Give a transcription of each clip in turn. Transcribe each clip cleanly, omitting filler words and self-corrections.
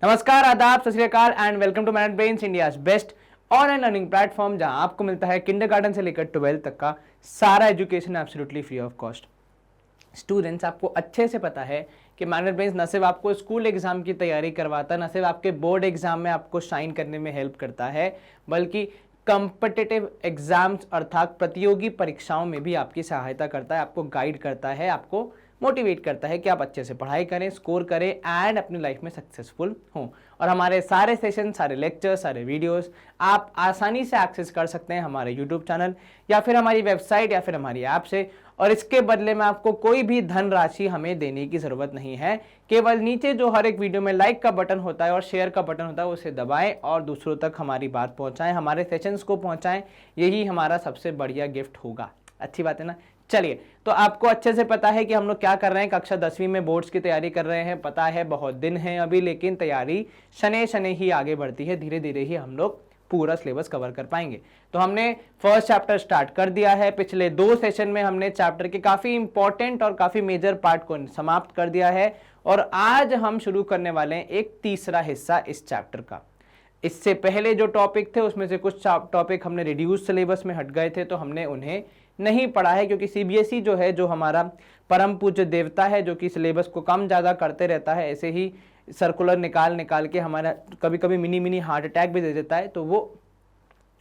नमस्कार, आदाब, सत श्री अकाल and welcome to Magnet Brains, India's best online learning platform, जहां आपको मिलता है किंडरगार्टन से लेकर 12th तक का सारा education absolutely free of cost. Students, आपको अच्छे से पता है कि मैनेट ब्रेन्स न सिर्फ आपको स्कूल एग्जाम की तैयारी करवाता, न सिर्फ आपके बोर्ड एग्जाम में आपको शाइन करने में हेल्प करता है, बल्कि कॉम्पिटिटिव एग्जाम्स अर्थात प्रतियोगी परीक्षाओं में भी आपकी सहायता करता है, आपको गाइड करता है, आपको मोटिवेट करता है कि आप अच्छे से पढ़ाई करें, स्कोर करें एंड अपनी लाइफ में सक्सेसफुल हों। और हमारे सारे सेशन, सारे लेक्चर, सारे वीडियोस आप आसानी से एक्सेस कर सकते हैं हमारे यूट्यूब चैनल या फिर हमारी वेबसाइट या फिर हमारी ऐप से। और इसके बदले में आपको कोई भी धनराशि हमें देने की जरूरत नहीं है। केवल नीचे जो हर एक वीडियो में लाइक का बटन होता है और शेयर का बटन होता है, उसे दबाएं और दूसरों तक हमारी बात पहुंचाएं, हमारे सेशंस को पहुंचाएं। यही हमारा सबसे बढ़िया गिफ्ट होगा। अच्छी बात है ना। चलिए, तो आपको अच्छे से पता है कि हम लोग क्या कर रहे हैं। कक्षा 10वीं में बोर्ड्स की तैयारी कर रहे हैं। पता है बहुत दिन है अभी, लेकिन तैयारी शनै शनै ही आगे बढ़ती है। धीरे धीरे ही हम लोग पूरा सिलेबस कवर कर पाएंगे। तो हमने फर्स्ट चैप्टर स्टार्ट कर दिया है। पिछले 2 सेशन में हमने चैप्टर के काफी इंपॉर्टेंट और काफी मेजर पार्ट को समाप्त कर दिया है और आज हम शुरू करने वाले हैं एक तीसरा हिस्सा इस चैप्टर का। इससे पहले जो टॉपिक थे उसमें से कुछ टॉपिक हमने रिड्यूस सिलेबस में हट गए थे, तो हमने उन्हें नहीं पढ़ा है, क्योंकि सीबीएसई जो है, जो हमारा परम पूज्य देवता है, जो कि सिलेबस को कम ज़्यादा करते रहता है, ऐसे ही सर्कुलर निकाल के हमारा कभी कभी मिनी हार्ट अटैक भी दे देता है। तो वो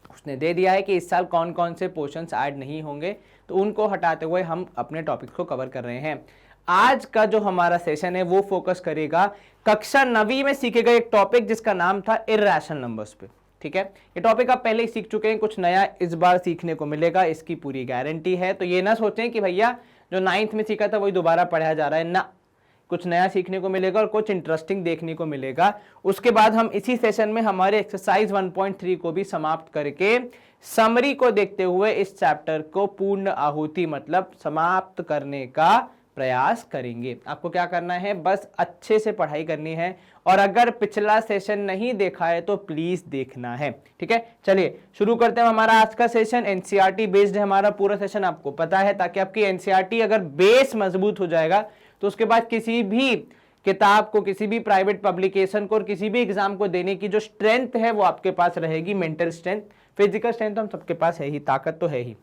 उसने दे दिया है कि इस साल कौन कौन से पोर्शंस ऐड नहीं होंगे, तो उनको हटाते हुए हम अपने टॉपिक्स को कवर कर रहे हैं। आज का जो हमारा सेशन है वो फोकस करेगा कक्षा 9वीं में सीखे गए एक टॉपिक जिसका नाम था इर्रेशनल नंबर्स पे। ठीक है, ये टॉपिक आप पहले ही सीख चुके हैं, कुछ नया इस बार सीखने को मिलेगा, इसकी पूरी गारंटी है। तो ये ना सोचें कि भैया जो 9th में सीखा था वही दोबारा पढ़ाया जा रहा है, ना, कुछ नया सीखने को मिलेगा और कुछ इंटरेस्टिंग देखने को मिलेगा। उसके बाद हम इसी सेशन में हमारे एक्सरसाइज 1.3 को भी समाप्त करके समरी को देखते हुए इस चैप्टर को पूर्ण आहुति मतलब समाप्त करने का प्रयास करेंगे। आपको क्या करना है, बस अच्छे से पढ़ाई करनी है और अगर पिछला सेशन नहीं देखा है तो प्लीज देखना है। ठीक है, चलिए शुरू करते हैं हमारा आज का सेशन। एनसीईआरटी बेस्ड है हमारा पूरा सेशन, आपको पता है, ताकि आपकी एनसीईआरटी अगर बेस मजबूत हो जाएगा तो उसके बाद किसी भी किताब को, किसी भी प्राइवेट पब्लिकेशन को और किसी भी एग्जाम को देने की जो स्ट्रेंथ है वो आपके पास रहेगी। मेंटल स्ट्रेंथ, फिजिकल स्ट्रेंथ तो हम सबके पास है ही, ताकत तो है ही।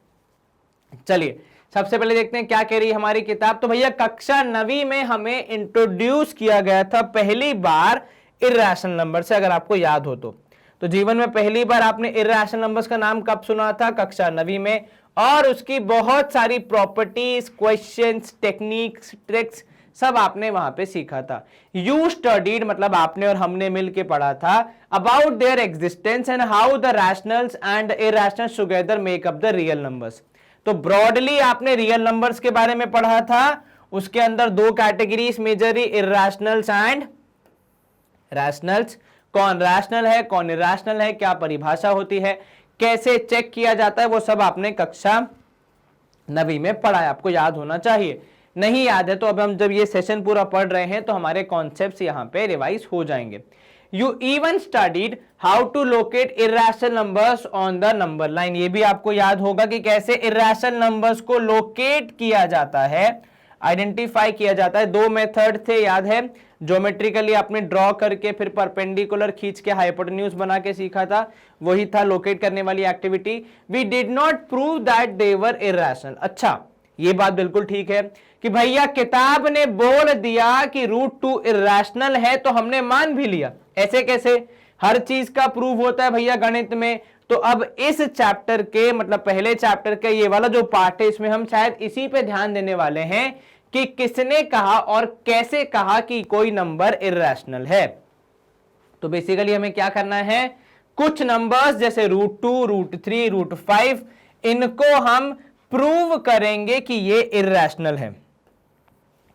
चलिए सबसे पहले देखते हैं क्या कह रही है हमारी किताब। तो भैया कक्षा 9वीं में हमें इंट्रोड्यूस किया गया था पहली बार इर्रेशनल नंबर से, अगर आपको याद हो तो जीवन में पहली बार आपने इर्रेशनल नंबर्स का नाम कब सुना था? कक्षा 9वीं में। और उसकी बहुत सारी प्रॉपर्टीज, क्वेश्चंस, टेक्निक्स, ट्रिक्स सब आपने वहां पे सीखा था। यू स्टडीड मतलब आपने और हमने मिलके पढ़ा था about their existence and how the rationals and irrationals together make up the real numbers. तो ब्रॉडली आपने रियल नंबर्स के बारे में पढ़ा था। उसके अंदर 2 categories majorly, irrationals and rationals. कौन रैशनल है, कौन इर्रेशनल है, क्या परिभाषा होती है, कैसे चेक किया जाता है, वो सब आपने कक्षा 9वीं में पढ़ा है, आपको याद होना चाहिए। नहीं याद है तो अब हम जब ये सेशन पूरा पढ़ रहे हैं तो हमारे कॉन्सेप्ट्स यहां पे रिवाइज हो जाएंगे। You even studied how to locate irrational numbers on the number line। ये भी आपको याद होगा कि कैसे irrational numbers को लोकेट किया जाता है, आइडेंटिफाई किया जाता है। 2 मेथड थे, याद है। ज्योमेट्रिकली आपने ड्रॉ करके फिर परपेंडिकुलर खींच के हाइपोटेन्यूज बना के सीखा था, वही था लोकेट करने वाली activity. We did not prove that they were irrational. अच्छा, ये बात बिल्कुल ठीक है कि भैया किताब ने बोल दिया कि √2 इर्रेशनल है तो हमने मान भी लिया। ऐसे कैसे? हर चीज का प्रूव होता है भैया गणित में। तो अब इस चैप्टर के मतलब पहले चैप्टर के ये वाला जो पार्ट है, इसमें हम शायद इसी पे ध्यान देने वाले हैं कि किसने कहा और कैसे कहा कि कोई नंबर इर्रेशनल है। तो बेसिकली हमें क्या करना है, कुछ नंबर्स जैसे √2, √3, √5 इनको हम प्रूव करेंगे कि ये इर्रेशनल है।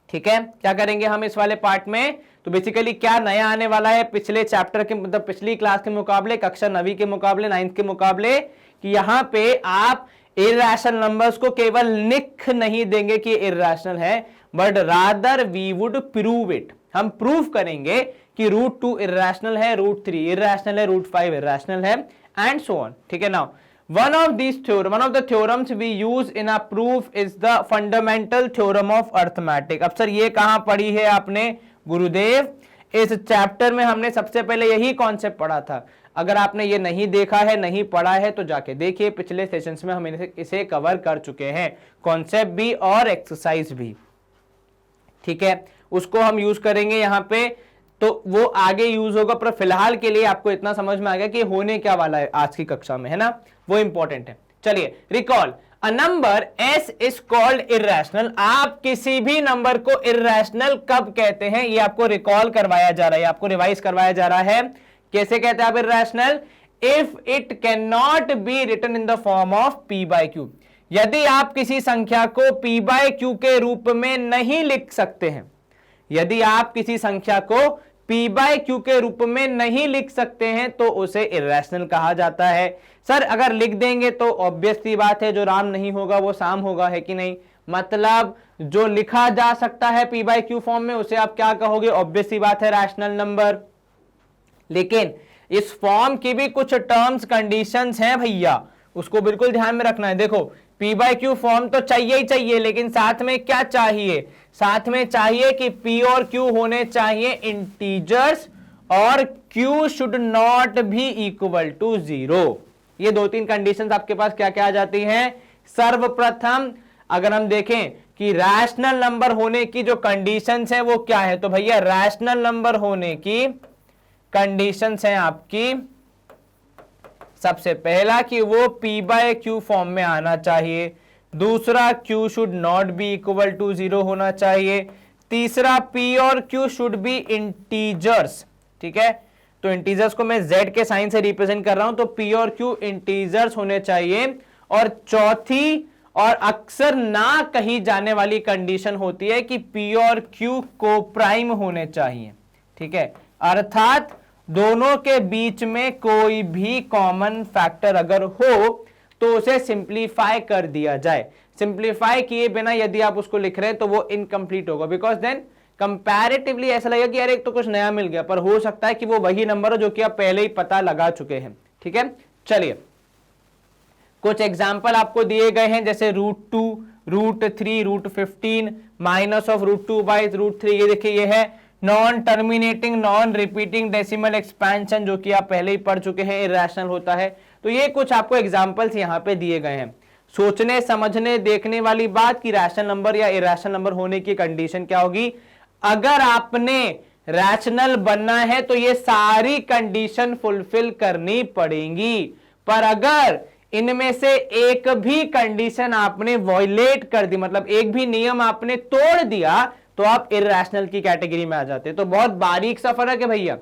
ठीक है, क्या करेंगे हम इस वाले पार्ट में? तो बेसिकली क्या नया आने वाला है पिछले चैप्टर के मतलब पिछली क्लास के मुकाबले, कक्षा 9वीं के मुकाबले, 9th के मुकाबले, कि यहां पे आप इर्रेशनल नंबर्स को केवल लिख नहीं देंगे कि इर्रेशनल है, but rather we would prove it. हम प्रूव करेंगे कि √2 इर्रेशनल है, √3 इर्रेशनल है, √5 इर्रेशनल है एंड सो ऑन। ठीक है, now one of the theorems we use in a proof is the fundamental theorem of arithmetic। अब सर ये कहां पढ़ी है आपने? गुरुदेव, इस चैप्टर में हमने सबसे पहले यही कॉन्सेप्ट पढ़ा था। अगर आपने ये नहीं देखा है, नहीं पढ़ा है, तो जाके देखिए, पिछले सेशंस में हम इसे कवर कर चुके हैं, कॉन्सेप्ट भी और एक्सरसाइज भी। ठीक है, उसको हम यूज करेंगे यहां पे, तो वो आगे यूज होगा, पर फिलहाल के लिए आपको इतना समझ में आ गया कि होने क्या वाला है आज की कक्षा में, है ना, वो इंपॉर्टेंट है। चलिए, recall a number s is called irrational. आप किसी भी नंबर को इर्रेशनल कब कहते हैं, ये आपको रिकॉल करवाया जा रहा है, आपको रिवाइज करवाया जा रहा है। कैसे कहते हैं आप irrational? If it can not be written in the form of p/q। यदि आप किसी संख्या को p/q के रूप में नहीं लिख सकते हैं, यदि आप किसी संख्या को p/q के रूप में नहीं लिख सकते हैं, तो उसे इर्रेशनल कहा जाता है। सर अगर लिख देंगे तो ऑब्वियस सी बात है, जो राम नहीं होगा वो साम होगा, है कि नहीं? मतलब जो लिखा जा सकता है p/q फॉर्म में, उसे आप क्या कहोगे? ऑब्वियस सी बात है, रैशनल नंबर। लेकिन इस फॉर्म की भी कुछ टर्म्स कंडीशंस हैं भैया, उसको बिल्कुल ध्यान में रखना है। देखो, p/q फॉर्म तो चाहिए ही चाहिए, लेकिन साथ में क्या चाहिए? साथ में चाहिए कि p और q होने चाहिए इंटीजर्स, और q should not be equal to 0। ये दो तीन कंडीशंस आपके पास क्या क्या आ जाती हैं? सर्वप्रथम अगर हम देखें कि रैशनल नंबर होने की जो कंडीशंस है वो क्या है, तो भैया रैशनल नंबर होने की कंडीशंस हैं आपकी, सबसे पहला कि वो p/q फॉर्म में आना चाहिए, दूसरा q should not be equal to 0 होना चाहिए, तीसरा p और q शुड बी इंटीजर्स। ठीक है, तो इंटीजर्स को मैं z के साइन से रिप्रेजेंट कर रहा हूं, तो p और q इंटीजर्स होने चाहिए। और चौथी और अक्सर ना कही जाने वाली कंडीशन होती है कि p और q को प्राइम होने चाहिए। ठीक है, अर्थात दोनों के बीच में कोई भी कॉमन फैक्टर अगर हो तो उसे सिंप्लीफाई कर दिया जाए। सिंप्लीफाई किए बिना यदि आप उसको लिख रहे हैं तो वो इनकम्प्लीट होगा, बिकॉज देन कंपैरेटिवली ऐसा लगेगा कि यार एक तो कुछ नया मिल गया, पर हो सकता है कि वो वही नंबर हो जो कि आप पहले ही पता लगा चुके हैं। ठीक है, चलिए कुछ एग्जाम्पल आपको दिए गए हैं, जैसे √2, √3, √15, माइनस ऑफ √2/√3। ये देखिए, ये है non terminating non repeating decimal expansion, जो कि आप पहले ही पढ़ चुके हैं, इर्रेशनल होता है। तो ये कुछ आपको एग्जाम्पल्स यहाँ पे दिए गए हैं। सोचने समझने देखने वाली बात कि रैशनल नंबर या इर्रेशनल नंबर होने की कंडीशन क्या होगी। अगर आपने रैशनल बनना है तो ये सारी कंडीशन फुलफिल करनी पड़ेंगी, पर अगर इनमें से एक भी कंडीशन आपने वॉयलेट कर दी, मतलब एक भी नियम आपने तोड़ दिया, तो आप इर्रेशनल की कैटेगरी में आ जाते हैं। तो बहुत बारीक सा फर्क है भैया।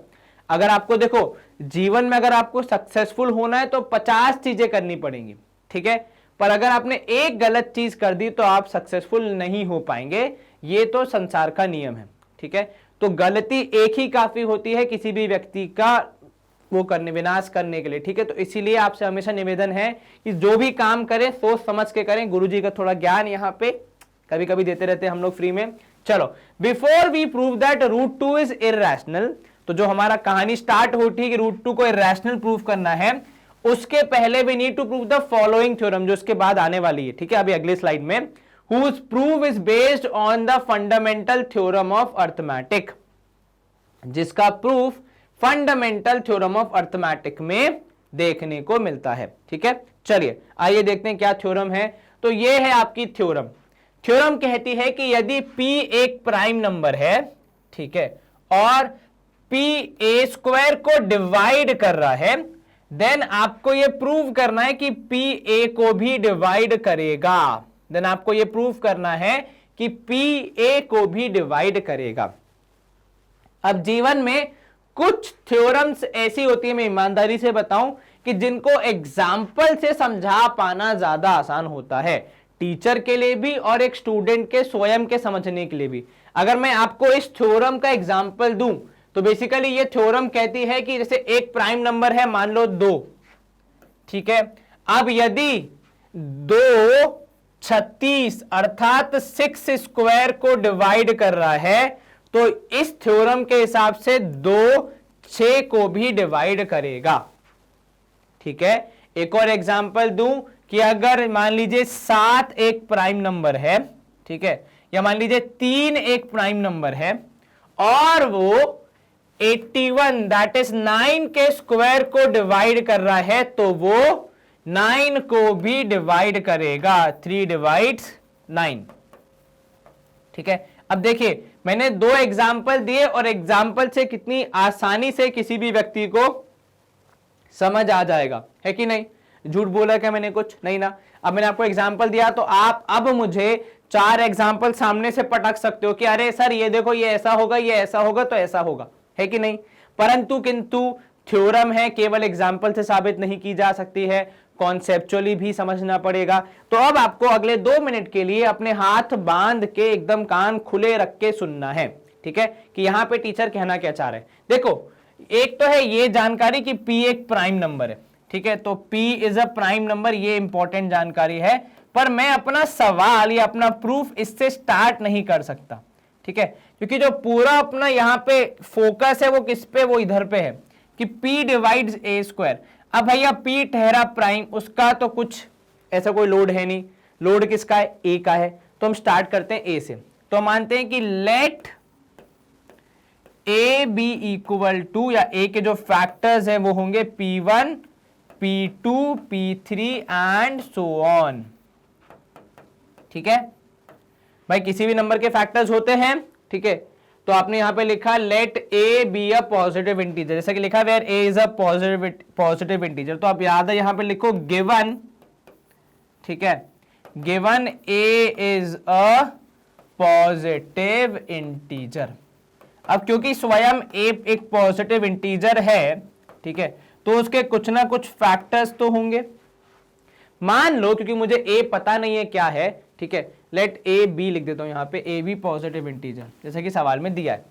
अगर आपको देखो, जीवन में अगर आपको सक्सेसफुल होना है तो 50 चीजें करनी पड़ेंगी, ठीक है, पर अगर आपने एक गलत चीज कर दी तो आप सक्सेसफुल नहीं हो पाएंगे। ये तो संसार का नियम है। ठीक है, तो गलती एक ही काफी होती है किसी भी व्यक्ति का वो करने, विनाश करने के लिए। ठीक है, तो इसीलिए आपसे हमेशा निवेदन है कि जो भी काम करें सोच समझ के करें। गुरुजी का थोड़ा ज्ञान यहाँ पे कभी कभी देते रहते हैं हम लोग फ्री में। चलो, before we prove that √2 is irrational, तो जो हमारा कहानी स्टार्ट होती है कि √2 को इर्रेशनल प्रूव करना है, उसके पहले we need to prove the following theorem, जो उसके बाद आने वाली है। ठीक है, अभी अगले स्लाइड में, whose proof is based on the fundamental theorem of arithmetic, जिसका proof fundamental theorem of arithmetic में देखने को मिलता है। ठीक है, चलिए आइए देखते हैं क्या थ्योरम है। तो ये है आपकी थ्योरम। थ्योरम कहती है कि यदि p एक प्राइम नंबर है, ठीक है, और p a² को डिवाइड कर रहा है, देन आपको यह प्रूव करना है कि p a को भी डिवाइड करेगा। देन आपको यह प्रूव करना है कि p a को भी डिवाइड करेगा। अब जीवन में कुछ थ्योरम्स ऐसी होती है, मैं ईमानदारी से बताऊं, कि जिनको एग्जाम्पल से समझा पाना ज्यादा आसान होता है, टीचर के लिए भी और एक स्टूडेंट के स्वयं के समझने के लिए भी। अगर मैं आपको इस थ्योरम का एग्जाम्पल दूं तो बेसिकली ये थ्योरम कहती है कि जैसे एक प्राइम नंबर है, मान लो 2, ठीक है, अब यदि 2 36 अर्थात 6² को डिवाइड कर रहा है, तो इस थ्योरम के हिसाब से 2 6 को भी डिवाइड करेगा। ठीक है, एक और एग्जांपल दूं कि अगर मान लीजिए 7 एक प्राइम नंबर है, ठीक है, या मान लीजिए 3 एक प्राइम नंबर है, और वो 81 दैट इज 9 के स्क्वायर को डिवाइड कर रहा है तो वो 9 को भी डिवाइड करेगा, 3 डिवाइड्स 9। ठीक है, अब देखिए मैंने 2 एग्जाम्पल दिए और एग्जाम्पल से कितनी आसानी से किसी भी व्यक्ति को समझ आ जाएगा, है कि नहीं? झूठ बोला क्या मैंने कुछ? नहीं ना। अब मैंने आपको एग्जाम्पल दिया तो आप अब मुझे 4 एग्जाम्पल सामने से पटक सकते हो कि अरे सर ये देखो ये ऐसा होगा, ये ऐसा होगा तो ऐसा होगा, है कि नहीं? परंतु किंतु थ्योरम है, केवल एग्जाम्पल से साबित नहीं की जा सकती है, कॉन्सेप्चुअली भी समझना पड़ेगा। तो अब आपको अगले 2 मिनट के लिए अपने हाथ बांध के एकदम कान खुले रख के सुनना है, ठीक है, कि यहां पे टीचर कहना क्या चाह रहे हैं। देखो एक तो है ये जानकारी कि P एक प्राइम नंबर है, ठीक है, तो P is a prime number, ये इंपॉर्टेंट जानकारी है, पर मैं अपना सवाल या अपना प्रूफ इससे स्टार्ट नहीं कर सकता, ठीक है, क्योंकि जो पूरा अपना यहाँ पे फोकस है वो किस पे, वो इधर पे है कि P डिवाइड्स A स्क्वायर। अब भैया P ठहरा प्राइम, उसका तो कुछ ऐसा कोई लोड है नहीं, लोड किसका है? A का है। तो हम स्टार्ट करते हैं A से, तो मानते हैं कि let A be equal to, या A के जो फैक्टर्स हैं वो होंगे P1 P2 P3 and so on. ठीक है भाई, किसी भी नंबर के फैक्टर्स होते हैं, ठीक है, तो आपने यहां पे लिखा let A be a positive integer, जैसा कि लिखा where A is a positive integer, तो आप याद है यहां पे लिखो गिवन, ठीक है, given A is a positive integer. अब क्योंकि स्वयं A एक पॉजिटिव इंटीजर है, ठीक है, तो उसके कुछ ना कुछ फैक्टर्स तो होंगे। मान लो क्योंकि मुझे A पता नहीं है क्या है, ठीक है, लेट A B लिख देता हूं यहां पे, A भी पॉजिटिव इंटीजर जैसा कि सवाल में दिया है,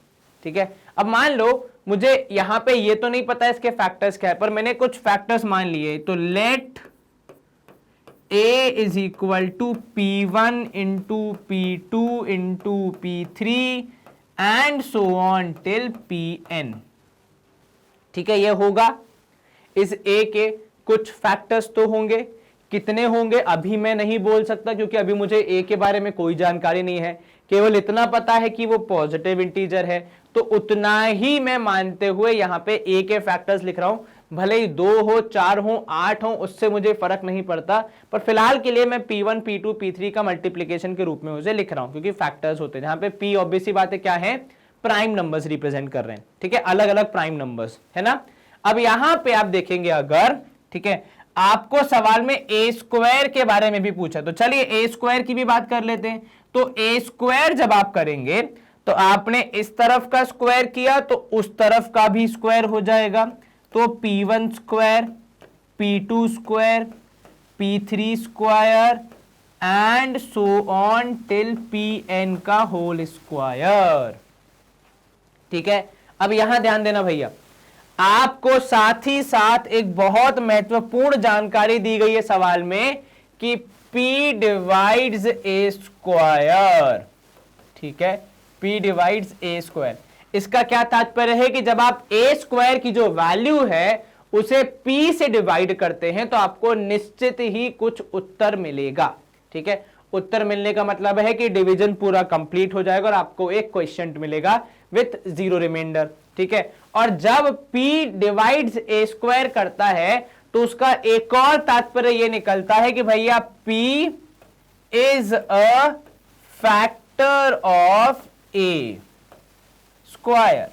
ठीक है। अब मान लो मुझे यहां पे ये तो नहीं पता इसके फैक्टर्स क्या है, पर मैंने कुछ फैक्टर्स मान लिए, तो let A is equal to P1 into P2 into P3 and so on till Pn, ठीक है, ये होगा। इस A के कुछ फैक्टर्स तो होंगे, कितने होंगे अभी मैं नहीं बोल सकता क्योंकि अभी मुझे A के बारे में कोई जानकारी नहीं है, केवल इतना पता है कि वो पॉजिटिव इंटीजर है, तो उतना ही मैं मानते हुए यहां पे A के फैक्टर्स लिख रहा हूं, भले ही 2 हो 4 हो 8 हो, उससे मुझे फर्क नहीं पड़ता, पर फिलहाल के लिए मैं P1 P2 P3 का मल्टीप्लीकेशन के रूप में उसे लिख रहा हूं क्योंकि फैक्टर्स होते हैं, जहां पे P ऑब्वियसली बात है क्या है, प्राइम नंबर्स रिप्रेजेंट कर रहे हैं, ठीक है, अलग अलग प्राइम नंबर्स है ना। अब यहां पे आप देखेंगे अगर, ठीक है, आपको सवाल में A स्क्वायर के बारे में भी पूछा, तो चलिए A स्क्वायर की भी बात कर लेते हैं। तो A स्क्वायर जब आप करेंगे तो आपने इस तरफ का स्क्वायर किया तो उस तरफ का भी स्क्वायर हो जाएगा, तो P1 square P2 square P3 square and so on till Pn का होल स्क्वायर, ठीक है। अब यहां ध्यान देना भैया, आपको साथ ही साथ एक बहुत महत्वपूर्ण जानकारी दी गई है सवाल में कि P डिवाइड्स A स्क्वायर, ठीक है, P डिवाइड्स A स्क्वायर। इसका क्या तात्पर्य है कि जब आप A स्क्वायर की जो वैल्यू है उसे P से डिवाइड करते हैं तो आपको निश्चित ही कुछ उत्तर मिलेगा, ठीक है। उत्तर मिलने का मतलब है कि डिवीजन पूरा कंप्लीट हो जाएगा और आपको एक क्वेश्चन मिलेगा विथ 0 रिमाइंडर, ठीक है। और जब P डिवाइड्स A स्क्वायर करता है तो उसका एक और तात्पर्य यह निकलता है कि भैया P is a factor of A square,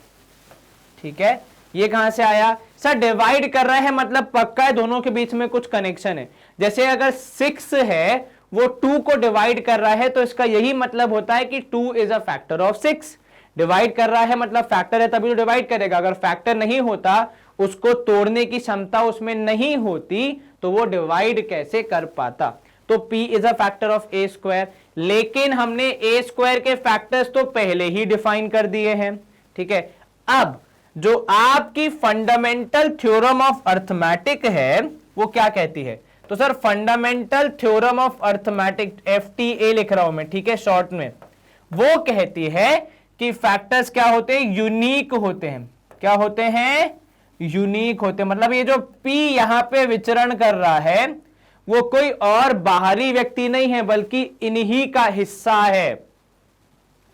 ठीक है। ये कहां से आया सर? डिवाइड कर रहा है मतलब पक्का है दोनों के बीच में कुछ कनेक्शन है। जैसे अगर 6 है वो 2 को डिवाइड कर रहा है तो इसका यही मतलब होता है कि 2 is a factor of 6। Divide कर रहा है मतलब फैक्टर है तभी तो डिवाइड करेगा, अगर फैक्टर नहीं होता, उसको तोड़ने की क्षमता उसमें नहीं होती तो वो डिवाइड कैसे कर पाता। तो P is a factor of A square, लेकिन हमने A स्क्वायर के फैक्टर्स तो पहले ही डिफाइन कर दिए हैं, ठीक है। अब जो आपकी फंडामेंटल थ्योरम ऑफ अर्थमेटिक है वो क्या कहती है? तो sir fundamental theorem of arithmetic, FTA लिख रहा हूं मैं, ठीक है, शॉर्ट में, वो कहती है कि फैक्टर्स क्या होते हैं? यूनिक होते हैं। क्या होते हैं? यूनिक होते हैं। मतलब ये जो P यहां पे विचरण कर रहा है वो कोई और बाहरी व्यक्ति नहीं है बल्कि इन्हीं का हिस्सा है,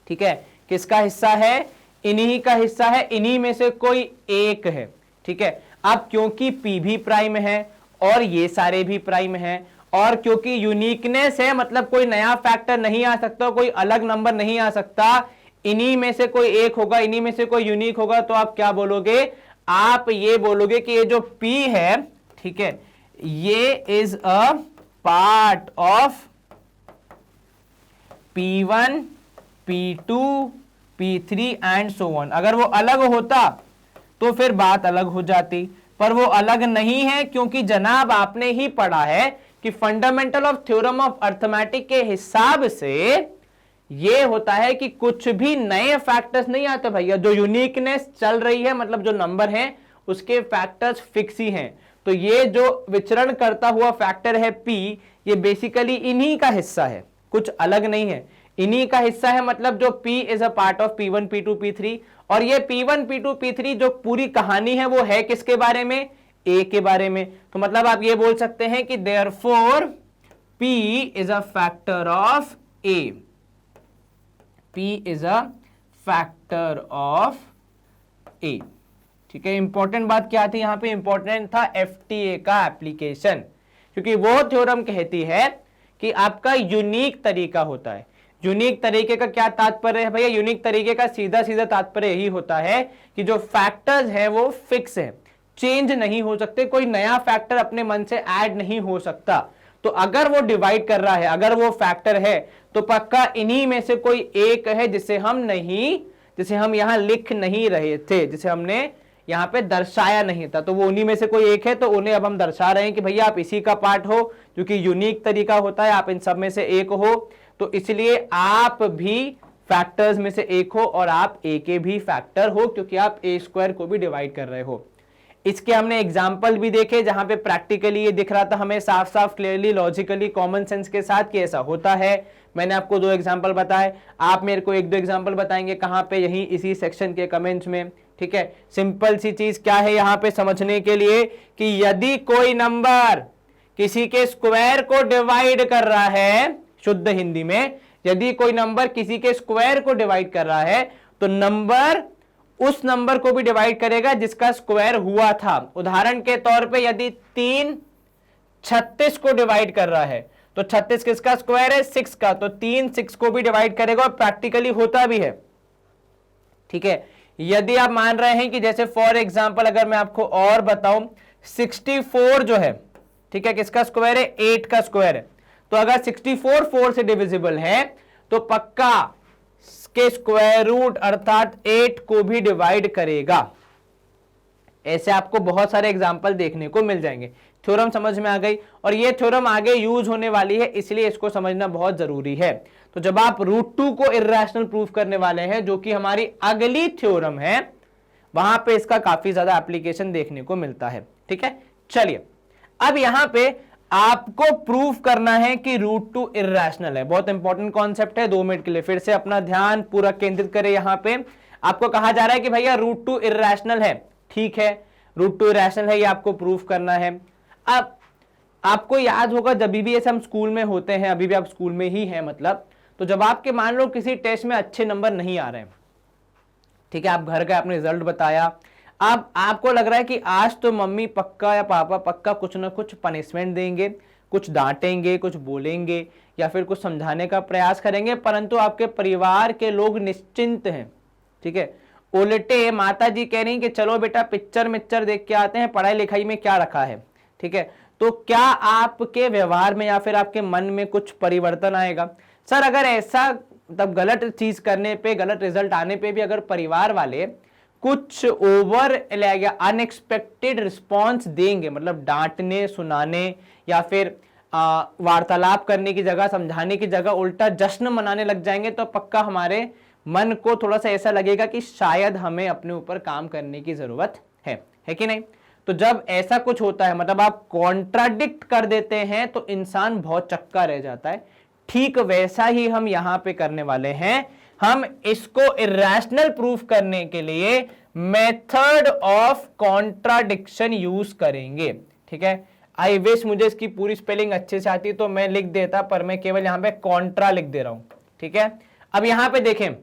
ठीक है। किसका हिस्सा है? इन्हीं का हिस्सा है, इन्हीं में से कोई एक है, ठीक है। अब क्योंकि p भी प्राइम है और ये सारे भी प्राइम है, और क्योंकि यूनिकनेस है मतलब कोई नया फैक्टर नहीं आ सकता, कोई अलग नंबर नहीं आ सकता, इन्हीं में से कोई एक होगा, इन्हीं में से कोई यूनिक होगा, तो आप क्या बोलोगे, आप ये बोलोगे कि ये जो p है, ठीक है, ये is a part of p1 p2 p3 and so on. अगर वो अलग होता तो फिर बात अलग हो जाती, पर वो अलग नहीं है, क्योंकि जनाब आपने ही पढ़ा है कि fundamental of theorem of arithmetic के हिसाब से ये होता है कि कुछ भी नए फैक्टर्स नहीं आते भैया, जो यूनिकनेस चल रही है मतलब जो नंबर है उसके फैक्टर्स फिक्स ही हैं। तो ये जो विचरण करता हुआ फैक्टर है p, ये बेसिकली इन्हीं का हिस्सा है, कुछ अलग नहीं है, इन्हीं का हिस्सा है, मतलब जो p is a part of p1 p2 p3, और ये p1 p2 p3 जो पूरी कहानी है वो है किसके बारे में, a के बारे में। तो मतलब आप ये बोल सकते हैं कि therefore p is a factor of a, p is a factor of a, ठीक है। इंपॉर्टेंट बात क्या थी यहां पे, इंपॉर्टेंट था FTA का एप्लीकेशन, क्योंकि वो थ्योरम कहती है कि आपका यूनिक तरीका होता है। यूनिक तरीके का क्या तात्पर्य है भैया, यूनिक तरीके का सीधा सीधा तात्पर्य यही होता है कि जो फैक्टर्स है वो फिक्स है, चेंज नहीं हो सकते, कोई नया फैक्टर अपने मन से ऐड नहीं हो सकता। तो अगर वो डिवाइड कर रहा है, अगर वो फैक्टर है, तो पक्का इन्हीं में से कोई एक है जिसे हम यहां लिख नहीं रहे थे, जिसे हमने यहां पे दर्शाया नहीं था, तो वो उन्हीं में से कोई एक है। तो उन्हें अब हम दर्शा रहे हैं कि भैया आप इसी का पार्ट हो, क्योंकि यूनिक तरीका होता है, आप इन सब में से एक हो, तो इसलिए आप भी फैक्टर्स में से एक हो और आप a के भी फैक्टर हो, क्योंकि आप a स्क्वायर को भी डिवाइड कर रहे हो। इसके हमने एग्जाम्पल भी देखे जहां पे प्रैक्टिकली ये दिख रहा था हमें साफ साफ क्लियरली लॉजिकली कॉमन सेंस के साथ कि ऐसा होता है। मैंने आपको 2 एग्जाम्पल बताए, आप मेरे को 1-2 एग्जाम्पल बताएंगे कहां पे, यहीं इसी सेक्शन के कमेंट्स में, ठीक है। सिंपल सी चीज क्या है यहां पे समझने के लिए कि यदि कोई नंबर किसी के स्क्वायर को डिवाइड कर रहा है, शुद्ध हिंदी में यदि कोई नंबर किसी के स्क्वायर को डिवाइड कर रहा है, तो नंबर उस नंबर को भी डिवाइड करेगा जिसका स्क्वायर हुआ था। उदाहरण के तौर पे यदि 3 36 को डिवाइड कर रहा है, तो 36 किसका स्क्वायर है, 6 का, तो 3 6 को भी डिवाइड करेगा, और प्रैक्टिकली होता भी है, ठीक है। यदि आप मान रहे हैं कि जैसे फॉर एग्जांपल अगर मैं आपको और बताऊं 64 जो है, ठीक है, किसका स्क्वायर है, 8 का स्क्वायर है, तो अगर 64 4 से डिविजिबल है तो पक्का के स्क्वायर रूट अर्थात 8 को भी डिवाइड करेगा। ऐसे आपको बहुत सारे एग्जाम्पल देखने को मिल जाएंगे। थ्योरम समझ में आ गई, और ये थ्योरम आगे यूज होने वाली है, इसलिए इसको समझना बहुत जरूरी है। तो जब आप √2 को इर्रेशनल प्रूफ करने वाले हैं, जो कि हमारी अगली थ्योरम है, वहां पे इसका काफी ज्यादा एप्लीकेशन देखने को मिलता है, ठीक है। चलिए अब यहां पे आपको प्रूफ करना है कि √2 इर्रेशनल है। बहुत इंपॉर्टेंट कॉन्सेप्ट है, 2 मिनट के लिए फिर से अपना ध्यान पूरा केंद्रित करें। यहां पे आपको कहा जा रहा है कि भैया √2 इर्रेशनल है, ठीक है, √2 इर्रेशनल है, ये आपको प्रूफ करना है। अब आपको याद होगा जब भी ऐसे हम स्कूल में होते हैं, अभी भी आप स्कूल में ही हैं मतलब, तो जब आपके मान लो किसी टेस्ट में अच्छे नंबर नहीं आ रहे हैं, ठीक है, आप घर गए, आपने रिजल्ट बताया, अब आपको लग रहा है कि आज तो मम्मी पक्का या पापा पक्का कुछ ना कुछ पनिशमेंट देंगे, कुछ डांटेंगे, कुछ बोलेंगे, या फिर कुछ समझाने का प्रयास करेंगे, परंतु आपके परिवार के लोग निश्चिंत हैं, ठीक है। उल्टे माता जी कह रही कि चलो बेटा पिक्चर देख के आते हैं, पढ़ाई लिखाई में क्या रखा है, ठीक है। तो क्या आपके व्यवहार में या फिर आपके मन में कुछ परिवर्तन आएगा? सर अगर ऐसा तब गलत चीज करने पे, गलत रिजल्ट आने पे भी अगर परिवार वाले कुछ ओवर या अनएक्सपेक्टेड रिस्पॉन्स देंगे, मतलब डांटने सुनाने या फिर वार्तालाप करने की जगह, समझाने की जगह उल्टा जश्न मनाने लग जाएंगे, तो पक्का हमारे मन को थोड़ा सा ऐसा लगेगा कि शायद हमें अपने ऊपर काम करने की जरूरत है कि नहीं। तो जब ऐसा कुछ होता है, मतलब आप कॉन्ट्राडिक्ट कर देते हैं, तो इंसान बहुत चक्का रह जाता है। ठीक वैसा ही हम यहां पे करने वाले हैं। हम इसको इर्रेशनल प्रूफ करने के लिए मेथड ऑफ कॉन्ट्राडिक्शन यूज करेंगे, ठीक है। आई विश मुझे इसकी पूरी स्पेलिंग अच्छे से आती तो मैं लिख देता, पर मैं केवल यहां पे कॉन्ट्रा लिख दे रहा हूं, ठीक है। अब यहां पे देखें,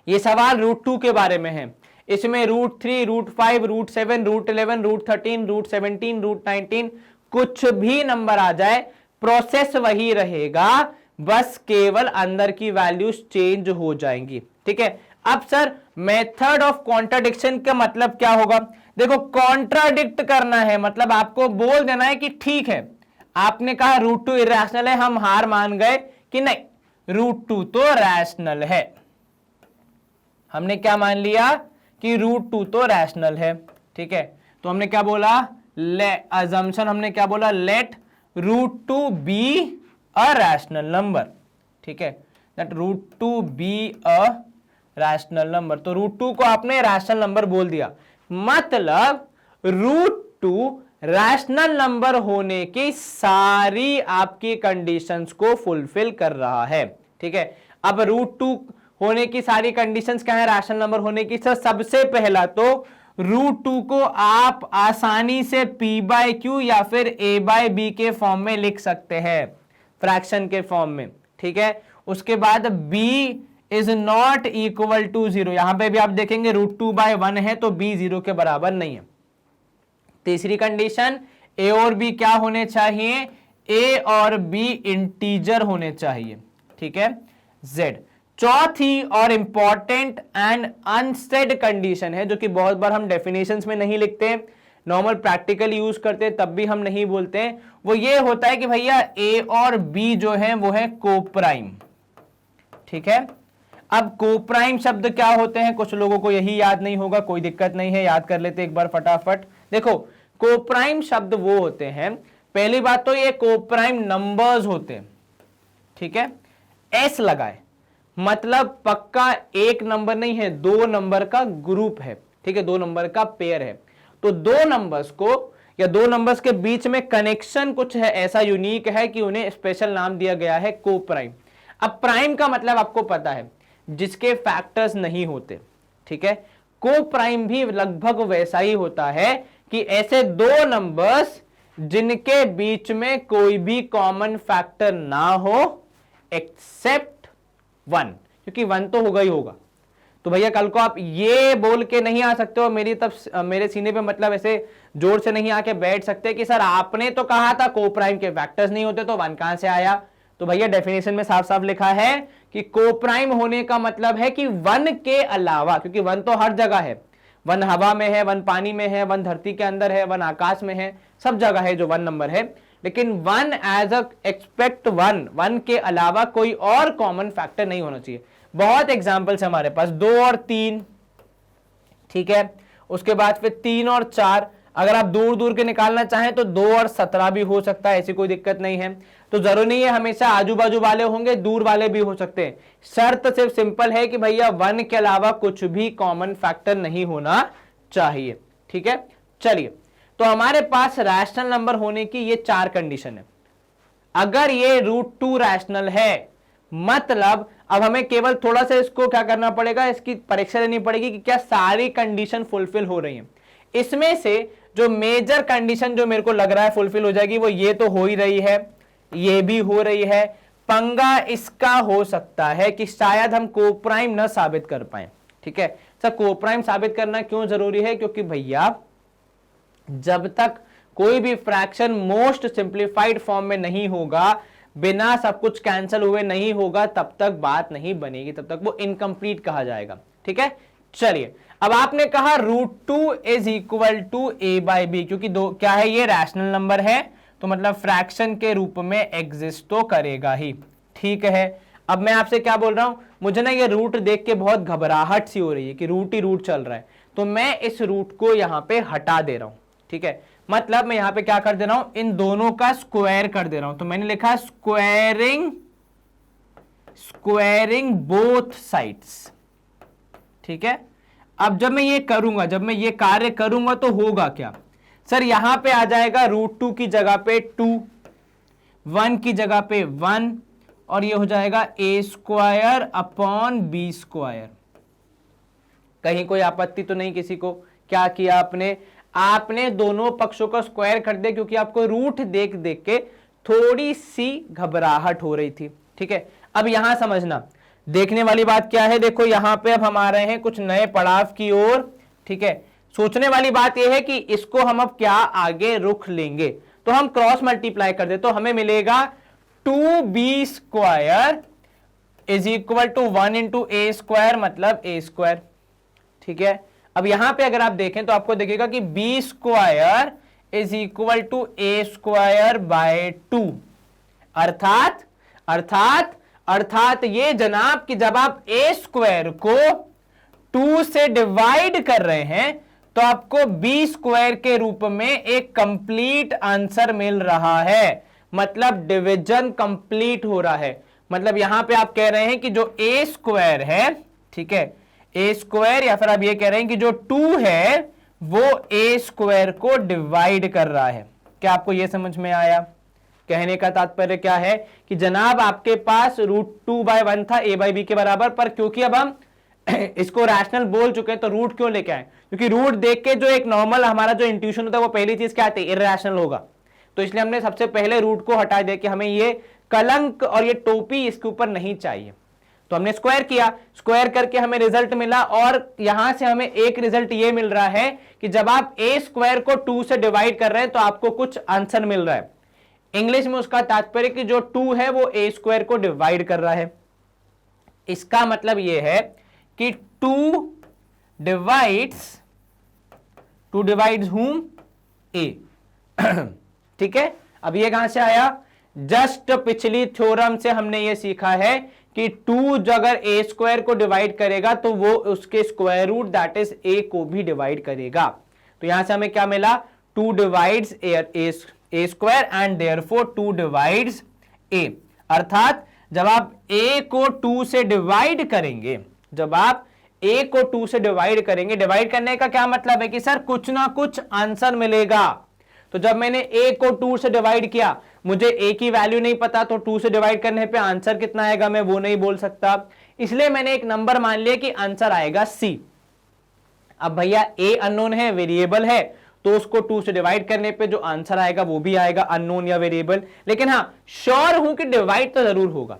ये सवाल √2 के बारे में है। इसमें √3, √5, √7, √11, √13, √17, √19 कुछ भी नंबर आ जाए, प्रोसेस वही रहेगा, बस केवल अंदर की वैल्यूज चेंज हो जाएंगी। ठीक है। अब सर मेथड ऑफ कॉन्ट्राडिक्शन का मतलब क्या होगा? देखो, कॉन्ट्राडिक्ट करना है मतलब आपको बोल देना है कि ठीक है, आपने कहा √2 इरेशनल है, हम हार मान गए कि नहीं √2 तो रैशनल है। हमने क्या मान लिया कि √2 तो रैशनल है। ठीक है, तो हमने क्या बोला, अजम्पशन हमने क्या बोला, let √2 be a rational number. ठीक है, that √2 be a rational number. तो √2 को आपने रैशनल नंबर बोल दिया, मतलब √2 रैशनल नंबर होने की सारी आपकी कंडीशंस को फुलफिल कर रहा है। ठीक है, अब √2 होने की सारी कंडीशंस क्या है रैशनल नंबर होने की? सर सबसे पहला तो √2 को आप आसानी से p/q या फिर a/b के फॉर्म में लिख सकते हैं, फ्रैक्शन के फॉर्म में। ठीक है, उसके बाद b is not equal to 0, यहां पे भी आप देखेंगे √2/1 है तो b 0 के बराबर नहीं है। तीसरी कंडीशन, a और b क्या होने चाहिए? a और b इंटीजर होने चाहिए। ठीक है, z। चौथी और इंपॉर्टेंट एंड अनसेड कंडीशन है, जो कि बहुत बार हम डेफिनेशंस में नहीं लिखते, नॉर्मल प्रैक्टिकल यूज करते तब भी हम नहीं बोलते, वो ये होता है कि भैया a और b जो है वो है कोप्राइम। ठीक है, अब कोप्राइम शब्द क्या होते हैं? कुछ लोगों को यही याद नहीं होगा, कोई दिक्कत नहीं है, याद कर लेते एक बार फटाफट। देखो, कोप्राइम शब्द वो होते हैं, पहली बात तो ये कोप्राइम नंबर्स होते हैं। ठीक है, एस लगाए मतलब पक्का एक नंबर नहीं है, दो नंबर का ग्रुप है। ठीक है, दो नंबर का पेयर है, तो दो नंबर्स को या दो नंबर्स के बीच में कनेक्शन कुछ है ऐसा यूनिक है कि उन्हें स्पेशल नाम दिया गया है कोप्राइम। अब प्राइम का मतलब आपको पता है, जिसके फैक्टर्स नहीं होते। ठीक है, कोप्राइम भी लगभग वैसा ही होता है कि ऐसे दो नंबर्स जिनके बीच में कोई भी कॉमन फैक्टर ना हो एक्सेप्ट 1, क्योंकि 1 तो होगा ही होगा। तो भैया कल को आप ये बोल के नहीं आ सकते हो मेरी तब मेरे सीने पे, मतलब ऐसे जोर से नहीं आके बैठ सकते कि सर आपने तो कहा था कोप्राइम के फैक्टर्स नहीं होते तो 1 कहां से आया? तो भैया डेफिनेशन में साफ साफ लिखा है कि कोप्राइम होने का मतलब है कि 1 के अलावा, क्योंकि 1 तो हर जगह है, 1 हवा में है, 1 पानी में है, 1 धरती के अंदर है, 1 आकाश में है, सब जगह है जो 1 नंबर है, लेकिन 1 एज अ एक्सपेक्ट 1 के अलावा कोई और कॉमन फैक्टर नहीं होना चाहिए। बहुत एग्जांपल्स है हमारे पास, 2 और 3। ठीक है, उसके बाद फिर 3 और 4, अगर आप दूर दूर के निकालना चाहें तो 2 और 17 भी हो सकता है, ऐसी कोई दिक्कत नहीं है। तो जरूरी नहीं है हमेशा आजू बाजू वाले होंगे, दूर वाले भी हो सकते हैं। शर्त सिर्फ सिंपल है कि भैया 1 के अलावा कुछ भी कॉमन फैक्टर नहीं होना चाहिए। ठीक है, चलिए, तो हमारे पास रैशनल नंबर होने की ये 4 कंडीशन है। अगर ये √2 रैशनल है, मतलब अब हमें केवल थोड़ा सा इसको क्या करना पड़ेगा, इसकी परीक्षा लेनी पड़ेगी कि क्या सारी कंडीशन फुलफिल हो रही हैं। इसमें से जो मेजर कंडीशन जो मेरे को लग रहा है फुलफिल हो जाएगी वो ये तो हो ही रही है, ये भी हो रही है। पंगा इसका हो सकता है कि शायद हम कोप्राइम न साबित कर पाए। ठीक है सर, कोप्राइम साबित करना क्यों जरूरी है? क्योंकि भैया जब तक कोई भी फ्रैक्शन मोस्ट सिंप्लीफाइड फॉर्म में नहीं होगा, बिना सब कुछ कैंसिल हुए नहीं होगा, तब तक बात नहीं बनेगी, तब तक वो इनकम्प्लीट कहा जाएगा। ठीक है, चलिए, अब आपने कहा √2 इज इक्वल टू a/b, क्योंकि दो क्या है, ये रैशनल नंबर है तो मतलब फ्रैक्शन के रूप में एग्जिस्ट तो करेगा ही। ठीक है, अब मैं आपसे क्या बोल रहा हूं, मुझे ना ये रूट देख के बहुत घबराहट सी हो रही है कि रूट ही रूट चल रहा है, तो मैं इस रूट को यहां पे हटा दे रहा हूं। ठीक है, मतलब मैं यहां पे क्या कर दे रहा हूं, इन दोनों का स्क्वायर कर दे रहा हूं। तो मैंने लिखा स्क्वायरिंग बोथ साइड्स। ठीक है, अब जब मैं ये करूंगा, जब मैं ये कार्य करूंगा तो होगा क्या सर, यहां पे आ जाएगा √2 की जगह पे 2, 1 की जगह पे 1, और ये हो जाएगा a² अपॉन b²। कहीं कोई आपत्ति तो नहीं किसी को? क्या किया आपने दोनों पक्षों का स्क्वायर कर दिया, क्योंकि आपको रूट देख देख के थोड़ी सी घबराहट हो रही थी। ठीक है, अब यहां समझना, देखने वाली बात क्या है, देखो यहां पे अब हम आ रहे हैं कुछ नए पड़ाव की ओर, ठीक है। सोचने वाली बात यह है कि इसको हम अब क्या आगे रुख लेंगे, तो हम क्रॉस मल्टीप्लाई कर दे तो हमें मिलेगा 2b² is equal to 1 into a square मतलब a स्क्वायर, ठीक है। अब यहां पे अगर आप देखें तो आपको दिखेगा कि b² is equal to a square by 2, अर्थात ये जनाब कि जब आप a स्क्वायर को 2 से डिवाइड कर रहे हैं तो आपको b² के रूप में एक कंप्लीट आंसर मिल रहा है, मतलब डिवीजन कंप्लीट हो रहा है। मतलब यहां पे आप कह रहे हैं कि जो a² है, ठीक है, a² या फिर आप ये कह रहे हैं कि जो 2 है वो a² को डिवाइड कर रहा है। क्या आपको यह समझ में आया? कहने का तात्पर्य क्या है कि जनाब आपके पास √2/1 था a/b के बराबर, पर क्योंकि अब हम इसको रैशनल बोल चुके हैं तो रूट क्यों लेके आए, क्योंकि रूट देख के जो एक नॉर्मल हमारा जो इंट्यूशन होता है वो पहली चीज क्या आती है, इरैशनल होगा। तो इसलिए हमने सबसे पहले रूट को हटा दिया कि हमें ये कलंक और ये टोपी इसके ऊपर नहीं चाहिए। तो हमने स्क्वायर किया, स्क्वायर करके हमें रिजल्ट मिला, और यहां से हमें एक रिजल्ट ये मिल रहा है कि जब आप a² को 2 से डिवाइड कर रहे हैं तो आपको कुछ आंसर मिल रहा है। इंग्लिश में उसका तात्पर्य कि जो 2 है वो a² को डिवाइड कर रहा है। इसका मतलब ये है कि 2 डिवाइड्स whom? a, ठीक है। अब ये कहां से आया? जस्ट पिछली थ्योरम से हमने ये सीखा है कि 2 जो अगर a² को डिवाइड करेगा तो वो उसके square root that is a को भी डिवाइड करेगा। तो यहां से हमें क्या मिला? 2 divides a² and therefore 2 divides a। अर्थात जब आप a को 2 से डिवाइड करेंगे, जब आप a को 2 से डिवाइड करेंगे, डिवाइड करने का क्या मतलब है कि सर कुछ ना कुछ आंसर मिलेगा। तो जब मैंने a को 2 से डिवाइड किया, मुझे a की वैल्यू नहीं पता, तो 2 से डिवाइड करने पे आंसर कितना आएगा मैं वो नहीं बोल सकता, इसलिए मैंने एक नंबर मान लिया कि आंसर आएगा c। अब भैया a अननोन है, वेरिएबल है, तो उसको 2 से डिवाइड करने पे जो आंसर आएगा वो भी आएगा अननोन या वेरिएबल, लेकिन हाँ श्योर हूं कि डिवाइड तो जरूर होगा।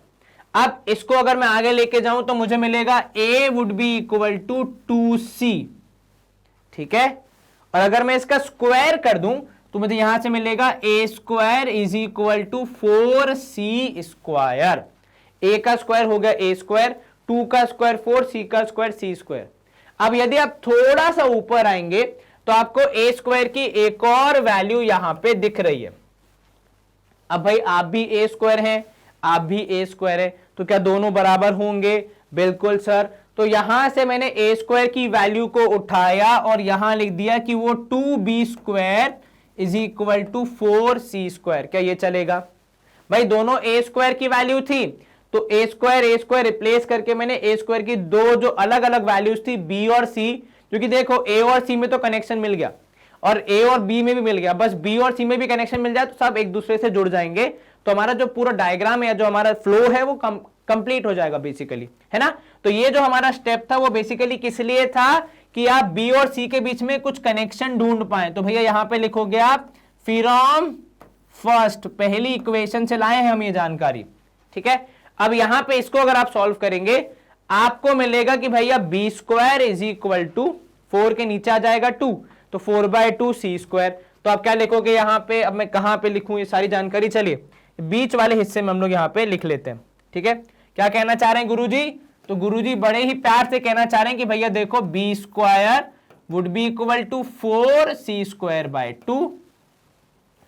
अब इसको अगर मैं आगे लेके जाऊं तो मुझे मिलेगा a would be equal to 2c, ठीक है। और अगर मैं इसका स्क्वायर कर दूं तो मुझे यहां से मिलेगा a² is equal to 4c²। a का स्क्वायर हो गया a², 2 का स्क्वायर 4, c का स्क्वायर c²। अब यदि आप थोड़ा सा ऊपर आएंगे तो आपको a² की एक और वैल्यू यहां पे दिख रही है। अब भाई आप भी a² हैं, आप भी a² है, तो क्या दोनों बराबर होंगे? बिल्कुल सर। तो यहां से मैंने a² की वैल्यू को उठाया और यहां लिख दिया कि वो 2b² is equal to 4c²। क्या ये चलेगा? भाई दोनों a² की वैल्यू थी, तो a² रिप्लेस करके मैंने a² की दो जो अलग अलग वैल्यूज थी b और c, क्योंकि देखो a और c में तो कनेक्शन मिल गया और a और b में भी मिल गया, बस b और c में भी कनेक्शन मिल जाए तो सब एक दूसरे से जुड़ जाएंगे, तो हमारा जो पूरा डायग्राम है, जो हमारा फ्लो है वो कंप्लीट हो जाएगा बेसिकली, है ना। तो ये जो हमारा स्टेप था वो बेसिकली किस लिए था कि आप b और c के बीच में कुछ कनेक्शन ढूंढ पाए। तो भैया यहां पे लिखोगे आप फ्रॉम फर्स्ट, पहली इक्वेशन से लाए हैं हम ये जानकारी, ठीक है। अब यहां पे इसको अगर आप सॉल्व करेंगे आपको मिलेगा कि भैया b² इज इक्वल टू 4 के नीचे आ जाएगा 2, तो 4/2 c²। तो आप क्या लिखोगे यहां पे? अब मैं कहां पे लिखूं ये सारी जानकारी, चलिए बीच वाले हिस्से में हम लोग यहां पे लिख लेते हैं, ठीक है। क्या कहना चाह रहे हैं गुरुजी? तो गुरुजी बड़े ही प्यार से कहना चाह रहे हैं कि भैया देखो b² would be equal to 4c²/2,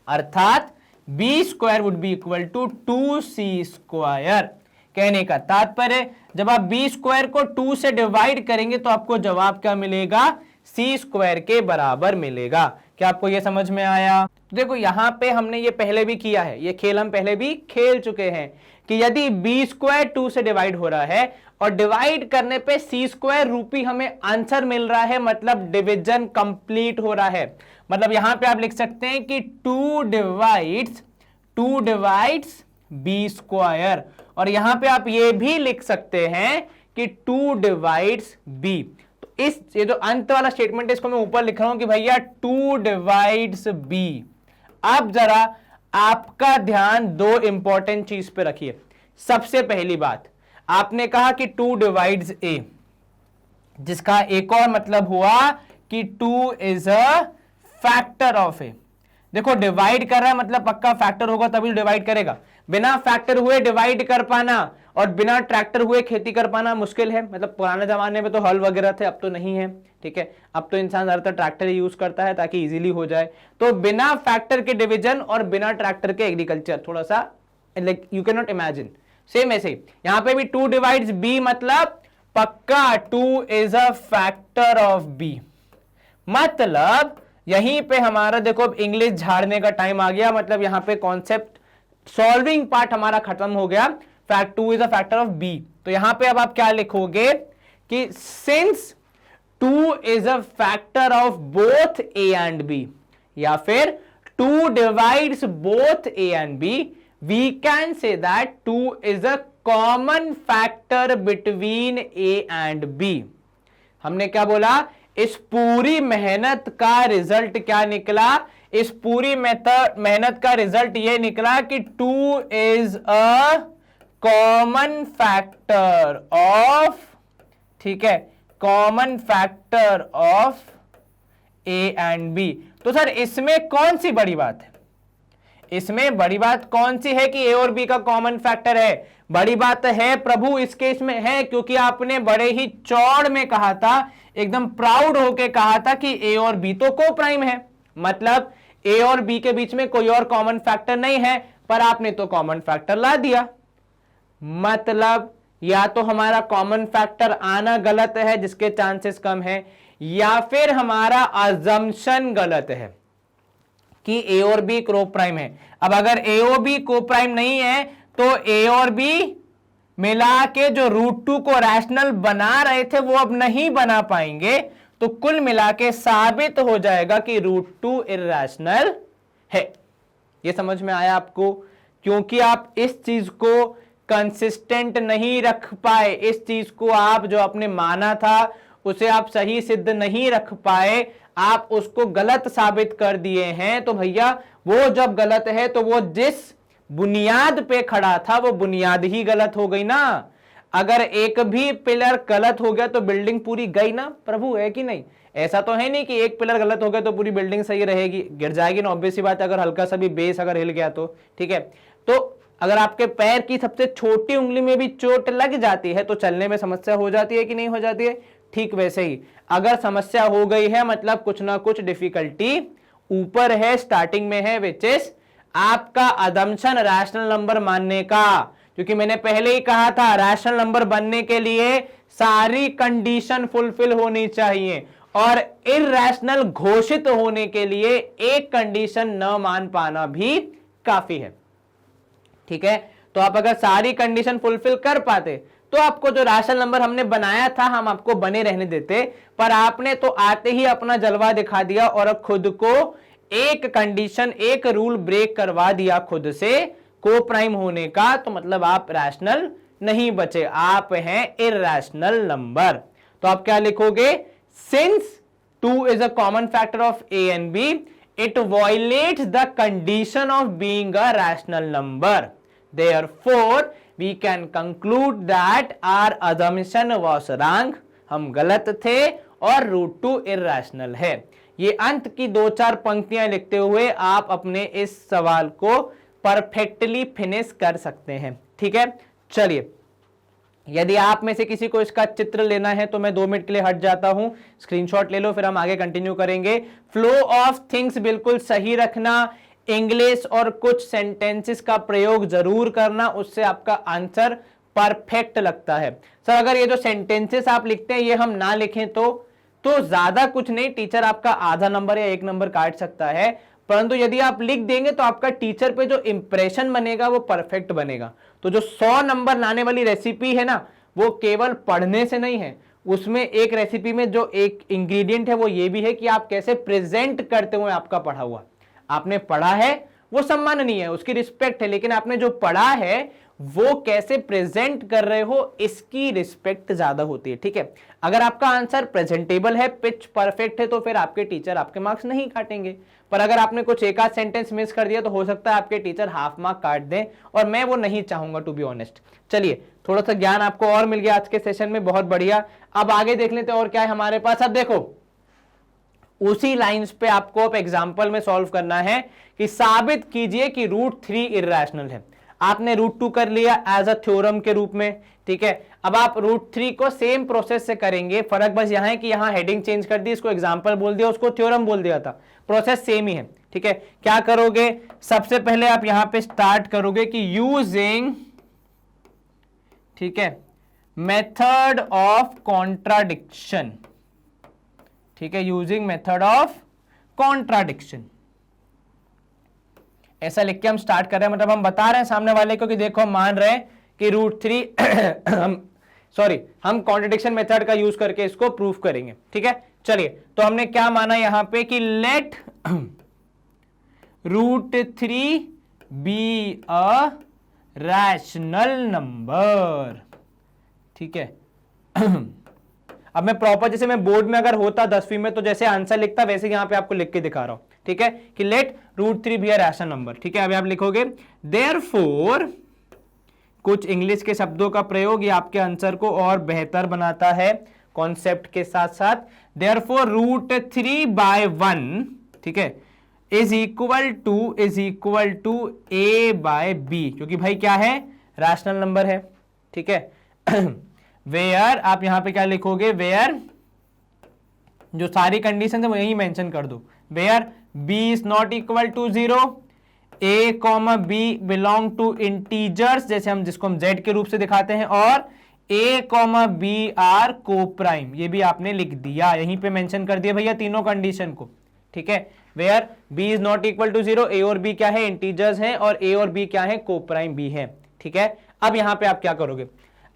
अर्थात b² would be equal to 2c²। कहने का तात्पर्य जब आप b² को 2 से डिवाइड करेंगे तो आपको जवाब क्या मिलेगा? c² के बराबर मिलेगा। क्या आपको यह समझ में आया? तो देखो यहां पे हमने ये पहले भी किया है, ये खेल हम पहले भी खेल चुके हैं कि यदि b² 2 से डिवाइड हो रहा है और डिवाइड करने पे c² रूपी हमें आंसर मिल रहा है, मतलब डिवीजन कंप्लीट हो रहा है। मतलब यहां पे आप लिख सकते हैं कि 2 डिवाइड्स b², और यहां पे आप ये भी लिख सकते हैं कि 2 डिवाइड्स b। तो इस ये जो अंत वाला स्टेटमेंट है इसको मैं ऊपर लिख रहा हूं कि भैया 2 डिवाइड्स b। अब जरा आपका ध्यान दो इंपॉर्टेंट चीज पे रखिए। सबसे पहली बात, आपने कहा कि 2 डिवाइड्स ए, जिसका एक और मतलब हुआ कि 2 इज अ फैक्टर ऑफ ए। देखो डिवाइड कर रहा है मतलब पक्का फैक्टर होगा तभी डिवाइड करेगा। बिना फैक्टर हुए डिवाइड कर पाना और बिना ट्रैक्टर हुए खेती कर पाना मुश्किल है। मतलब पुराने जमाने में तो हल वगैरह थे, अब तो नहीं है, ठीक है। अब तो इंसान ज्यादातर ट्रैक्टर यूज करता है ताकि इजीली हो जाए। तो बिना फैक्टर के डिवीजन और बिना ट्रैक्टर के एग्रीकल्चर, थोड़ा सा like you can not imagine. Same ऐसे यहां पे भी 2 डिवाइड्स बी, मतलब पक्का 2 is a factor of b. मतलब यहीं पे हमारा देखो अब इंग्लिश झाड़ने का टाइम आ गया। मतलब यहां पे कॉन्सेप्ट सॉल्विंग पार्ट हमारा खत्म हो गया। Fact 2 is a factor of b. तो यहां पे अब आप क्या लिखोगे कि since 2 is a factor of both a and b, या फिर 2 divides both a and b, we can say that 2 is a common factor between a and b. हमने क्या बोला, इस पूरी मेहनत का रिजल्ट क्या निकला, इस पूरी मेहनत का रिजल्ट ये निकला कि 2 is a common factor of, ठीक है, common factor of a and b. तो सर इसमें कौन सी बड़ी बात है, इसमें बड़ी बात कौन सी है कि ए और बी का कॉमन फैक्टर है? बड़ी बात है प्रभु इस केस में है, क्योंकि आपने बड़े ही चौड़ में कहा था, एकदम प्राउड होके कहा था कि ए और बी तो को प्राइम है। मतलब ए और बी के बीच में कोई और कॉमन फैक्टर नहीं है, पर आपने तो कॉमन फैक्टर ला दिया। मतलब या तो हमारा कॉमन फैक्टर आना गलत है जिसके चांसेस कम है, या फिर हमारा अजम्पशन गलत है कि ए और बी को प्राइम है। अब अगर ए और बी को प्राइम नहीं है तो ए और बी मिला के जो √2 को रैशनल बना रहे थे वो अब नहीं बना पाएंगे। तो कुल मिला के साबित हो जाएगा कि √2 इर्रेशनल है। ये समझ में आया आपको? क्योंकि आप इस चीज को कंसिस्टेंट नहीं रख पाए, इस चीज को आप जो आपने माना था उसे आप सही सिद्ध नहीं रख पाए, आप उसको गलत साबित कर दिए हैं। तो भैया वो जब गलत है तो वो जिस बुनियाद पे खड़ा था वो बुनियाद ही गलत हो गई ना। अगर एक भी पिलर गलत हो गया तो बिल्डिंग पूरी गई ना प्रभु, है कि नहीं? ऐसा तो है नहीं कि एक पिलर गलत हो गया तो पूरी बिल्डिंग सही रहेगी, गिर जाएगी ना, ऑब्वियस सी बात है। अगर हल्का सा भी बेस अगर हिल गया तो ठीक है। तो अगर आपके पैर की सबसे छोटी उंगली में भी चोट लग जाती है तो चलने में समस्या हो जाती है कि नहीं हो जाती है? ठीक वैसे ही अगर समस्या हो गई है मतलब कुछ ना कुछ डिफिकल्टी ऊपर है, स्टार्टिंग में है, विच इज आपका अदम्पशन रैशनल नंबर मानने का। क्योंकि मैंने पहले ही कहा था रैशनल नंबर बनने के लिए सारी कंडीशन फुलफिल होनी चाहिए, और इरैशनल घोषित होने के लिए एक कंडीशन न मान पाना भी काफी है। ठीक है, तो आप अगर सारी कंडीशन फुलफिल कर पाते तो आपको जो रैशनल नंबर हमने बनाया था हम आपको बने रहने देते, पर आपने तो आते ही अपना जलवा दिखा दिया और खुद को एक कंडीशन, एक रूल ब्रेक करवा दिया खुद से को प्राइम होने का। तो मतलब आप रैशनल नहीं बचे, आप हैं इरैशनल नंबर। तो आप क्या लिखोगे? Since 2 is a common factor of a and b, it violates the condition of being a rational number, therefore we can conclude that our assumption was wrong, हम गलत थे और √2 इरैशनल है। ये अंत की 2-4 पंक्तियां लिखते हुए आप अपने इस सवाल को परफेक्टली फिनिश कर सकते हैं। ठीक है, चलिए यदि आप में से किसी को इसका चित्र लेना है तो मैं 2 मिनट के लिए हट जाता हूं, स्क्रीनशॉट ले लो, फिर हम आगे कंटिन्यू करेंगे। फ्लो ऑफ थिंग्स बिल्कुल सही रखना, इंग्लिश और कुछ सेंटेंसेस का प्रयोग जरूर करना, उससे आपका आंसर परफेक्ट लगता है। सर अगर ये जो सेंटेंसेस आप लिखते हैं ये हम ना लिखें तो ज्यादा कुछ नहीं, टीचर आपका आधा नंबर या 1 नंबर काट सकता है, परंतु यदि आप लिख देंगे तो आपका टीचर पे जो इंप्रेशन बनेगा वो परफेक्ट बनेगा। तो जो 100 नंबर लाने वाली रेसिपी है ना वो केवल पढ़ने से नहीं है, उसमें एक रेसिपी में जो एक इंग्रेडिएंट है वो ये भी है कि आप कैसे प्रेजेंट करते हुए आपका पढ़ा हुआ। आपने पढ़ा है वो सम्माननीय है, उसकी रिस्पेक्ट है, लेकिन आपने जो पढ़ा है वो कैसे प्रेजेंट कर रहे हो इसकी रिस्पेक्ट ज्यादा होती है। ठीक है, अगर आपका आंसर प्रेजेंटेबल है, पिच परफेक्ट है, तो फिर आपके टीचर आपके मार्क्स नहीं काटेंगे। पर अगर आपने कुछ एक आध सेंटेंस मिस कर दिया तो हो सकता है आपके टीचर हाफ मार्क काट दें, और मैं वो नहीं चाहूंगा टू बी ऑनेस्ट। चलिए, थोड़ा सा ज्ञान आपको और मिल गया आज के सेशन में, बहुत बढ़िया। अब आगे देख लेते हैं और क्या है हमारे पास। अब देखो, उसी लाइंस पे आपको अब एग्जाम्पल में सॉल्व करना है कि साबित कीजिए कि √3 इर्रेशनल है। आपने √2 कर लिया एज अ थ्योरम के रूप में, ठीक है। अब आप √3 को सेम प्रोसेस से करेंगे, फर्क बस यहां है कि यहां हेडिंग चेंज कर दी, इसको एग्जाम्पल बोल दिया, उसको थ्योरम बोल दिया था, प्रोसेस सेम ही है। ठीक है, क्या करोगे, सबसे पहले आप यहां पे स्टार्ट करोगे कि यूजिंग, ठीक है, मेथड ऑफ कॉन्ट्राडिक्शन। ठीक है, यूजिंग मेथड ऑफ कॉन्ट्राडिक्शन, ऐसा लिख के हम स्टार्ट कर रहे हैं। मतलब हम बता रहे हैं सामने वाले को कि देखो, हम मान रहे हैं कि √3 हम कॉन्ट्रडिक्शन मेथड का यूज करके इसको प्रूफ करेंगे। ठीक है, चलिए, तो हमने क्या माना यहां पे कि let √3 be a rational number. ठीक है, अब मैं प्रॉपर, जैसे मैं बोर्ड में अगर होता 10वीं में तो जैसे आंसर लिखता वैसे यहां पे आपको लिख के दिखा रहा हूं। ठीक है, कि let √3 be a rational number. ठीक है, अभी आप लिखोगे देयरफॉर, कुछ इंग्लिश के शब्दों का प्रयोग ये आपके आंसर को और बेहतर बनाता है कॉन्सेप्ट के साथ साथ। देयरफॉर √3/1, ठीक है, इज इक्वल टू a/b, क्योंकि भाई क्या है, रैशनल नंबर है। ठीक है, वेयर, आप यहां पे क्या लिखोगे, वेयर, जो सारी कंडीशन है वो यही मेंशन कर दो, where b is not equal to 0, a, b belong to integers, जैसे हम जिसको हम z के रूप से दिखाते हैं, और a, b आर को प्राइम, ये भी आपने लिख दिया, यहीं पे मेंशन कर दिया भैया तीनों कंडीशन को। ठीक है, where b is not equal to 0, a और b क्या है, इंटीजर्स हैं, और a और b क्या है, को प्राइम b है। ठीक है, अब यहां पे आप क्या करोगे,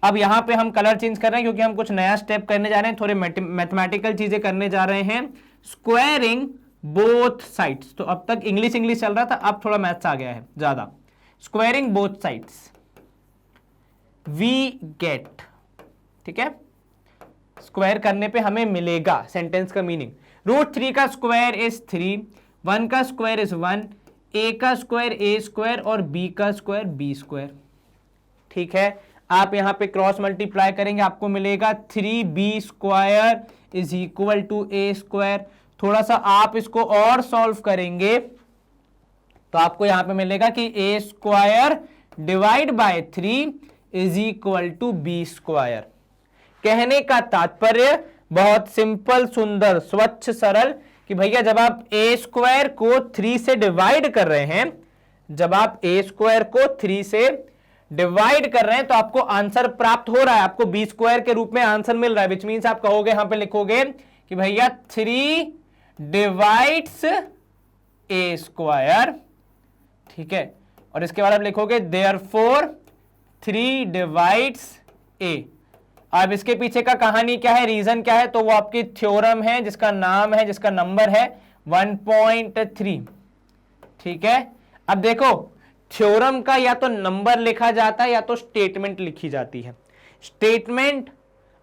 अब यहां पे हम कलर चेंज कर रहे हैं क्योंकि हम कुछ नया स्टेप करने जा रहे हैं, थोड़े मैथमेटिकल चीजें करने जा रहे हैं। स्क्वायरिंग बोथ साइड्स, तो अब तक इंग्लिश चल रहा था, अब थोड़ा मैथ्स आ गया है ज्यादा। Squaring both sides, we get, ठीक है, स्क्वायर करने पे हमें मिलेगा, सेंटेंस का मीनिंग, √3 का स्क्वायर इज 3, 1 का स्क्वायर इज 1, a का स्क्वायर a², और b का स्क्वायर b²। ठीक है, आप यहां पे क्रॉस मल्टीप्लाई करेंगे, आपको मिलेगा 3b² is equal to a²। थोड़ा सा आप इसको और सॉल्व करेंगे तो आपको यहां पे मिलेगा कि a² divide by 3 is equal to b²। कहने का तात्पर्य बहुत सिंपल, सुंदर, स्वच्छ, सरल, कि भैया जब आप a² को 3 से डिवाइड कर रहे हैं, जब आप a² को 3 से डिवाइड कर रहे हैं तो आपको आंसर प्राप्त हो रहा है, आपको b² के रूप में आंसर मिल रहा है, विच मीन्स आप कहोगे, यहां पे लिखोगे कि भैया 3 डिवाइड्स a²। ठीक है, और इसके बाद आप लिखोगे देयरफॉर 3 डिवाइड्स a। अब इसके पीछे का कहानी क्या है, रीजन क्या है, तो वो आपकी थ्योरम है जिसका नाम है, जिसका नंबर है 1.3। ठीक है, अब देखो, थ्योरम का या तो नंबर लिखा जाता है या तो स्टेटमेंट लिखी जाती है। स्टेटमेंट,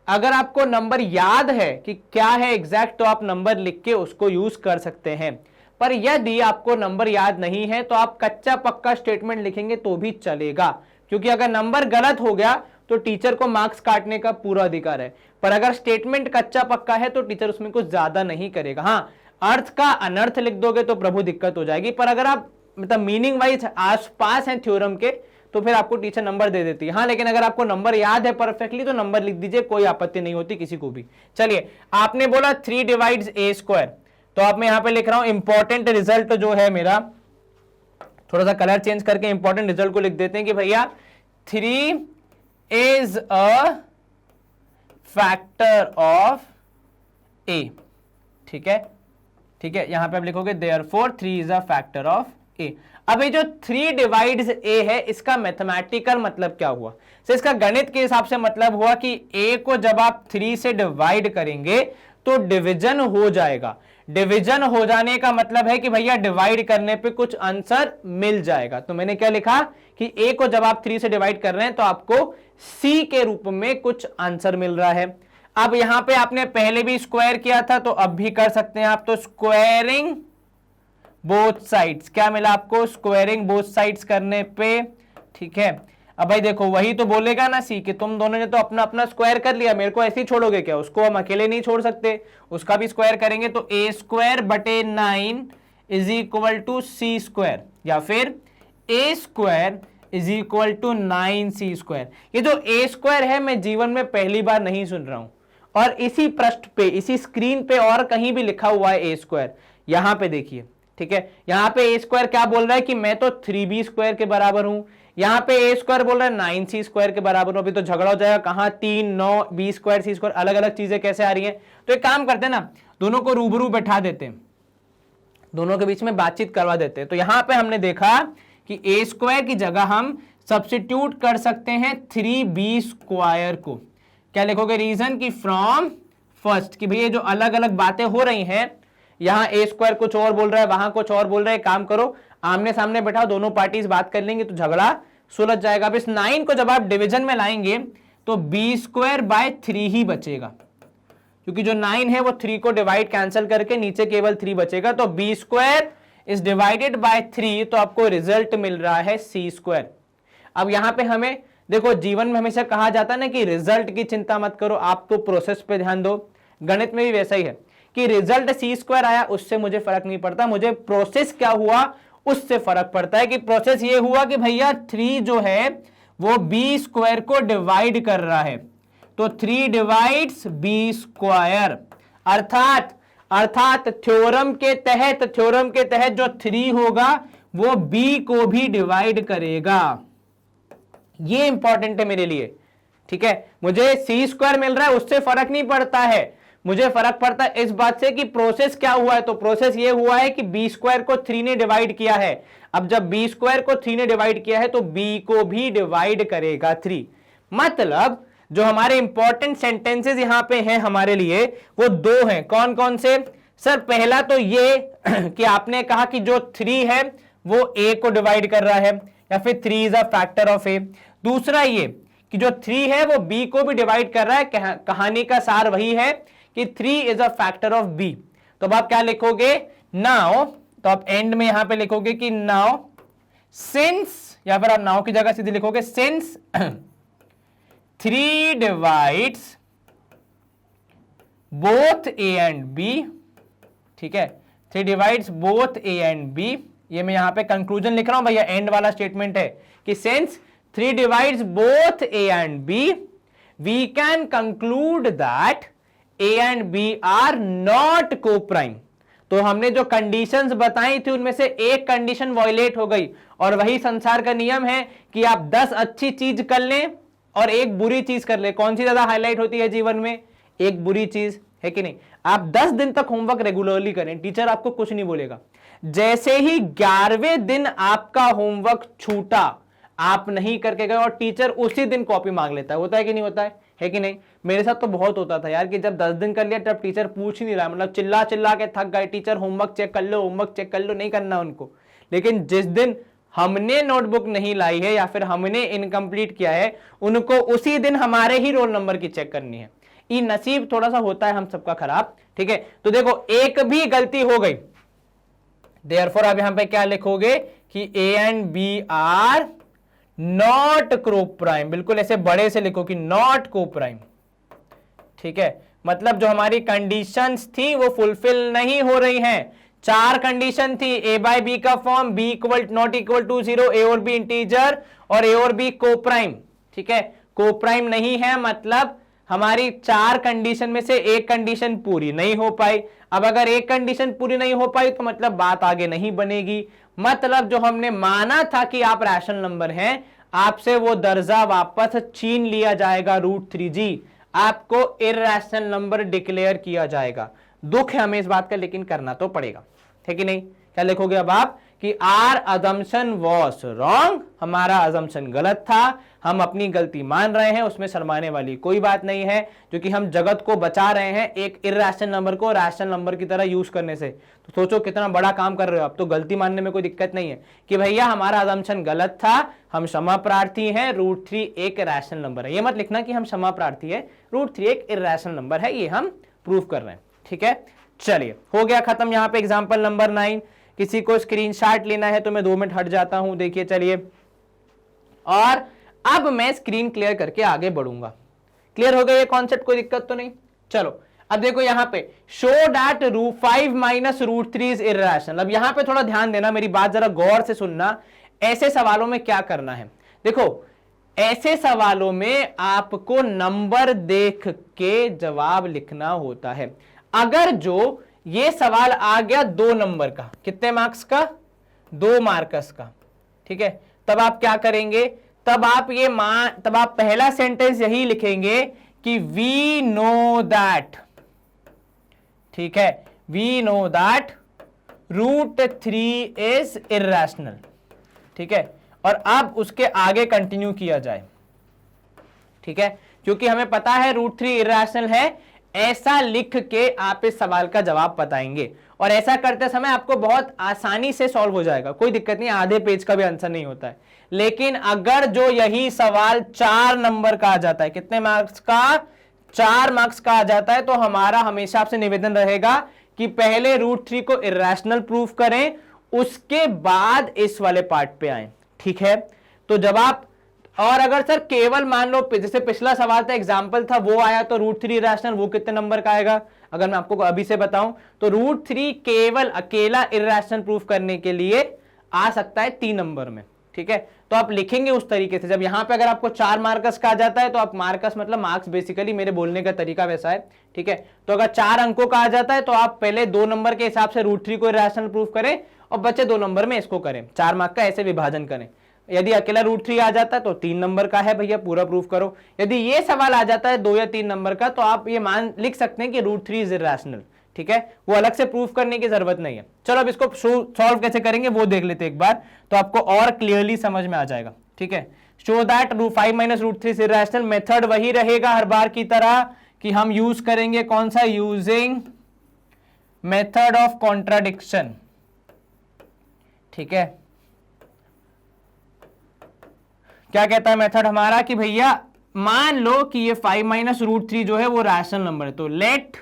अगर आपको नंबर याद है कि क्या है एग्जैक्ट, तो आप नंबर लिख के उसको यूज कर सकते हैं, पर यदि आपको नंबर याद नहीं है तो आप कच्चा पक्का स्टेटमेंट लिखेंगे तो भी चलेगा, क्योंकि अगर नंबर गलत हो गया तो टीचर को मार्क्स काटने का पूरा अधिकार है। पर अगर स्टेटमेंट कच्चा पक्का है तो टीचर उसमें कुछ ज्यादा नहीं करेगा। हाँ, अर्थ का अनर्थ लिख दोगे तो प्रभु दिक्कत हो जाएगी, पर अगर आप मतलब मीनिंग वाइज आसपास हैं थ्योरम के तो फिर आपको टीचर नंबर दे देती है। हाँ, लेकिन अगर आपको नंबर याद है परफेक्टली तो नंबर लिख दीजिए, कोई आपत्ति नहीं होती किसी को भी। चलिए, आपने बोला 3 डिवाइड्स a², तो आप मैं यहां पे लिख रहा हूं इंपॉर्टेंट रिजल्ट जो है मेरा, थोड़ा सा कलर चेंज करके इंपॉर्टेंट रिजल्ट को लिख देते हैं कि भैया 3 is a factor of a। ठीक है, ठीक है, यहां पे आप लिखोगे therefore 3 is a factor of a। अब ये जो 3 डिवाइड्स a है, इसका मैथमेटिकल मतलब क्या हुआ, तो इसका गणित के हिसाब से मतलब हुआ कि a को जब आप 3 से डिवाइड करेंगे तो डिवीजन हो जाएगा। डिवीजन हो जाने का मतलब है कि भैया डिवाइड करने पे कुछ आंसर मिल जाएगा। तो मैंने क्या लिखा कि a को जब आप 3 से डिवाइड कर रहे हैं तो आपको c के रूप में कुछ आंसर मिल रहा है। अब यहां पे आपने पहले भी स्क्वायर किया था तो अब भी कर सकते हैं आप, तो स्क्वायरिंग बोथ साइड्स, क्या मिला आपको, स्क्वायरिंग बोथ साइड्स करने पे, ठीक है। अब भाई देखो वही तो बोलेगा ना सी कि तुम दोनों ने तो अपना अपना स्क्वायर कर लिया, मेरे को ऐसे ही छोड़ोगे क्या, उसको हम अकेले नहीं छोड़ सकते, उसका भी स्क्वायर करेंगे। तो ए स्क्वायर बटे 9 is equal to C square, या फिर A square is equal to 9c square. ये जो ए स्क्वायर है मैं जीवन में पहली बार नहीं सुन रहा हूं, और इसी पृष्ठ पे, इसी स्क्रीन पे और कहीं भी लिखा हुआ है ए स्क्वायर। यहां पे देखिए, ठीक है, यहां पे ए स्क्वायर क्या बोल रहा है कि मैं तो 3b स्क्वायर के बराबर हूं, यहां पे ए स्क्वायर बोल रहा है 9c स्क्वायर के बराबर हूं। अभी तो झगड़ा हो जाएगा, कहां 3 9 b स्क्वायर c स्क्वायर, अलग अलग चीजें कैसे आ रही हैं। तो एक काम करते हैं ना, दोनों को रूबरू बैठा देते हैं, दोनों के बीच में बातचीत करवा देते हैं। तो यहां पे हमने देखा कि ए स्क्वायर की जगह हम सब्स्टिट्यूट कर सकते हैं 3b स्क्वायर को। क्या लिखोगे, रीजन की फ्रॉम फर्स्ट, कि भैया जो अलग अलग बातें हो रही हैं, यहां ए स्क्वायर कुछ और बोल रहा है, वहां कुछ और बोल रहा है, काम करो आमने सामने बैठाओ, दोनों पार्टीज बात कर लेंगे तो झगड़ा सुलझ जाएगा। अब इस 9 को जब आप डिवीजन में लाएंगे तो b स्क्वायर बाय 3 ही बचेगा, क्योंकि जो 9 है वो 3 को डिवाइड कैंसिल करके नीचे केवल 3 बचेगा। तो b square is divided by 3, तो आपको रिजल्ट मिल रहा है c स्क्वायर। अब यहां पे हमें देखो, जीवन में हमेशा कहा जाता है ना कि रिजल्ट की चिंता मत करो, आप तो प्रोसेस पे ध्यान दो। गणित में भी वैसा ही है कि रिजल्ट c स्क्वायर आया उससे मुझे फर्क नहीं पड़ता, मुझे प्रोसेस क्या हुआ उससे फर्क पड़ता है। कि प्रोसेस ये हुआ कि भैया 3 जो है वो b स्क्वायर को डिवाइड कर रहा है, तो 3 डिवाइड्स b स्क्वायर, अर्थात थ्योरम के तहत जो 3 होगा वो b को भी डिवाइड करेगा। ये इंपॉर्टेंट है मेरे लिए, ठीक है। मुझे सी स्क्वायर मिल रहा है उससे फर्क नहीं पड़ता है, मुझे फर्क पड़ता है इस बात से कि प्रोसेस क्या हुआ है। तो प्रोसेस ये हुआ है कि बी स्क्वायर को 3 ने डिवाइड किया है। अब जब बी स्क्वायर को 3 ने डिवाइड किया है तो बी को भी डिवाइड करेगा 3। मतलब जो हमारे इंपॉर्टेंट सेंटेंसेस यहां पे हैं हमारे लिए वो 2 हैं। कौन कौन से सर? पहला तो ये कि आपने कहा कि जो 3 है वो a को डिवाइड कर रहा है, या फिर 3 is a factor of a। दूसरा ये कि जो 3 है वो b को भी डिवाइड कर रहा है। कहानी का सार वही है कि 3 is a factor of b। तो अब आप क्या लिखोगे? नाउ, तो आप एंड में यहां पे लिखोगे कि नाउ सिंस, या फिर आप नाउ की जगह सीधे लिखोगे since 3 divides both a and b, ठीक है, 3 divides both a and b। ये मैं यहां पे कंक्लूजन लिख रहा हूं भैया, एंड वाला स्टेटमेंट है कि since 3 divides both a and b, we can conclude that a and b are not co-prime। तो हमने जो कंडीशंस बताई थी उनमें से एक कंडीशन वायलेट हो गई, और वही संसार का नियम है कि आप 10 अच्छी चीज कर लें और एक बुरी चीज कर ले। कौन सी ज्यादा हाईलाइट होती है जीवन में? एक बुरी चीज, है कि नहीं? आप 10 दिन तक होमवर्क रेगुलरली करें, टीचर आपको कुछ नहीं बोलेगा। जैसे ही 11वें दिन आपका होमवर्क छूटा, आप नहीं करके गए और टीचर उसी दिन कॉपी मांग लेता है, होता है कि नहीं होता है कि नहीं? मेरे साथ तो बहुत होता था यार कि जब 10 दिन कर लिया तब टीचर पूछ ही नहीं रहा, मतलब चिल्ला चिल्ला के थक गए, टीचर होमवर्क चेक कर लो, होमवर्क चेक कर लो, नहीं करना उनको। लेकिन जिस दिन हमने नोटबुक नहीं लाई है या फिर हमने इनकम्प्लीट किया है, उनको उसी दिन हमारे ही रोल नंबर की चेक करनी है। ये नसीब थोड़ा सा होता है हम सबका खराब, ठीक है। तो देखो एक भी गलती हो गई, देयरफॉर आप यहां पे क्या लिखोगे कि a and b are not coprime. बिल्कुल ऐसे बड़े से लिखो कि नॉट को-प्राइम, ठीक है। मतलब जो हमारी कंडीशंस थी वो फुलफिल नहीं हो रही हैं। 4 कंडीशन थी, ए बाय बी का form, b equal not equal to 0, a और बी इंटीजर, और ए और बी को-प्राइम, ठीक है। को-प्राइम नहीं है मतलब हमारी 4 कंडीशन में से एक कंडीशन पूरी नहीं हो पाई। अब अगर एक कंडीशन पूरी नहीं हो पाई तो मतलब बात आगे नहीं बनेगी। मतलब जो हमने माना था कि आप रैशनल नंबर हैं, आपसे वो दर्जा वापस छीन लिया जाएगा √3g, आपको इरैशनल नंबर डिक्लेयर किया जाएगा। दुख है हमें इस बात का, लेकिन करना तो पड़ेगा, है कि नहीं? क्या लिखोगे अब आप कि आर अजम्पशन वॉज रॉन्ग, हमारा अजम्पशन गलत था, हम अपनी गलती मान रहे हैं, उसमें शर्माने वाली कोई बात नहीं है, क्योंकि हम जगत को बचा रहे हैं एक इर्रेशनल नंबर को रैशनल नंबर की तरह यूज करने से। तो सोचो कितना बड़ा काम कर रहे हो, अब तो गलती मानने में कोई दिक्कत नहीं है कि भैया हमारा अजम्पशन गलत था, हम क्षमा प्रार्थी हैं, √3 एक रैशनल नंबर है। ये मत लिखना कि हम क्षमा प्रार्थी है, √3 एक इर्रेशनल नंबर है, ये हम प्रूव कर रहे हैं। ठीक है, चलिए हो गया खत्म यहाँ पे एग्जाम्पल नंबर 9। किसी को स्क्रीनशॉट लेना है तो मैं 2 मिनट हट जाता हूं, देखिए चलिए। और अब मैं स्क्रीन क्लियर करके आगे बढ़ूंगा। क्लियर हो गया ये कॉन्सेप्ट, कोई दिक्कत तो नहीं। चलो अब देखो यहां पे show that √5 minus √3 is irrational. अब यहां पे थोड़ा ध्यान देना, मेरी बात जरा गौर से सुनना। ऐसे सवालों में क्या करना है, देखो ऐसे सवालों में आपको नंबर देख के जवाब लिखना होता है। अगर जो ये सवाल आ गया 2 नंबर का, कितने मार्क्स का, 2 मार्क्स का, ठीक है, तब आप क्या करेंगे, तब आप पहला सेंटेंस यही लिखेंगे कि वी नो दैट, ठीक है, we know that √3 is irrational, ठीक है, और अब उसके आगे कंटिन्यू किया जाए। ठीक है, क्योंकि हमें पता है √3 इर्रेशनल है, ऐसा लिख के आप इस सवाल का जवाब बताएंगे। और ऐसा करते समय आपको बहुत आसानी से सॉल्व हो जाएगा, कोई दिक्कत नहीं, आधे पेज का भी आंसर नहीं होता है। लेकिन अगर जो यही सवाल 4 नंबर का आ जाता है, कितने मार्क्स का, 4 मार्क्स का आ जाता है, तो हमारा हमेशा आपसे निवेदन रहेगा कि पहले √3 को इर्रेशनल प्रूफ करें, उसके बाद इस वाले पार्ट पे आए। ठीक है, तो जब आप, और अगर सर केवल मान लो जैसे पिछला सवाल था, एग्जाम्पल था, वो आया तो √3 इर्रेशनल, वो कितने नंबर का आएगा, अगर मैं आपको अभी से बताऊं तो √3 केवल अकेला इर्रेशनल प्रूफ करने के लिए आ सकता है 3 नंबर में। ठीक है, तो आप लिखेंगे उस तरीके से। जब यहां पे अगर आपको 4 मार्कस का आ जाता है, तो आप मार्कस मतलब मार्क्स, बेसिकली मेरे बोलने का तरीका वैसा है। ठीक है, तो अगर 4 अंकों का आ जाता है तो आप पहले 2 नंबर के हिसाब से √3 को इर्रेशनल प्रूफ करें और बचे 2 नंबर में इसको करें, 4 मार्क का ऐसे विभाजन करें। यदि अकेला √3 आ जाता है तो 3 नंबर का है भैया, पूरा प्रूफ करो। यदि ये सवाल आ जाता है 2 या 3 नंबर का, तो आप ये मान लिख सकते हैं कि √3 इज इर्रेशनल। ठीक है, वो अलग से प्रूफ करने की जरूरत नहीं है। चलो अब इसको सॉल्व कैसे करेंगे वो देख लेते हैं एक बार, तो आपको और क्लियरली समझ में आ जाएगा। ठीक है, show that √5 minus √3 is irrational. Method वही रहेगा हर बार की तरह कि हम यूज करेंगे कौन सा, यूजिंग मेथड ऑफ कॉन्ट्राडिक्शन। ठीक है, क्या कहता है मेथड हमारा कि भैया मान लो कि ये 5 माइनस √3 जो है वो रैशनल नंबर है, तो let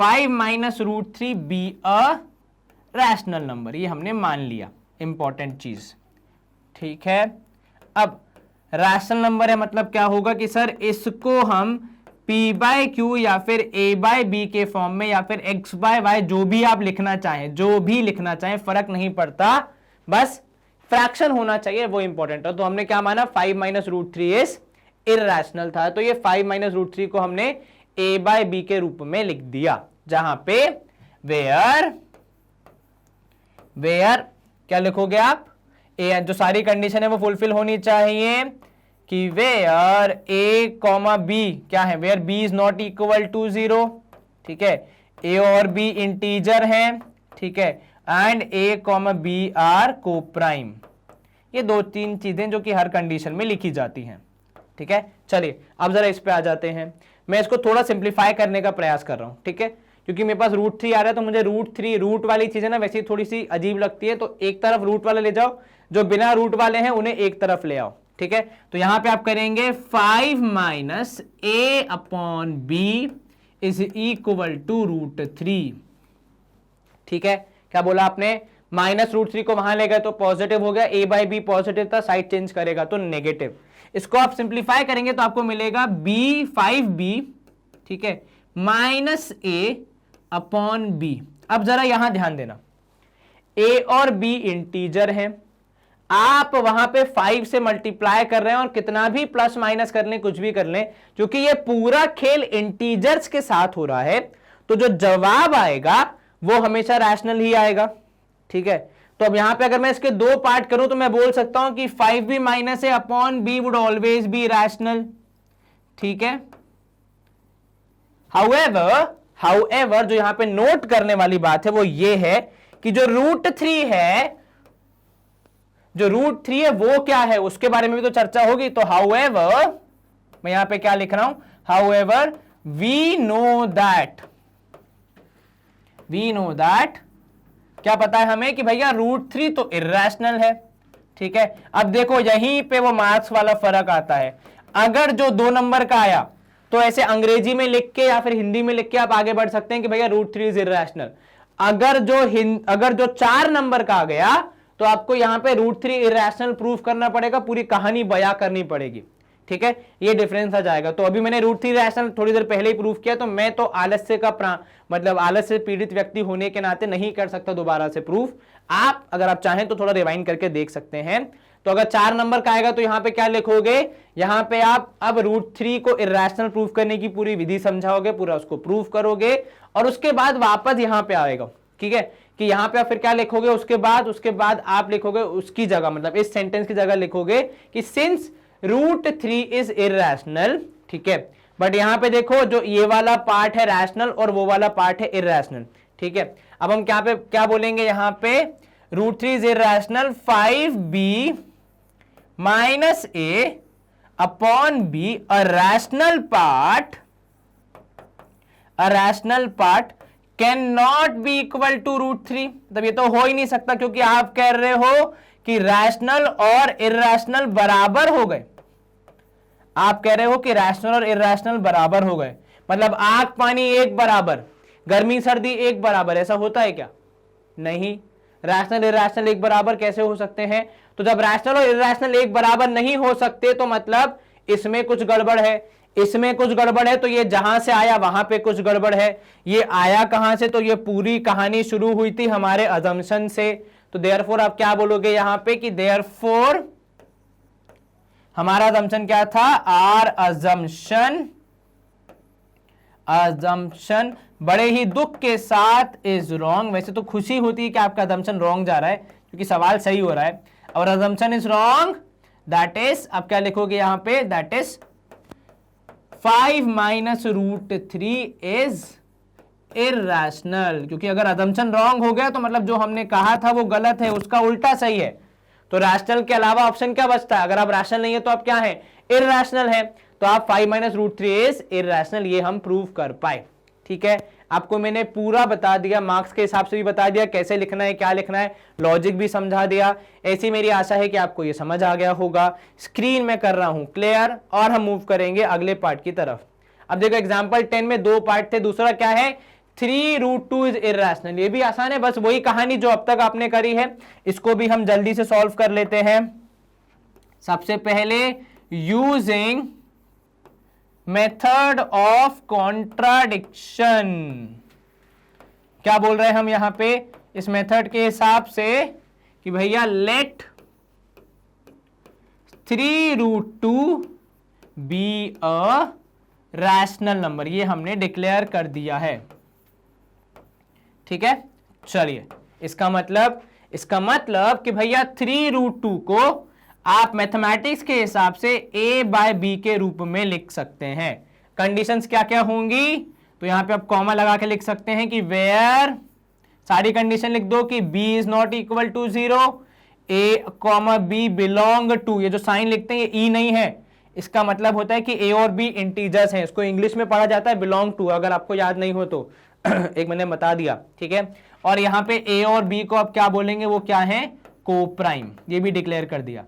5 minus √3 be a rational number, ये हमने मान लिया, इंपॉर्टेंट चीज। ठीक है, अब रैशनल नंबर है मतलब क्या होगा कि सर इसको हम p/q या फिर a/b के फॉर्म में या फिर x/y, जो भी आप लिखना चाहें, जो भी लिखना चाहें, फर्क नहीं पड़ता, बस फ्रैक्शन होना चाहिए, वो इंपॉर्टेंट है। तो हमने क्या माना, 5 माइनस √3 इज इर्रेशनल था, तो ये 5 माइनस √3 को हमने a/b के रूप में लिख दिया, जहां पे वेयर क्या लिखोगे आप, ए, जो सारी कंडीशन है वो फुलफिल होनी चाहिए कि वेयर a, b क्या है, where b is not equal to 0। ठीक है, a और b इंटीजर हैं। ठीक है, एंड a, b आर को प्राइम। ये 2-3 चीजें जो कि हर कंडीशन में लिखी जाती हैं। ठीक है, चलिए अब जरा इस पे आ जाते हैं। मैं इसको थोड़ा सिंप्लीफाई करने का प्रयास कर रहा हूं। ठीक है, क्योंकि मेरे पास √3 आ रहा है, तो मुझे √3 रूट वाली चीजें ना वैसे थोड़ी सी अजीब लगती है, तो एक तरफ रूट वाले ले जाओ, जो बिना रूट वाले हैं उन्हें एक तरफ ले आओ। ठीक है, तो यहां पे आप करेंगे 5 minus a/b is equal to √3। ठीक है, क्या बोला आपने, माइनस √3 को वहां ले गए तो पॉजिटिव हो गया, a/b पॉजिटिव था, साइड चेंज करेगा तो नेगेटिव। इसको आप सिंप्लीफाई करेंगे तो आपको मिलेगा b/5b, ठीक है, माइनस a/b। अब जरा यहां ध्यान देना, a और b इंटीजर हैं, आप वहां पे 5 से मल्टीप्लाई कर रहे हैं, और कितना भी प्लस माइनस कर लें, कुछ भी कर लें, क्योंकि ये पूरा खेल इंटीजर्स के साथ हो रहा है, तो जो जवाब आएगा वो हमेशा रैशनल ही आएगा। ठीक है, तो अब यहां पे अगर मैं इसके 2 पार्ट करूं तो मैं बोल सकता हूं कि 5b minus a/b would always be rational. ठीक है, हाउएवर जो यहां पे नोट करने वाली बात है वो ये है कि जो रूट 3 है, जो रूट 3 है वो क्या है उसके बारे में भी तो चर्चा होगी। तो हाउएवर, मैं यहां पे क्या लिख रहा हूं, हाउएवर वी नो दैट, क्या पता है हमें कि भैया रूट 3 तो इर्रेशनल है। ठीक है, अब देखो यहीं पे वो मार्क्स वाला फर्क आता है। अगर जो 2 नंबर का आया तो ऐसे अंग्रेजी में लिख के या फिर हिंदी में लिख के आप आगे बढ़ सकते हैं कि भैया रूट 3 इज इर्रेशनल। अगर जो 4 नंबर का आ गया तो आपको यहां पे रूट 3 इर्रेशनल प्रूफ करना पड़ेगा, पूरी कहानी बयां करनी पड़ेगी। ठीक है, ये डिफरेंस आ जाएगा। तो अभी मैंने रूट 3 रैशनल थोड़ी देर पहले ही प्रूफ किया, तो मैं तो आलस्य का मतलब आलस्य से पीड़ित व्यक्ति होने के नाते नहीं कर सकता दोबारा से प्रूफ। आप अगर आप चाहें तो थोड़ा रिवाइंड करके देख सकते हैं। तो अगर 4 नंबर का आएगा तो यहां पे क्या लिखोगे, यहां पे आप अब रूट 3 को इर्रेशनल प्रूफ करने की पूरी विधि समझाओगे, पूरा उसको प्रूफ करोगे और उसके बाद वापस यहां पे आएगा। ठीक है, कि यहां पे आप फिर क्या लिखोगे, उसके बाद आप लिखोगे उसकी जगह, मतलब इस सेंटेंस की जगह लिखोगे कि सिंस रूट 3 इज इर्रेशनल। ठीक है, बट यहां पे देखो जो ये वाला पार्ट है रैशनल और वो वाला पार्ट है इर्रेशनल। ठीक है, अब हम क्या बोलेंगे यहां पे, root 3 is irrational 5b minus a upon b, a rational part can not be equal to root 3। तब ये तो हो ही नहीं सकता, क्योंकि आप कह रहे हो कि रैशनल और इर्रेशनल बराबर हो गए। आप कह रहे हो कि रैशनल और इर्रेशनल बराबर हो गए, मतलब आग पानी एक बराबर, गर्मी सर्दी एक बराबर, ऐसा होता है क्या? नहीं। रैशनल इर्रेशनल एक बराबर कैसे हो सकते हैं? तो जब रैशनल और इर्रेशनल एक बराबर नहीं हो सकते तो मतलब इसमें कुछ गड़बड़ है, इसमें कुछ गड़बड़ है। तो ये जहां से आया वहां पे कुछ गड़बड़ है। ये आया कहां से? तो ये पूरी कहानी शुरू हुई थी हमारे अजम्पशन से। तो देयरफॉर आप क्या बोलोगे यहां पे कि देयरफॉर हमारा अजम्पशन क्या था? आर अजम्पशन बड़े ही दुख के साथ इज रॉन्ग। वैसे तो खुशी होती है कि आपका अजम्पशन रॉन्ग जा रहा है क्योंकि सवाल सही हो रहा है, और assumption is wrong, that is, आप क्या लिखोगे यहां पे, that is 5 minus root 3 is irrational. क्योंकि अगर अजम्पशन रॉन्ग हो गया तो मतलब जो हमने कहा था वो गलत है, उसका उल्टा सही है। तो रैशनल के अलावा ऑप्शन क्या बचता है? अगर आप रैशनल नहीं है तो आप क्या है? इर्रेशनल है। तो आप 5 माइनस रूट 3 इज इर्रेशनल, ये हम प्रूव कर पाए। ठीक है, आपको मैंने पूरा बता दिया, मार्क्स के हिसाब से भी बता दिया कैसे लिखना है, क्या लिखना है, लॉजिक भी समझा दिया। ऐसी मेरी आशा है कि आपको ये समझ आ गया होगा। स्क्रीन में कर रहा हूं क्लियर और हम मूव करेंगे अगले पार्ट की तरफ। अब देखो एग्जाम्पल 10 में 2 पार्ट थे, दूसरा क्या है, 3 रूट 2 इज इर्रेशनल। ये भी आसान है, बस वही कहानी जो अब तक आपने करी है, इसको भी हम जल्दी से सॉल्व कर लेते हैं। सबसे पहले यूजिंग मेथड ऑफ कॉन्ट्राडिक्शन, क्या बोल रहे हैं हम यहां पे इस मेथड के हिसाब से कि भैया let 3 root 2 be a rational number, ये हमने डिक्लेयर कर दिया है। ठीक है, चलिए इसका मतलब कि भैया 3 रूट 2 को आप मैथमेटिक्स के हिसाब से a बाय बी के रूप में लिख सकते हैं। कंडीशंस क्या क्या होंगी? तो यहां पे आप कॉमा लगा के लिख सकते हैं कि वेयर, सारी कंडीशन लिख दो कि b is not equal to 0, a comma b belong to, ये जो साइन लिखते हैं ये e नहीं है, इसका मतलब होता है कि a और b इंटीजर्स हैं। इसको इंग्लिश में पढ़ा जाता है बिलोंग टू, अगर आपको याद नहीं हो तो एक मैंने बता दिया। ठीक है, और यहां पे a और b को आप क्या बोलेंगे, वो क्या है, को प्राइम, ये भी डिक्लेयर कर दिया।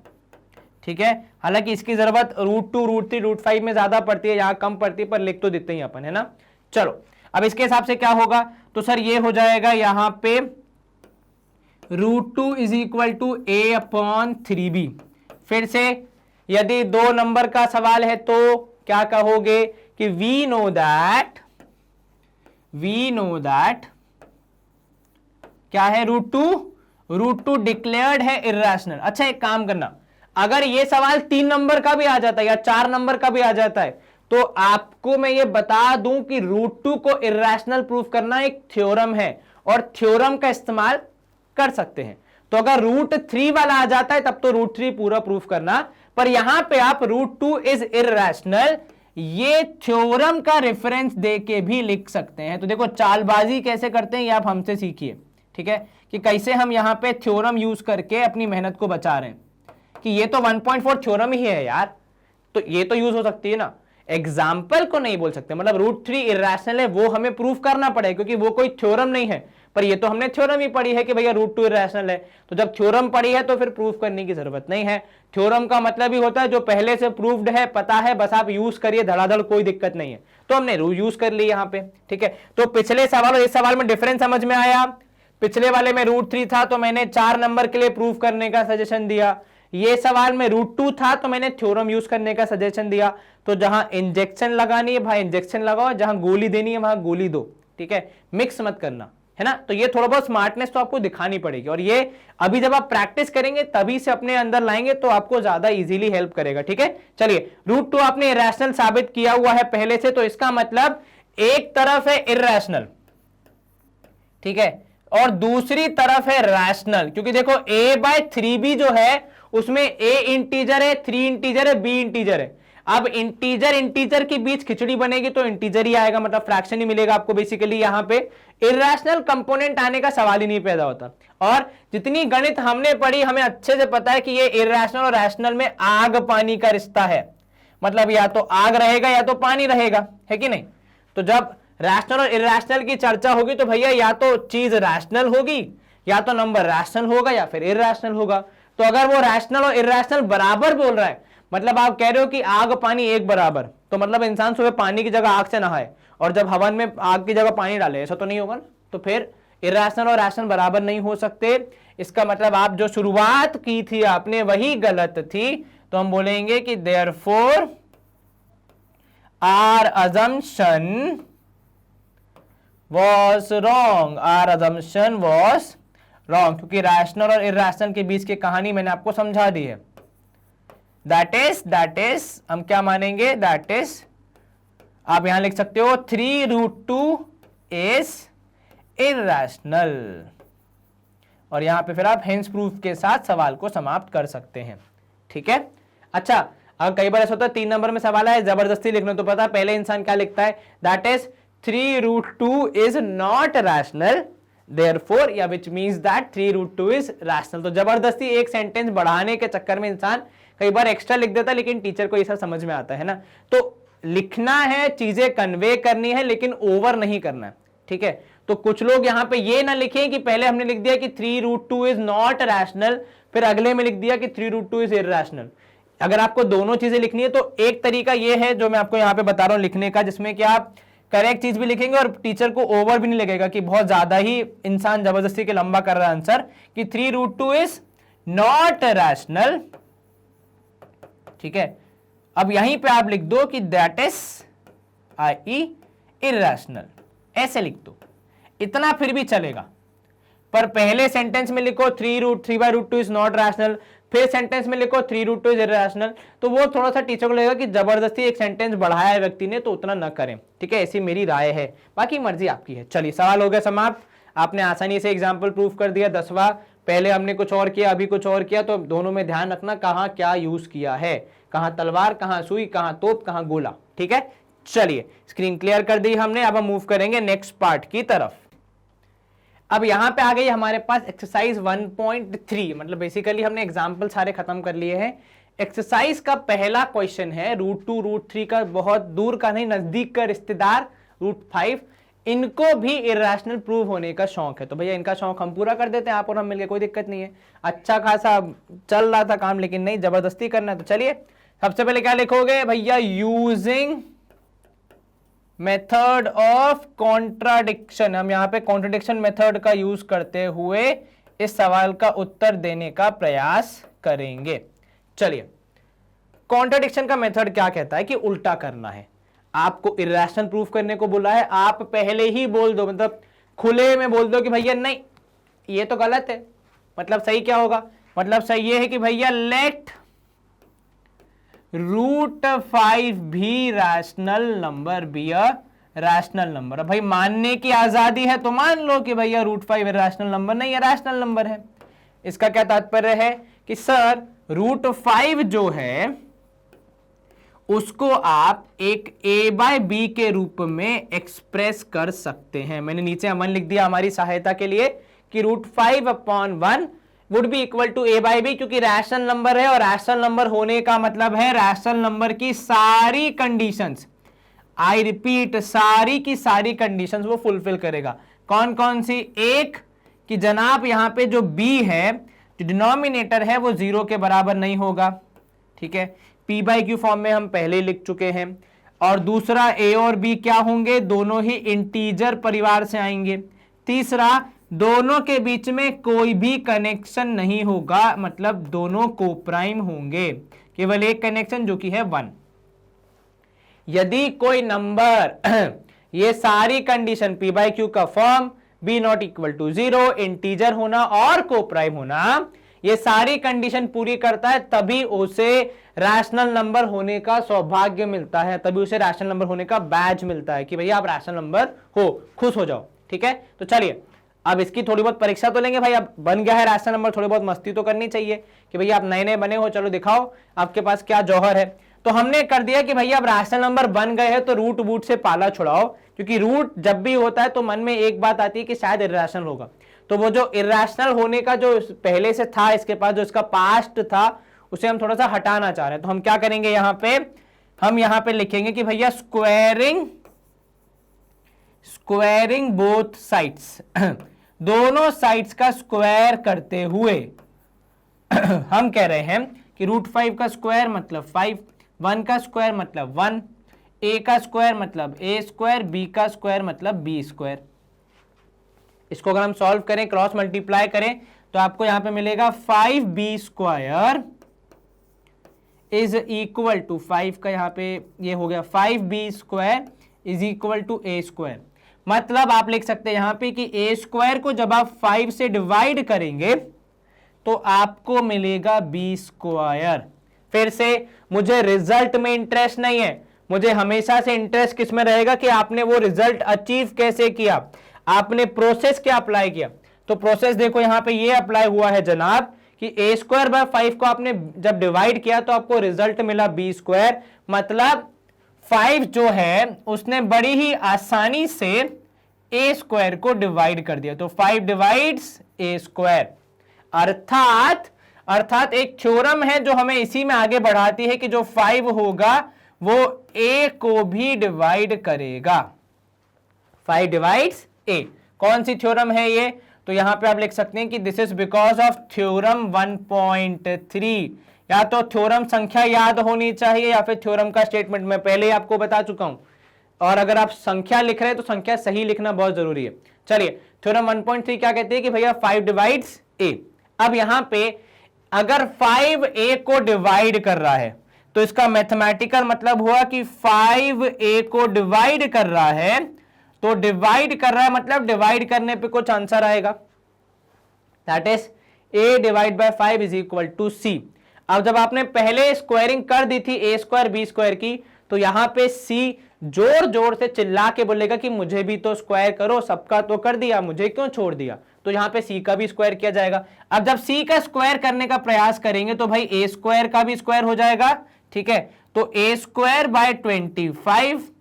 ठीक है, हालांकि इसकी जरूरत रूट 2 रूट 3 रूट 5 में ज्यादा पड़ती है, यहां कम पड़ती है, पर लिख तो देते ही अपन, है ना। चलो अब इसके हिसाब से क्या होगा, तो सर ये हो जाएगा यहां पे root 2 is equal to a upon 3b। फिर से यदि 2 नंबर का सवाल है तो क्या कहोगे कि वी नो दैट क्या है, रूट टू डिक्लेयर्ड है इर्रेशनल। अच्छा एक काम करना, अगर ये सवाल 3 नंबर का भी आ जाता है या 4 नंबर का भी आ जाता है तो आपको मैं ये बता दूं कि रूट 2 को इर्रेशनल प्रूफ करना एक थ्योरम है और थ्योरम का इस्तेमाल कर सकते हैं। तो अगर रूट 3 वाला आ जाता है तब तो रूट 3 पूरा प्रूफ करना, पर यहां पे आप रूट 2 इज इर्रेशनल ये थ्योरम का रेफरेंस दे के भी लिख सकते हैं। तो देखो चालबाजी कैसे करते हैं ये आप हमसे सीखिए, ठीक है, कि कैसे हम यहां पे थ्योरम यूज करके अपनी मेहनत को बचा रहे हैं, कि ये तो 1.4 थ्योरम ही है यार, तो ये तो यूज हो सकती है ना, एग्जाम्पल को नहीं बोल सकते। मतलब √3 इरेशनल है वो हमें प्रूफ करना पड़ेगा, क्योंकि वो कोई थ्योरम नहीं है, पर ये तो हमने थ्योरम ही पढ़ी है कि भैया √2 इरेशनल है। तो जब थ्योरम पढ़ी है तो फिर प्रूफ करने की जरूरत नहीं है। थ्योरम का मतलब ही होता है जो पहले से प्रूफ्ड है, पता है, बस आप यूज करिए धड़ाधड़, कोई दिक्कत नहीं है। तो हमने यूज कर ली यहाँ पे, ठीक है। तो पिछले सवाल और इस सवाल में डिफरेंस समझ में आया। पिछले वाले में √3 था तो मैंने 4 नंबर के लिए प्रूफ करने का सजेशन दिया, ये सवाल में √2 था तो मैंने थ्योरम यूज करने का सजेशन दिया। तो जहां इंजेक्शन लगानी है भाई इंजेक्शन लगाओ, जहां गोली देनी है वहां गोली दो, ठीक है, मिक्स मत करना, है ना। तो ये थोड़ा बहुत स्मार्टनेस तो आपको दिखानी पड़ेगी, और ये अभी जब आप प्रैक्टिस करेंगे तभी से अपने अंदर लाएंगे तो आपको ज्यादा इजीली हेल्प करेगा, ठीक है। चलिए √2 आपने इरेशनल साबित किया हुआ है पहले से, तो इसका मतलब एक तरफ है इरेशनल, ठीक है, और दूसरी तरफ है रैशनल, क्योंकि देखो a/3b जो है उसमें a इंटीजर है, 3 इंटीजर है, b इंटीजर है। अब इंटीजर इंटीजर के बीच खिचड़ी बनेगी तो इंटीजर ही आएगा, मतलब फ्रैक्शन ही मिलेगा आपको बेसिकली। यहां पे इरेशनल कंपोनेंट आने का सवाल ही नहीं पैदा होता। और जितनी गणित हमने पढ़ी हमें अच्छे से पता है कि ये इरेशनल और रैशनल में आग पानी का रिश्ता है, मतलब या तो आग रहेगा या तो पानी रहेगा, है कि नहीं। तो जब रैशनल और इरेशनल की चर्चा होगी तो भैया या तो चीज रैशनल होगी, या तो नंबर रैशनल होगा, या फिर इरेशनल होगा। तो अगर वो रैशनल और इरेशनल बराबर बोल रहा है, मतलब आप कह रहे हो कि आग पानी एक बराबर, तो मतलब इंसान सुबह पानी की जगह आग से नहाए और जब हवन में आग की जगह पानी डाले, ऐसा तो नहीं होगा ना। तो फिर इरेशनल और रैशनल बराबर नहीं हो सकते। इसका मतलब आप जो शुरुआत की थी आपने वही गलत थी। तो हम बोलेंगे कि therefore our assumption was wrong, our assumption was wrong, क्योंकि रैशनल और इरेशनल के बीच की कहानी मैंने आपको समझा दी है। दैट इज हम क्या मानेंगे, दैट इज आप यहां लिख सकते हो 3√2 इज इरेशनल, और यहां पे फिर आप हेंस प्रूफ के साथ सवाल को समाप्त कर सकते हैं, ठीक है। अच्छा, अब कई बार ऐसा होता है 3 नंबर में सवाल है जबरदस्ती लिखना, तो पता पहले इंसान क्या लिखता है, that is 3√2 is not rational therefore, या which means that 3√2 is rational. तो जबरदस्ती एक सेंटेंस बढ़ाने के चक्कर में इंसान कई बार एक्स्ट्रा लिख देता है, लेकिन टीचर को ये सब समझ में आता है ना। तो लिखना है, चीजें कन्वे करनी है, लेकिन ओवर नहीं करना है, ठीक है। तो कुछ लोग यहां पे ये ना लिखें कि पहले हमने लिख दिया कि 3√2 इज नॉट रैशनल, फिर अगले में लिख दिया कि 3√2 इज इरेशनल। अगर आपको दोनों चीजें लिखनी है तो एक तरीका ये है जो मैं आपको यहां पे बता रहा हूं लिखने का, जिसमें कि आप करेक्ट चीज भी लिखेंगे और टीचर को ओवर भी नहीं लगेगा कि बहुत ज्यादा ही इंसान जबरदस्ती के लंबा कर रहा है आंसर, कि 3√2 इज नॉट रैशनल, ठीक है। अब यहीं पे आप लिख दो कि दैट इज i.e. इरेशनल, ऐसे लिख दो, इतना फिर भी चलेगा। पर पहले सेंटेंस में लिखो 3√2 इज नॉट रैशनल, फिर सेंटेंस में लिखो 3√2 इज इरेशनल, तो वो थोड़ा सा टीचर को लगेगा कि जबरदस्ती एक सेंटेंस बढ़ाया है व्यक्ति ने, तो उतना न करें, ठीक है। ऐसी मेरी राय है, बाकी मर्जी आपकी है। चलिए सवाल हो गया समाप्त, आपने आसानी से एग्जाम्पल प्रूफ कर दिया 10वां। पहले हमने कुछ और किया, अभी कुछ और किया, तो दोनों में ध्यान रखना कहां क्या यूज किया है, कहां तलवार, कहां सुई, कहां तोप, कहां गोला, ठीक है। चलिए स्क्रीन क्लियर कर दी हमने, अब हम मूव करेंगे नेक्स्ट पार्ट की तरफ। अब यहां पे आ गई हमारे पास एक्सरसाइज 1.3, मतलब बेसिकली हमने एग्जाम्पल सारे खत्म कर लिए हैं। एक्सरसाइज का पहला क्वेश्चन है √2 √3 का बहुत दूर का नहीं, नजदीक का रिश्तेदार √5, इनको भी इरेशनल प्रूव होने का शौक है। तो भैया इनका शौक हम पूरा कर देते हैं, आप और हम मिलकर, कोई दिक्कत नहीं है। अच्छा खासा चल रहा था काम, लेकिन नहीं जबरदस्ती करना है। तो चलिए सबसे पहले क्या लिखोगे भैया, यूजिंग मेथड ऑफ कॉन्ट्राडिक्शन, हम यहां पे कॉन्ट्राडिक्शन मेथड का यूज करते हुए इस सवाल का उत्तर देने का प्रयास करेंगे। चलिए कॉन्ट्राडिक्शन का मेथड क्या कहता है कि उल्टा करना है, आपको इरेशनल प्रूफ करने को बोला है, आप पहले ही बोल दो, मतलब खुले में बोल दो कि भैया नहीं ये तो गलत है। मतलब सही क्या होगा, मतलब सही ये है कि भैया लेट √5 भी rational number B a rational number. भाई मानने की आजादी है तो मान लो कि भैया √5 रैशनल नंबर नहीं है, रैशनल नंबर है। इसका क्या तात्पर्य है कि सर √5 जो है उसको आप एक a बाय बी के रूप में एक्सप्रेस कर सकते हैं। मैंने नीचे 1 लिख दिया हमारी सहायता के लिए कि √5/1 would be equal to a by b, क्योंकि रैशनल नंबर है और रैशनल नंबर होने का मतलब है रैशनल नंबर की सारी कंडीशंस, आई रिपीट सारी की सारी कंडीशंस वो फुलफिल करेगा। कौन कौन सी? एक कि जनाब यहां पे जो b है, जो डिनोमिनेटर है वो 0 के बराबर नहीं होगा, ठीक है, p बाई क्यू फॉर्म में हम पहले लिख चुके हैं। और दूसरा a और b क्या होंगे? दोनों ही इंटीजर परिवार से आएंगे। तीसरा, दोनों के बीच में कोई भी कनेक्शन नहीं होगा, मतलब दोनों कोप्राइम होंगे, केवल एक कनेक्शन जो कि है 1। यदि कोई नंबर ये सारी कंडीशन p बाई क्यू का form b not equal to 0, integer होना और कोप्राइम होना, ये सारी कंडीशन पूरी करता है, तभी उसे रैशनल नंबर होने का सौभाग्य मिलता है, तभी उसे रैशनल नंबर होने का बैज मिलता है कि भैया आप रैशनल नंबर हो, खुश हो जाओ। ठीक है, तो चलिए अब इसकी थोड़ी बहुत परीक्षा तो लेंगे भाई। अब बन गया है रैशनल नंबर, थोड़ी बहुत मस्ती तो करनी चाहिए कि भैया आप नए नए बने हो, चलो दिखाओ आपके पास क्या जौहर है। तो हमने कर दिया कि भैया अब रैशनल नंबर बन गए हैं तो रूट वूट से पाला छुड़ाओ, क्योंकि रूट जब भी होता है तो मन में एक बात आती है कि शायद इर्रेशनल होगा। तो वो जो इर्रेशनल होने का जो पहले से था इसके पास, जो इसका पास्ट था, उसे हम थोड़ा सा हटाना चाह रहे हैं। तो हम क्या करेंगे, हम यहां पे लिखेंगे कि भैया स्क्वायरिंग बोथ साइड्स दोनों साइड्स का स्क्वायर करते हुए हम कह रहे हैं कि √5 का स्क्वायर मतलब 5, 1 का स्क्वायर मतलब 1, a का स्क्वायर मतलब a स्क्वायर, b का स्क्वायर मतलब b स्क्वायर। इसको अगर हम सॉल्व करें, क्रॉस मल्टीप्लाई करें, तो आपको यहां पे मिलेगा 5b square is equal to 5 का यहां पे ये हो गया 5b square is equal to a square. मतलब आप लिख सकते हैं यहां पे कि a स्क्वायर को जब आप 5 से डिवाइड करेंगे तो आपको मिलेगा b स्क्वायर। फिर से मुझे रिजल्ट में इंटरेस्ट नहीं है, मुझे हमेशा से इंटरेस्ट किस में रहेगा कि आपने वो रिजल्ट अचीव कैसे किया, आपने प्रोसेस क्या अप्लाई किया। तो प्रोसेस देखो यहां पे ये अप्लाई हुआ है जनाब कि a स्क्वायर बाय 5 को आपने जब डिवाइड किया तो आपको रिजल्ट मिला b स्क्वायर। मतलब 5 जो है उसने बड़ी ही आसानी से a स्क्वायर को डिवाइड कर दिया, तो 5 डिवाइड्स a स्क्वायर। अर्थात एक थ्योरम है जो हमें इसी में आगे बढ़ाती है कि जो 5 होगा वो a को भी डिवाइड करेगा। 5 डिवाइड्स a। कौन सी थ्योरम है ये? तो यहां पे आप लिख सकते हैं कि this is because of theorem 1.3। या तो थ्योरम संख्या याद होनी चाहिए या फिर थ्योरम का स्टेटमेंट मैं पहले ही आपको बता चुका हूं, और अगर आप संख्या लिख रहे हैं तो संख्या सही लिखना बहुत जरूरी है। चलिए, थ्योरम 1.3 क्या कहते हैं कि भैया 5 डिवाइड्स a। अब यहां पे अगर 5 a को डिवाइड कर रहा है तो इसका मैथमेटिकल मतलब हुआ कि 5 a को डिवाइड कर रहा है, तो डिवाइड कर रहा है मतलब डिवाइड करने पे कुछ आंसर आएगा, that is a divide by 5 is equal to c। अब जब आपने पहले स्क्वायरिंग कर दी थी a स्क्वायर b स्क्वायर की, तो यहां पे c जोर जोर से चिल्ला के बोलेगा कि मुझे भी तो स्क्वायर करो, सबका तो कर दिया, मुझे क्यों छोड़ दिया। तो यहां पे c का भी स्क्वायर किया जाएगा। अब जब c का स्क्वायर करने का प्रयास करेंगे तो भाई a स्क्वायर का भी स्क्वायर हो जाएगा, ठीक है। तो a square by 25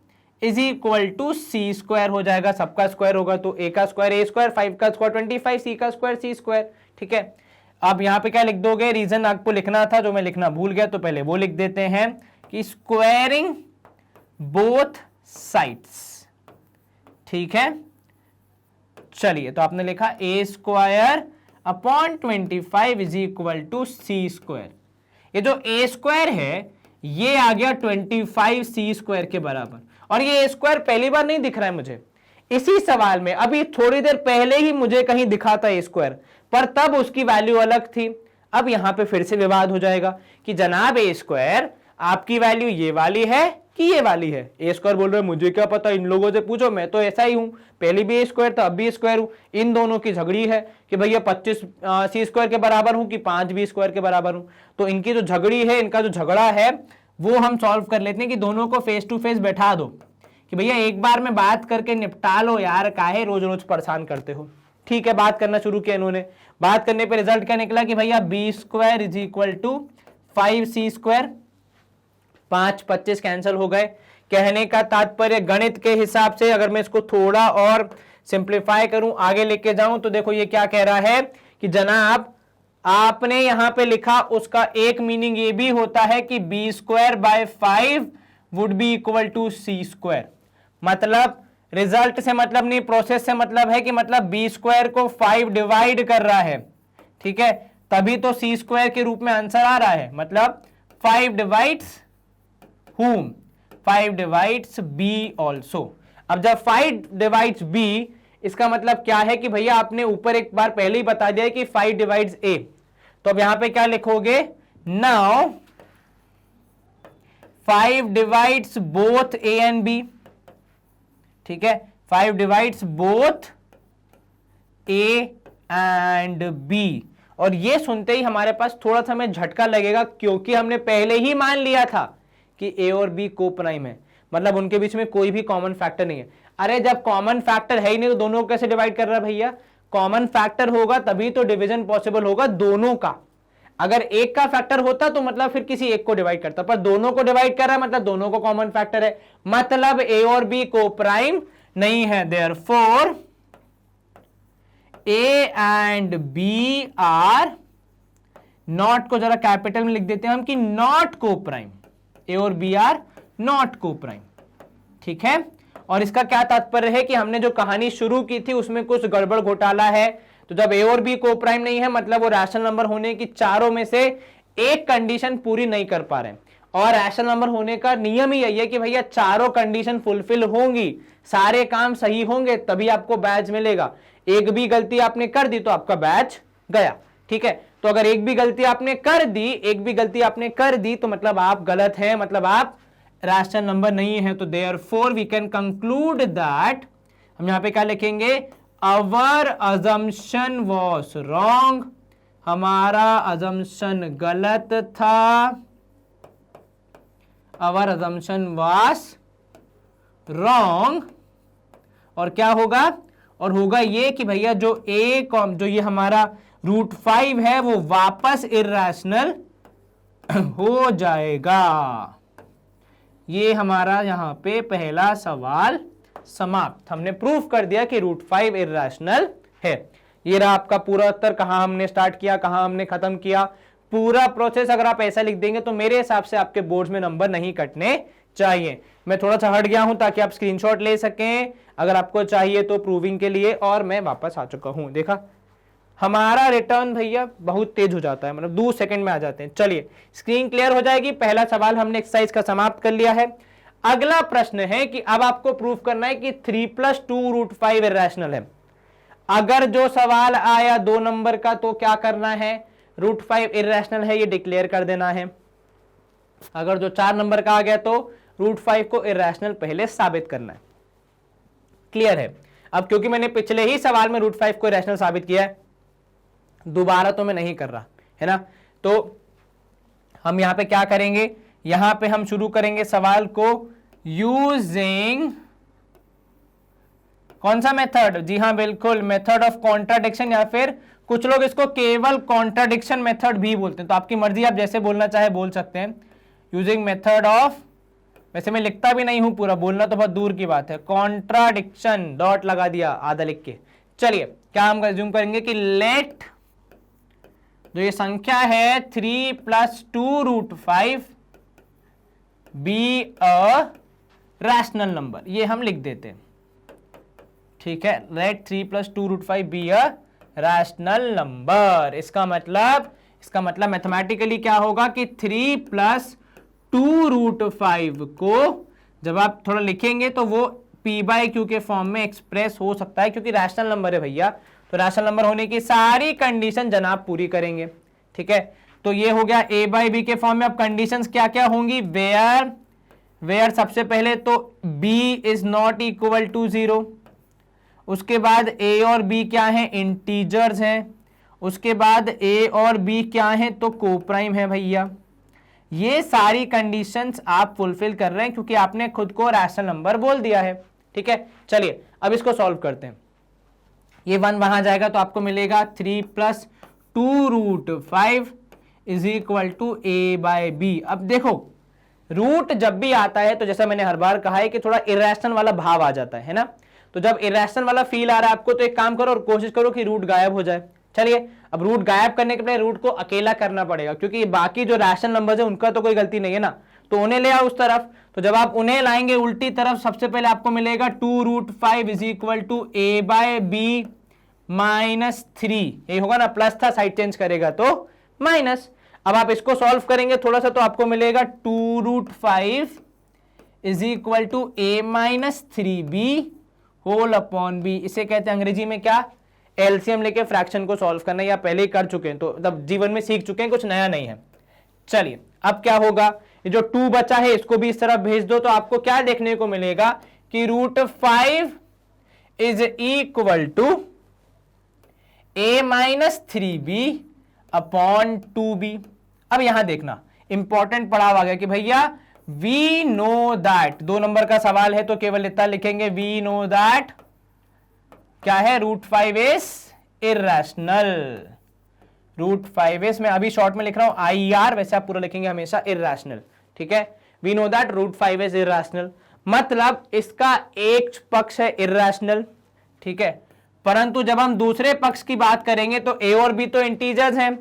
is equal to c square हो जाएगा, सबका स्क्वायर होगा तो a का स्क्वायर a स्क्वायर, 5 का स्क्वायर 25, c का स्क्वायर c स्क्वायर, ठीक है। अब यहां पे क्या लिख दोगे, रीजन आपको लिखना था जो मैं लिखना भूल गया, तो पहले वो लिख देते हैं कि स्क्वायरिंग बोथ साइड्स, ठीक है। चलिए, तो आपने लिखा a square upon 25 is equal to c square. ये जो a स्क्वायर है ये आ गया 25 c स्क्वायर के बराबर, और ये a स्क्वायर पहली बार नहीं दिख रहा है मुझे इसी सवाल में, अभी थोड़ी देर पहले ही मुझे कहीं दिखा था a स्क्वायर, पर तब उसकी वैल्यू अलग थी। अब यहां पे फिर से विवाद हो जाएगा कि जनाब a स्क्वायर आपकी वैल्यू ये वाली है कि ये वाली है। ए स्क्वायर बोल रहे हैं मुझे क्या पता, इन लोगों से पूछो, मैं तो ऐसा ही हूं, पहले भी ए स्क्वायर था अब भी स्क्वायर हूं। इन दोनों की झगड़ी है कि भैया 25 सी स्क्वायर के बराबर हूं कि 5 बी स्क्वायर के बराबर हूं। तो इनकी जो झगड़ी है, इनका जो झगड़ा है वो हम सॉल्व कर लेते हैं कि दोनों को फेस टू फेस बैठा दो कि भैया एक बार में बात करके निपटा लो यार, काहे रोज रोज परेशान करते हो। ठीक है, बात करना शुरू किया इन्होंने। बात करने पर रिजल्ट क्या निकला कि भैया b square is equal to 5 c square. 5 25 cancel हो गए। कहने का तात्पर्य गणित के हिसाब से अगर मैं इसको थोड़ा और सिंप्लीफाई करूं, आगे लेके जाऊं, तो देखो ये क्या कह रहा है कि जनाब आपने यहां पे लिखा, उसका एक मीनिंग ये भी होता है कि b square by 5 would be equal to C square. मतलब रिजल्ट से मतलब नहीं, प्रोसेस से मतलब है कि मतलब बी स्क्वायर को 5 डिवाइड कर रहा है, ठीक है, तभी तो सी स्क्वायर के रूप में आंसर आ रहा है। मतलब 5 divides whom, 5 divides b also. अब जब 5 डिवाइड्स बी, इसका मतलब क्या है कि भैया आपने ऊपर एक बार पहले ही बता दिया कि 5 डिवाइड्स ए, तो अब यहां पे क्या लिखोगे, now 5 divides both a and b, ठीक है, 5 divides both a and b. और ये सुनते ही हमारे पास थोड़ा सा हमें झटका लगेगा, क्योंकि हमने पहले ही मान लिया था कि ए और बी को प्राइम है, मतलब उनके बीच में कोई भी कॉमन फैक्टर नहीं है। अरे जब कॉमन फैक्टर है ही नहीं तो दोनों को कैसे डिवाइड कर रहा है भैया? कॉमन फैक्टर होगा तभी तो डिवीजन पॉसिबल होगा दोनों का। अगर एक का फैक्टर होता तो मतलब फिर किसी एक को डिवाइड करता, पर दोनों को डिवाइड कर रहा है मतलब दोनों को कॉमन फैक्टर है, मतलब ए और बी को प्राइम नहीं है। Therefore a and b are not, को जरा कैपिटल में लिख देते हैं हम कि नॉट को प्राइम, ए और बी आर नॉट को प्राइम, ठीक है। और इसका क्या तात्पर्य है कि हमने जो कहानी शुरू की थी उसमें कुछ गड़बड़ घोटाला है। तो जब ए और बी को प्राइम नहीं है मतलब वो रैशनल नंबर होने की चारों में से एक कंडीशन पूरी नहीं कर पा रहे हैं। और रैशनल नंबर होने का नियम ही यही है कि भैया चारों कंडीशन फुलफिल होंगी, सारे काम सही होंगे तभी आपको बैच मिलेगा। एक भी गलती आपने कर दी तो आपका बैच गया, ठीक है। तो अगर एक भी गलती आपने कर दी तो मतलब आप गलत हैं, मतलब आप रैशनल नंबर नहीं है। तो therefore we can conclude that, हम यहां पे क्या लिखेंगे, अवर अजम्पशन वॉज रॉन्ग, हमारा अजम्पशन गलत था, अवर अजम्पशन वॉज रॉन्ग। और क्या होगा, और होगा ये कि भैया जो ये हमारा √5 है वो वापस इर्रेशनल हो जाएगा। ये हमारा यहां पे पहला सवाल समाप्त। हमने प्रूफ कर दिया कि √5 इर्रेशनल है। ये रहा आपका पूरा उत्तर, कहां हमने स्टार्ट किया, कहां हमने खत्म किया, पूरा प्रोसेस अगर आप ऐसा लिख देंगे तो मेरे हिसाब से आपके बोर्ड में नंबर नहीं कटने चाहिए। मैं थोड़ा सा हट गया हूं ताकि आप स्क्रीनशॉट ले सकें अगर आपको चाहिए तो प्रूविंग के लिए, और मैं वापस आ चुका हूं। देखा हमारा रिटर्न भैया बहुत तेज हो जाता है, मतलब 2 सेकंड में आ जाते हैं। चलिए स्क्रीन क्लियर हो जाएगी। पहला सवाल हमने एक्सरसाइज का समाप्त कर लिया है। अगला प्रश्न है कि अब आपको प्रूफ करना है कि 3 + 2 √5 इर्रेशनल है। अगर जो सवाल आया 2 नंबर का तो क्या करना है, √5 इर्रेशनल है ये डिक्लेयर कर देना है। अगर जो 4 नंबर का आ गया तो √5 को इर्रेशनल पहले साबित करना है। क्लियर है? अब क्योंकि मैंने पिछले ही सवाल में √5 को इर्रेशनल साबित किया है, दोबारा तो मैं नहीं कर रहा है ना। तो हम यहां पे क्या करेंगे, यहां पे हम शुरू करेंगे सवाल को यूजिंग कौन सा मेथड, जी हां बिल्कुल मेथड ऑफ कॉन्ट्राडिक्शन, या फिर कुछ लोग इसको केवल कॉन्ट्राडिक्शन मेथड भी बोलते हैं। तो आपकी मर्जी, आप जैसे बोलना चाहे बोल सकते हैं। यूजिंग मेथड ऑफ, वैसे मैं लिखता भी नहीं हूं पूरा, बोलना तो बहुत दूर की बात है, कॉन्ट्राडिक्शन, डॉट लगा दिया आधा लिख के। चलिए क्या हम रिज्यूम करेंगे कि लेट जो ये संख्या है 3 + 2 √5 बी अ रैशनल नंबर, ये हम लिख देते हैं, ठीक है। Let 3 + 2 √5 be a rational number. इसका मतलब मैथमेटिकली क्या होगा कि 3 + 2 √5 को जब आप थोड़ा लिखेंगे तो वो p/q के फॉर्म में एक्सप्रेस हो सकता है, क्योंकि रैशनल नंबर है भैया, तो रैशनल नंबर होने की सारी कंडीशन जनाब पूरी करेंगे, ठीक है। तो ये हो गया a/b के फॉर्म में। अब कंडीशंस क्या क्या होंगी, वेयर सबसे पहले तो b is not equal to 0, उसके बाद a और b क्या है, इंटीजर्स हैं, उसके बाद a और b क्या है, तो कोप्राइम है भैया। ये सारी कंडीशंस आप फुलफिल कर रहे हैं क्योंकि आपने खुद को रैशनल नंबर बोल दिया है, ठीक है। चलिए अब इसको सॉल्व करते हैं। ये 1 वहां जाएगा तो आपको मिलेगा 3 + 2 √5 = a/b। अब देखो रूट जब भी आता है तो जैसा मैंने हर बार कहा है कि थोड़ा इरेशनल वाला भाव आ जाता है ना। तो जब इरेशनल वाला फील आ रहा है आपको तो एक काम करो और कोशिश करो कि रूट गायब हो जाए। चलिए, अब रूट गायब करने के लिए रूट को अकेला करना पड़ेगा, क्योंकि बाकी जो रैशनल नंबर्स है उनका तो कोई गलती नहीं है ना, तो उन्हें ले आओ उस तरफ। तो जब आप उन्हें लाएंगे उल्टी तरफ, सबसे पहले आपको मिलेगा 2√5 इज इक्वल टू a/b -3, ये होगा ना, प्लस था, साइड चेंज करेगा तो माइनस। अब आप इसको सॉल्व करेंगे थोड़ा सा तो आपको मिलेगा 2√5 is equal to a-3b whole upon b। इसे कहते हैं अंग्रेजी में क्या, एलसीएम लेके फ्रैक्शन को सॉल्व करना, या पहले ही कर चुके हैं तो तब जीवन में सीख चुके हैं, कुछ नया नहीं है। चलिए, अब क्या होगा, ये जो 2 बचा है इसको भी इस तरफ भेज दो, तो आपको क्या देखने को मिलेगा कि √5 is equal to a-3b upon 2b। अब यहां देखना इंपॉर्टेंट पड़ाव आ गया कि भैया वी नो दैट, 2 नंबर का सवाल है तो केवल इतना लिखेंगे, वी नो दैट क्या है, √5 इज इर्रेशनल। √5 मैं अभी शॉर्ट में लिख रहा हूं IR, वैसे आप पूरा लिखेंगे हमेशा इर्रेशनल, ठीक है। We know that √5 is irrational, मतलब इसका एक पक्ष है इर्रेशनल, ठीक है, परंतु जब हम दूसरे पक्ष की बात करेंगे तो a और b तो इंटीजर्स हैं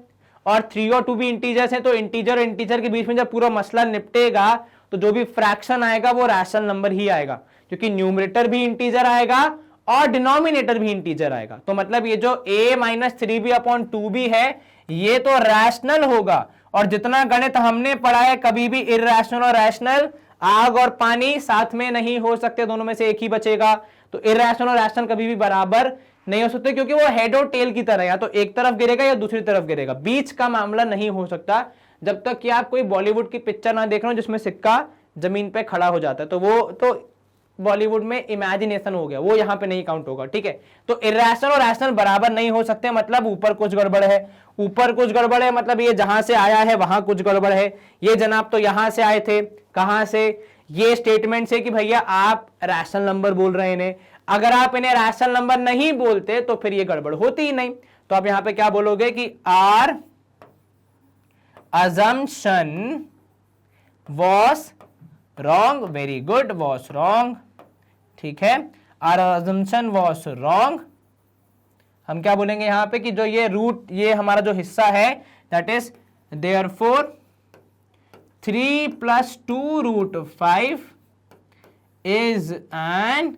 और 3 और 2 भी इंटीजर्स हैं, तो इंटीजर और इंटीजर के बीच में जब पूरा मसला निपटेगा तो जो भी फ्रैक्शन आएगा वो रैशनल नंबर ही आएगा, क्योंकि न्यूमरेटर भी इंटीजर आएगा और डिनोमिनेटर भी इंटीजर आएगा। तो मतलब ये जो a-3b अपॉन 2b है ये तो रैशनल होगा, और जितना गणित हमने पढ़ा है कभी भी इर्रेशनल और रैशनल, आग और पानी साथ में नहीं हो सकते, दोनों में से एक ही बचेगा। तो इर्रेशनल और रैशनल कभी भी बराबर नहीं हो सकते, क्योंकि वो हेड और टेल की तरह, या तो एक तरफ गिरेगा या दूसरी तरफ गिरेगा, बीच का मामला नहीं हो सकता। जब तक कि आप कोई बॉलीवुड की पिक्चर ना देख रहे हो जिसमें सिक्का जमीन पे खड़ा हो जाता है, तो वो तो बॉलीवुड में इमेजिनेशन हो गया, वो यहां पे नहीं काउंट होगा, ठीक है। तो इर्रेशनल और रैशनल बराबर नहीं हो सकते, मतलब ऊपर कुछ गड़बड़ है, ऊपर कुछ गड़बड़ है, मतलब ये जहां से आया है वहां कुछ गड़बड़ है। ये जनाब तो यहां से आए थे, कहां से, ये स्टेटमेंट से कि भैया आप रैशनल नंबर बोल रहे हैं इन्हें, अगर आप इन्हें रैशनल नंबर नहीं बोलते तो फिर ये गड़बड़ होती ही नहीं। तो आप यहां पे क्या बोलोगे कि are assumption was wrong, very good, was wrong, ठीक है, our assumption was wrong। हम क्या बोलेंगे यहां पे कि जो ये रूट, ये हमारा जो हिस्सा है, that is therefore 3 + 2√5 is an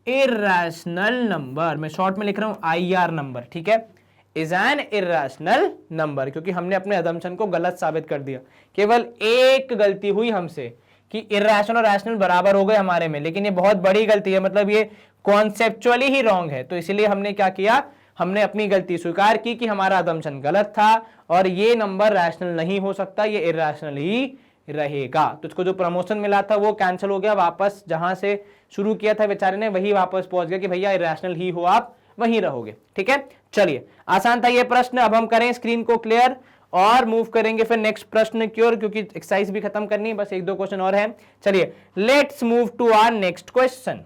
irrational number। मैं शॉर्ट में लिख रहा हूं IR नंबर, ठीक है, इज एन इर्रेशनल नंबर, क्योंकि हमने अपने अजम्पशन को गलत साबित कर दिया। केवल एक गलती हुई हमसे कि इर्रेशनल और रैशनल बराबर हो गए हमारे में, लेकिन ये बहुत बड़ी गलती है, मतलब ये कॉन्सेप्चुअली ही रॉन्ग है। तो इसलिए हमने क्या किया, हमने अपनी गलती स्वीकार की कि हमारा अजम्पशन गलत था और ये नंबर रैशनल नहीं हो सकता, ये इर्रेशनल ही रहेगा। तो इसको जो प्रमोशन मिला था वो कैंसिल हो गया, वापस जहां से शुरू किया था बेचारे ने वही वापस पहुंच गया कि भैया इर्रेशनल ही हो, आप वहीं रहोगे, ठीक है। चलिए, आसान था ये प्रश्न। अब हम करें स्क्रीन को क्लियर और मूव करेंगे फिर नेक्स्ट प्रश्न की ओर, क्योंकि एक्सरसाइज भी खत्म करनी है, बस 1-2 क्वेश्चन और हैं। चलिए, let's move to our next question.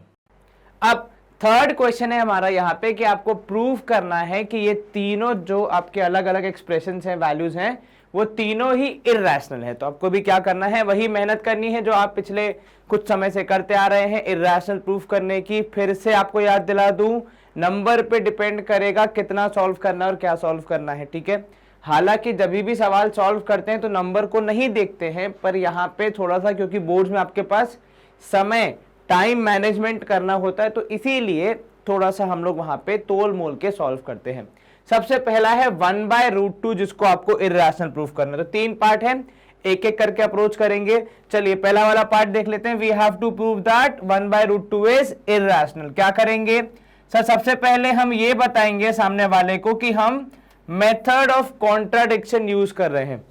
अब थर्ड क्वेश्चन है हमारा यहाँ पे कि आपको प्रूव करना है कि ये तीनों जो आपके अलग अलग एक्सप्रेशन हैं, वैल्यूज हैं, वो तीनों ही इर्रेशनल है। तो आपको भी क्या करना है, वही मेहनत करनी है जो आप पिछले कुछ समय से करते आ रहे हैं, इर्रेशनल प्रूफ करने की। फिर से आपको याद दिला दूं, नंबर पे डिपेंड करेगा कितना सॉल्व करना है और क्या सॉल्व करना है, ठीक है। हालांकि जब भी सवाल सॉल्व करते हैं तो नंबर को नहीं देखते हैं, पर यहाँ पे थोड़ा सा, क्योंकि बोर्ड में आपके पास समय, टाइम मैनेजमेंट करना होता है, तो इसीलिए थोड़ा सा हम लोग वहां पे तोल मोल के सॉल्व करते हैं। सबसे पहला है 1/√2, जिसको आपको इर्रेशनल प्रूफ करना है। तो 3 पार्ट है, एक एक करके अप्रोच करेंगे। चलिए, पहला वाला पार्ट देख लेते हैं। We have to prove that 1/√2 is irrational. क्या करेंगे सर, सबसे पहले हम ये बताएंगे सामने वाले को कि हम मेथड ऑफ कॉन्ट्राडिक्शन यूज कर रहे हैं,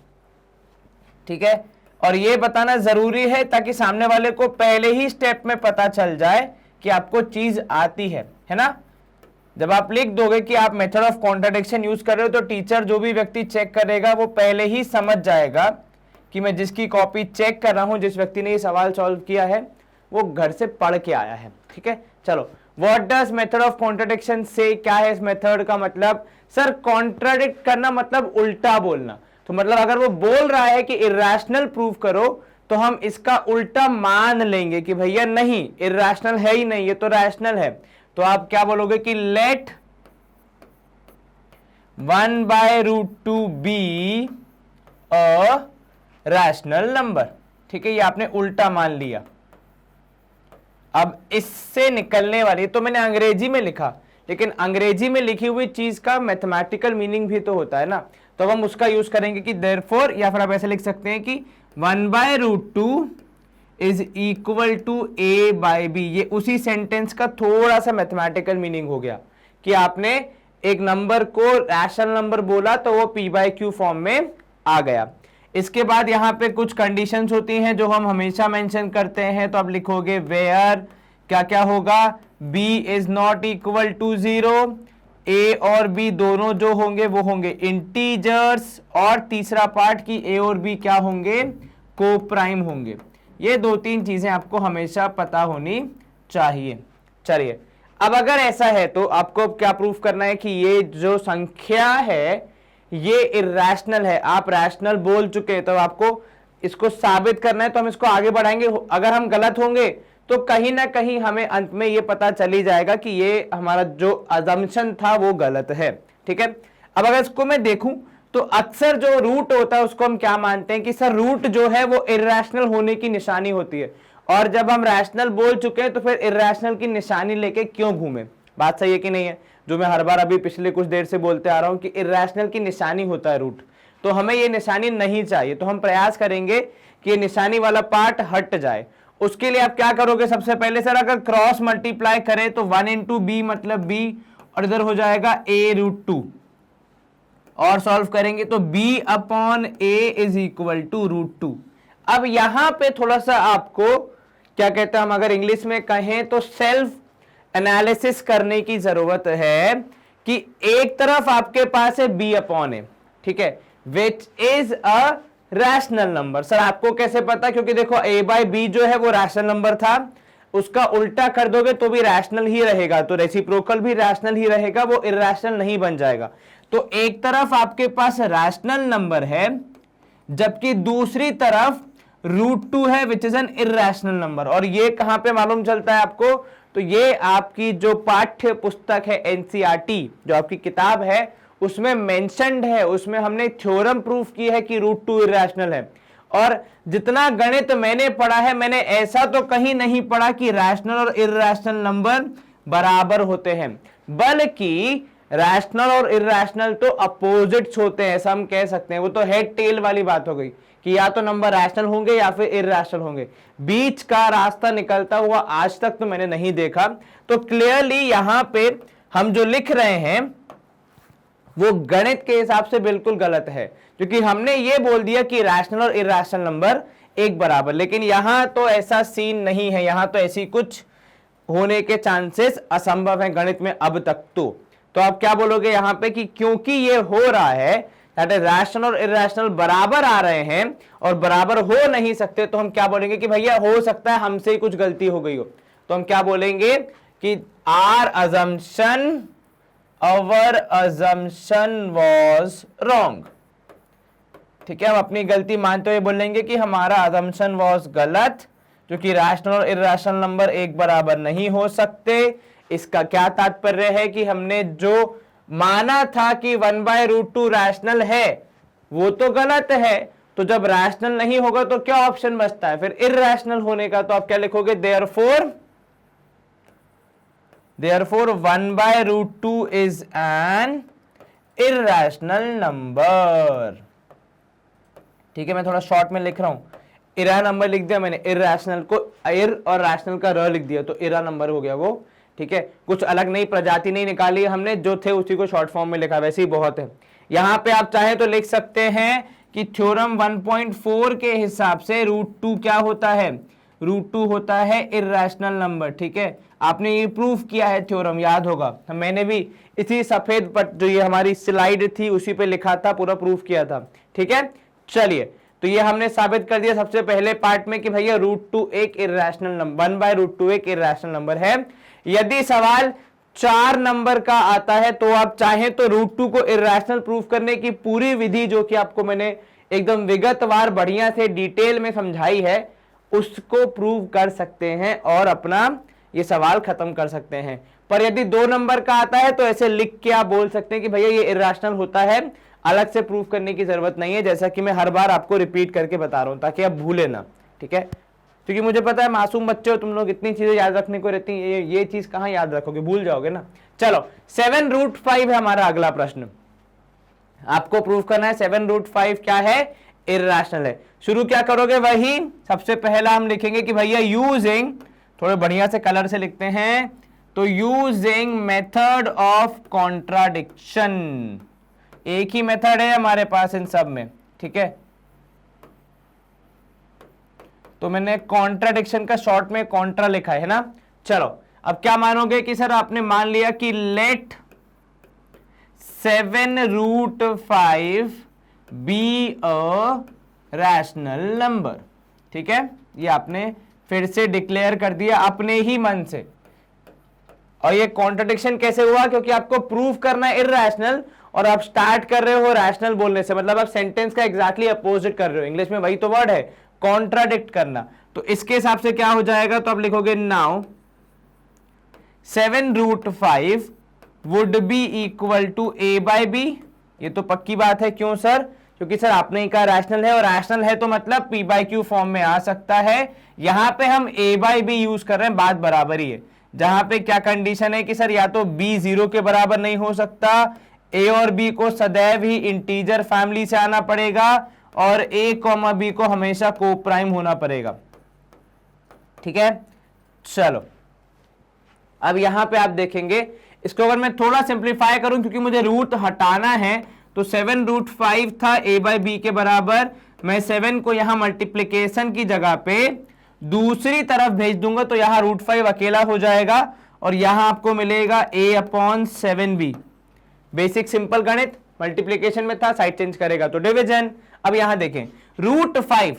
ठीक है, और ये बताना जरूरी है ताकि सामने वाले को पहले ही स्टेप में पता चल जाए कि आपको चीज आती है ना। जब आप लिख दोगे कि आप मेथड ऑफ कॉन्ट्राडिक्शन यूज कर रहे हो तो टीचर, जो भी व्यक्ति चेक करेगा, वो पहले ही समझ जाएगा कि मैं जिसकी कॉपी चेक कर रहा हूं, जिस व्यक्ति ने ये सवाल सॉल्व किया है, वो घर से पढ़ के आया है, ठीक है। चलो, what does method of contradiction से, क्या है इस मेथड का मतलब? सर, कॉन्ट्राडिक्ट करना मतलब उल्टा बोलना। तो मतलब अगर वो बोल रहा है कि इर्रेशनल प्रूव करो, तो तो हम इसका उल्टा मान लेंगे कि भैया नहीं, इर्रेशनल है ही नहीं, ये तो रैशनल है। तो आप क्या बोलोगे कि let 1/√2 be a rational number. ठीक है, ये आपने उल्टा मान लिया। अब इससे निकलने वाली, तो मैंने अंग्रेजी में लिखा, लेकिन अंग्रेजी में लिखी हुई चीज का मैथमेटिकल मीनिंग भी तो होता है ना, तो हम उसका यूज करेंगे कि देयरफॉर, या फिर आप ऐसे लिख सकते हैं कि 1/√2 इज इक्वल टू a/b। ये उसी सेंटेंस का थोड़ा सा मैथमेटिकल मीनिंग हो गया कि आपने एक नंबर को रैशनल नंबर बोला तो वो p/q फॉर्म में आ गया। इसके बाद यहां पे कुछ कंडीशंस होती हैं जो हम हमेशा मेंशन करते हैं, तो आप लिखोगे वेयर क्या क्या होगा, b is not equal to 0, a और b दोनों जो होंगे वो होंगे इंटीजर्स, और तीसरा पार्ट की a और b क्या होंगे, को प्राइम होंगे। ये 2-3 चीजें आपको हमेशा पता होनी चाहिए। चलिए, अब अगर ऐसा है तो आपको क्या प्रूफ करना है कि ये जो संख्या है ये इर्रेशनल है। आप रैशनल बोल चुके हैं, तो आपको इसको साबित करना है, तो हम इसको आगे बढ़ाएंगे। अगर हम गलत होंगे तो कहीं ना कहीं हमें अंत में ये पता चली जाएगा कि ये हमारा जो अजम्पशन था वो गलत है। ठीक है, अब अगर इसको मैं देखूं तो अक्सर जो रूट होता है उसको हम क्या मानते हैं कि सर रूट जो है वो इर्रेशनल होने की निशानी होती है, और जब हम रैशनल बोल चुके हैं तो फिर इर्रेशनल की निशानी लेके क्यों घूमे। बात सही है कि नहीं है, जो मैं हर बार अभी पिछले कुछ देर से बोलते आ रहा हूं कि इर्रेशनल की निशानी होता है रूट, तो हमें ये निशानी नहीं चाहिए। तो हम प्रयास करेंगे कि ये निशानी वाला पार्ट हट जाए। उसके लिए आप क्या करोगे, सबसे पहले सर अगर क्रॉस मल्टीप्लाई करें तो 1 इंटू बी मतलब b, और इधर हो जाएगा a√2, और सॉल्व करेंगे तो b/a इज इक्वल टू √2। अब यहां पे थोड़ा सा आपको क्या कहते हैं, हम अगर इंग्लिश में कहें तो सेल्फ एनालिसिस करने की जरूरत है कि एक तरफ आपके पास है b/a, ठीक है, which is a rational number. Sir आपको कैसे पता, क्योंकि देखो a/b जो है वो रैशनल नंबर था, उसका उल्टा कर दोगे तो भी रैशनल ही रहेगा, तो रेसिप्रोकल भी रैशनल ही रहेगा, वो इर्रेशनल नहीं बन जाएगा। तो एक तरफ आपके पास रैशनल नंबर है, जबकि दूसरी तरफ √2 है which is an irrational number. और ये कहां पे मालूम चलता है आपको, तो ये आपकी जो पाठ्य पुस्तक है NCERT, जो आपकी किताब है उसमें मेंशन्ड है, उसमें हमने थ्योरम प्रूफ की है कि √2 इर्रेशनल है। और जितना गणित मैंने पढ़ा है, मैंने ऐसा तो कहीं नहीं पढ़ा कि रैशनल और इर्रेशनल नंबर बराबर होते हैं, बल्कि रैशनल और इर्रेशनल तो अपोजिट्स होते हैं, ऐसा हम कह सकते हैं। वो तो हेड टेल वाली बात हो गई कि या तो नंबर रैशनल होंगे या फिर इर्रेशनल होंगे, बीच का रास्ता निकलता हुआ आज तक तो मैंने नहीं देखा। तो क्लियरली यहां पे हम जो लिख रहे हैं वो गणित के हिसाब से बिल्कुल गलत है, क्योंकि हमने ये बोल दिया कि रैशनल और इर्रेशनल नंबर एक बराबर, लेकिन यहां तो ऐसा सीन नहीं है, यहां तो ऐसी कुछ होने के चांसेस असंभव है गणित में अब तक। तो आप क्या बोलोगे यहां पे कि क्योंकि ये हो रहा है, दैट इज रैशनल और इर्रेशनल बराबर आ रहे हैं और बराबर हो नहीं सकते, तो हम क्या बोलेंगे कि भैया हो सकता है हमसे ही कुछ गलती हो गई हो। तो हम क्या बोलेंगे कि आवर assumption was wrong। ठीक है, हम अपनी गलती मानते हुए बोलेंगे कि हमारा assumption was गलत, क्योंकि रैशनल और इर्रेशनल नंबर एक बराबर नहीं हो सकते। इसका क्या तात्पर्य है कि हमने जो माना था कि 1/√2 रैशनल है वो तो गलत है, तो जब रैशनल नहीं होगा तो क्या ऑप्शन बचता है फिर इर्रेशनल होने का। तो आप क्या लिखोगे, therefore 1/√2 is an irrational number। ठीक है, मैं थोड़ा शॉर्ट में लिख रहा हूं, इरा नंबर लिख दिया मैंने, इर्रेशनल को इर और रैशनल का र लिख दिया, तो इरा नंबर हो गया वो। ठीक है, कुछ अलग नई प्रजाति नहीं निकाली हमने, जो थे उसी को शॉर्ट फॉर्म में लिखा, वैसे ही बहुत है। यहां पे आप चाहे तो लिख सकते हैं कि थ्योरम 1.4 के हिसाब से √2 क्या होता है, √2 होता है इर्रेशनल नंबर। ठीक है, आपने ये प्रूफ किया है थ्योरम, याद होगा, मैंने भी इसी सफेद पर जो ये हमारी स्लाइड थी उसी पे लिखा था, पूरा प्रूफ किया था। ठीक है, चलिए, तो ये हमने साबित कर दिया सबसे पहले पार्ट में कि भैया √2 एक इर्रेशनल नंबर, 1/√2 एक इर्रेशनल नंबर है। यदि सवाल 4 नंबर का आता है तो आप चाहें तो √2 को इर्रेशनल प्रूफ करने की पूरी विधि जो कि आपको मैंने एकदम विगतवार बढ़िया से डिटेल में समझाई है, उसको प्रूव कर सकते हैं और अपना ये सवाल खत्म कर सकते हैं। पर यदि 2 नंबर का आता है तो ऐसे लिख के आप बोल सकते हैं कि भैया ये इर्रेशनल होता है, अलग से प्रूफ करने की जरूरत नहीं है, जैसा कि मैं हर बार आपको रिपीट करके बता रहा हूं ताकि आप भूले ना, ठीक है। क्योंकि मुझे पता है मासूम बच्चे हो तुम लोग, इतनी चीजें याद रखने को रहती हैं, ये चीज कहां याद रखोगे, भूल जाओगे ना। चलो 7√5 है हमारा अगला प्रश्न, आपको प्रूफ करना है 7√5 क्या है, इर्रेशनल है। शुरू क्या करोगे, वही सबसे पहला हम लिखेंगे कि भैया यूजिंग, थोड़े बढ़िया से कलर से लिखते हैं, तो यूजिंग मेथड ऑफ कॉन्ट्राडिक्शन, एक ही मेथड है हमारे पास इन सब में, ठीक है। तो मैंने कॉन्ट्राडिक्शन का शॉर्ट में कॉन्ट्रा लिखा है ना। चलो अब क्या मानोगे कि सर आपने मान लिया कि let 7√5 be a rational number, ठीक है। ये आपने फिर से डिक्लेयर कर दिया अपने ही मन से। और ये कॉन्ट्रडिक्शन कैसे हुआ, क्योंकि आपको प्रूफ करना है इर्रेशनल और आप स्टार्ट कर रहे हो रैशनल बोलने से, मतलब आप सेंटेंस का एग्जैक्टली अपोजिट कर रहे हो। इंग्लिश में वही तो वर्ड है, कॉन्ट्राडिक्ट करना। तो इसके हिसाब से क्या हो जाएगा, तो आप लिखोगे now 7√5 would be equal to a by b. ये तो पक्की बात है, क्यों सर, क्योंकि सर आपने ही कहा रैशनल है, और रैशनल है तो मतलब p बाई क्यू फॉर्म में आ सकता है। यहां पे हम a बाई बी यूज कर रहे हैं, बात बराबर ही है। जहां पे क्या कंडीशन है कि सर या तो b 0 के बराबर नहीं हो सकता, a और b को सदैव ही इंटीजर फैमिली से आना पड़ेगा, और a, b को हमेशा को प्राइम होना पड़ेगा, ठीक है। चलो अब यहां पे आप देखेंगे, इसको अगर मैं थोड़ा सिंप्लीफाई करूं क्योंकि मुझे रूट हटाना है, तो 7√5 था a बाई बी के बराबर, मैं 7 को यहां मल्टीप्लीकेशन की जगह पे दूसरी तरफ भेज दूंगा तो यहां √5 अकेला हो जाएगा, और यहां आपको मिलेगा a/7b। बेसिक सिंपल गणित, मल्टीप्लीकेशन में था, साइड चेंज करेगा तो डिवीजन। अब यहां देखें √5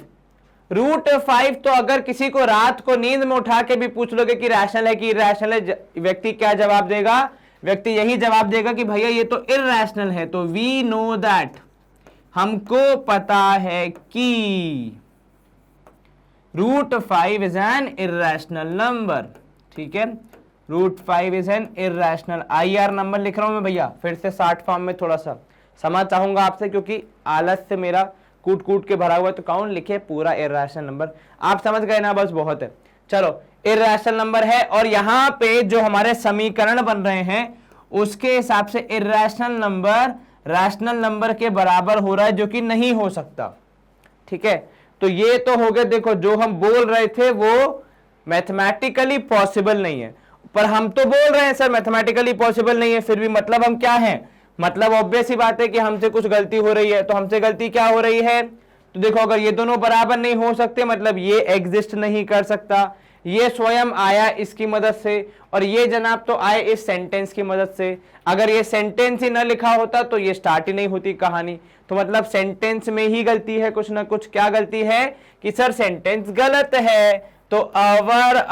तो अगर किसी को रात को नींद में उठा के भी पूछ लोगे कि रैशनल है कि इर्रेशनल है, व्यक्ति क्या जवाब देगा, व्यक्ति यही जवाब देगा कि भैया ये तो इर्रेशनल है। तो वी नो दैट, हमको पता है कि √5 इज एन इर्रेशनल नंबर, ठीक है। √5 is an irrational IR number लिख रहा हूं मैं भैया, फिर से 60 फॉर्म में थोड़ा सा समझ चाहूंगा आपसे, क्योंकि आलस से मेरा कूट कूट के भरा हुआ है, तो कौन लिखे पूरा इर्रेशनल नंबर, आप समझ गए ना, बस बहुत है। चलो इर्रेशनल नंबर है, और यहां पे जो हमारे समीकरण बन रहे हैं उसके हिसाब से इर्रेशनल नंबर रैशनल नंबर के बराबर हो रहा है, जो कि नहीं हो सकता, ठीक है। तो ये तो हो गया, देखो जो हम बोल रहे थे वो मैथमेटिकली पॉसिबल नहीं है, पर हम तो बोल रहे हैं सर मैथमेटिकली पॉसिबल नहीं है, फिर भी मतलब हम क्या हैं, मतलब ऑब्वियस ही बात है कि हमसे कुछ गलती हो रही है। तो हमसे गलती क्या हो रही है, तो देखो अगर ये दोनों बराबर नहीं हो सकते, मतलब ये एग्जिस्ट नहीं कर सकता, ये स्वयं आया इसकी मदद से, और ये जनाब तो आए इस सेंटेंस की मदद से। अगर ये सेंटेंस ही न लिखा होता तो ये स्टार्ट ही नहीं होती कहानी। तो मतलब सेंटेंस में ही गलती है कुछ ना कुछ। क्या गलती है कि सर सेंटेंस गलत है, तो आवर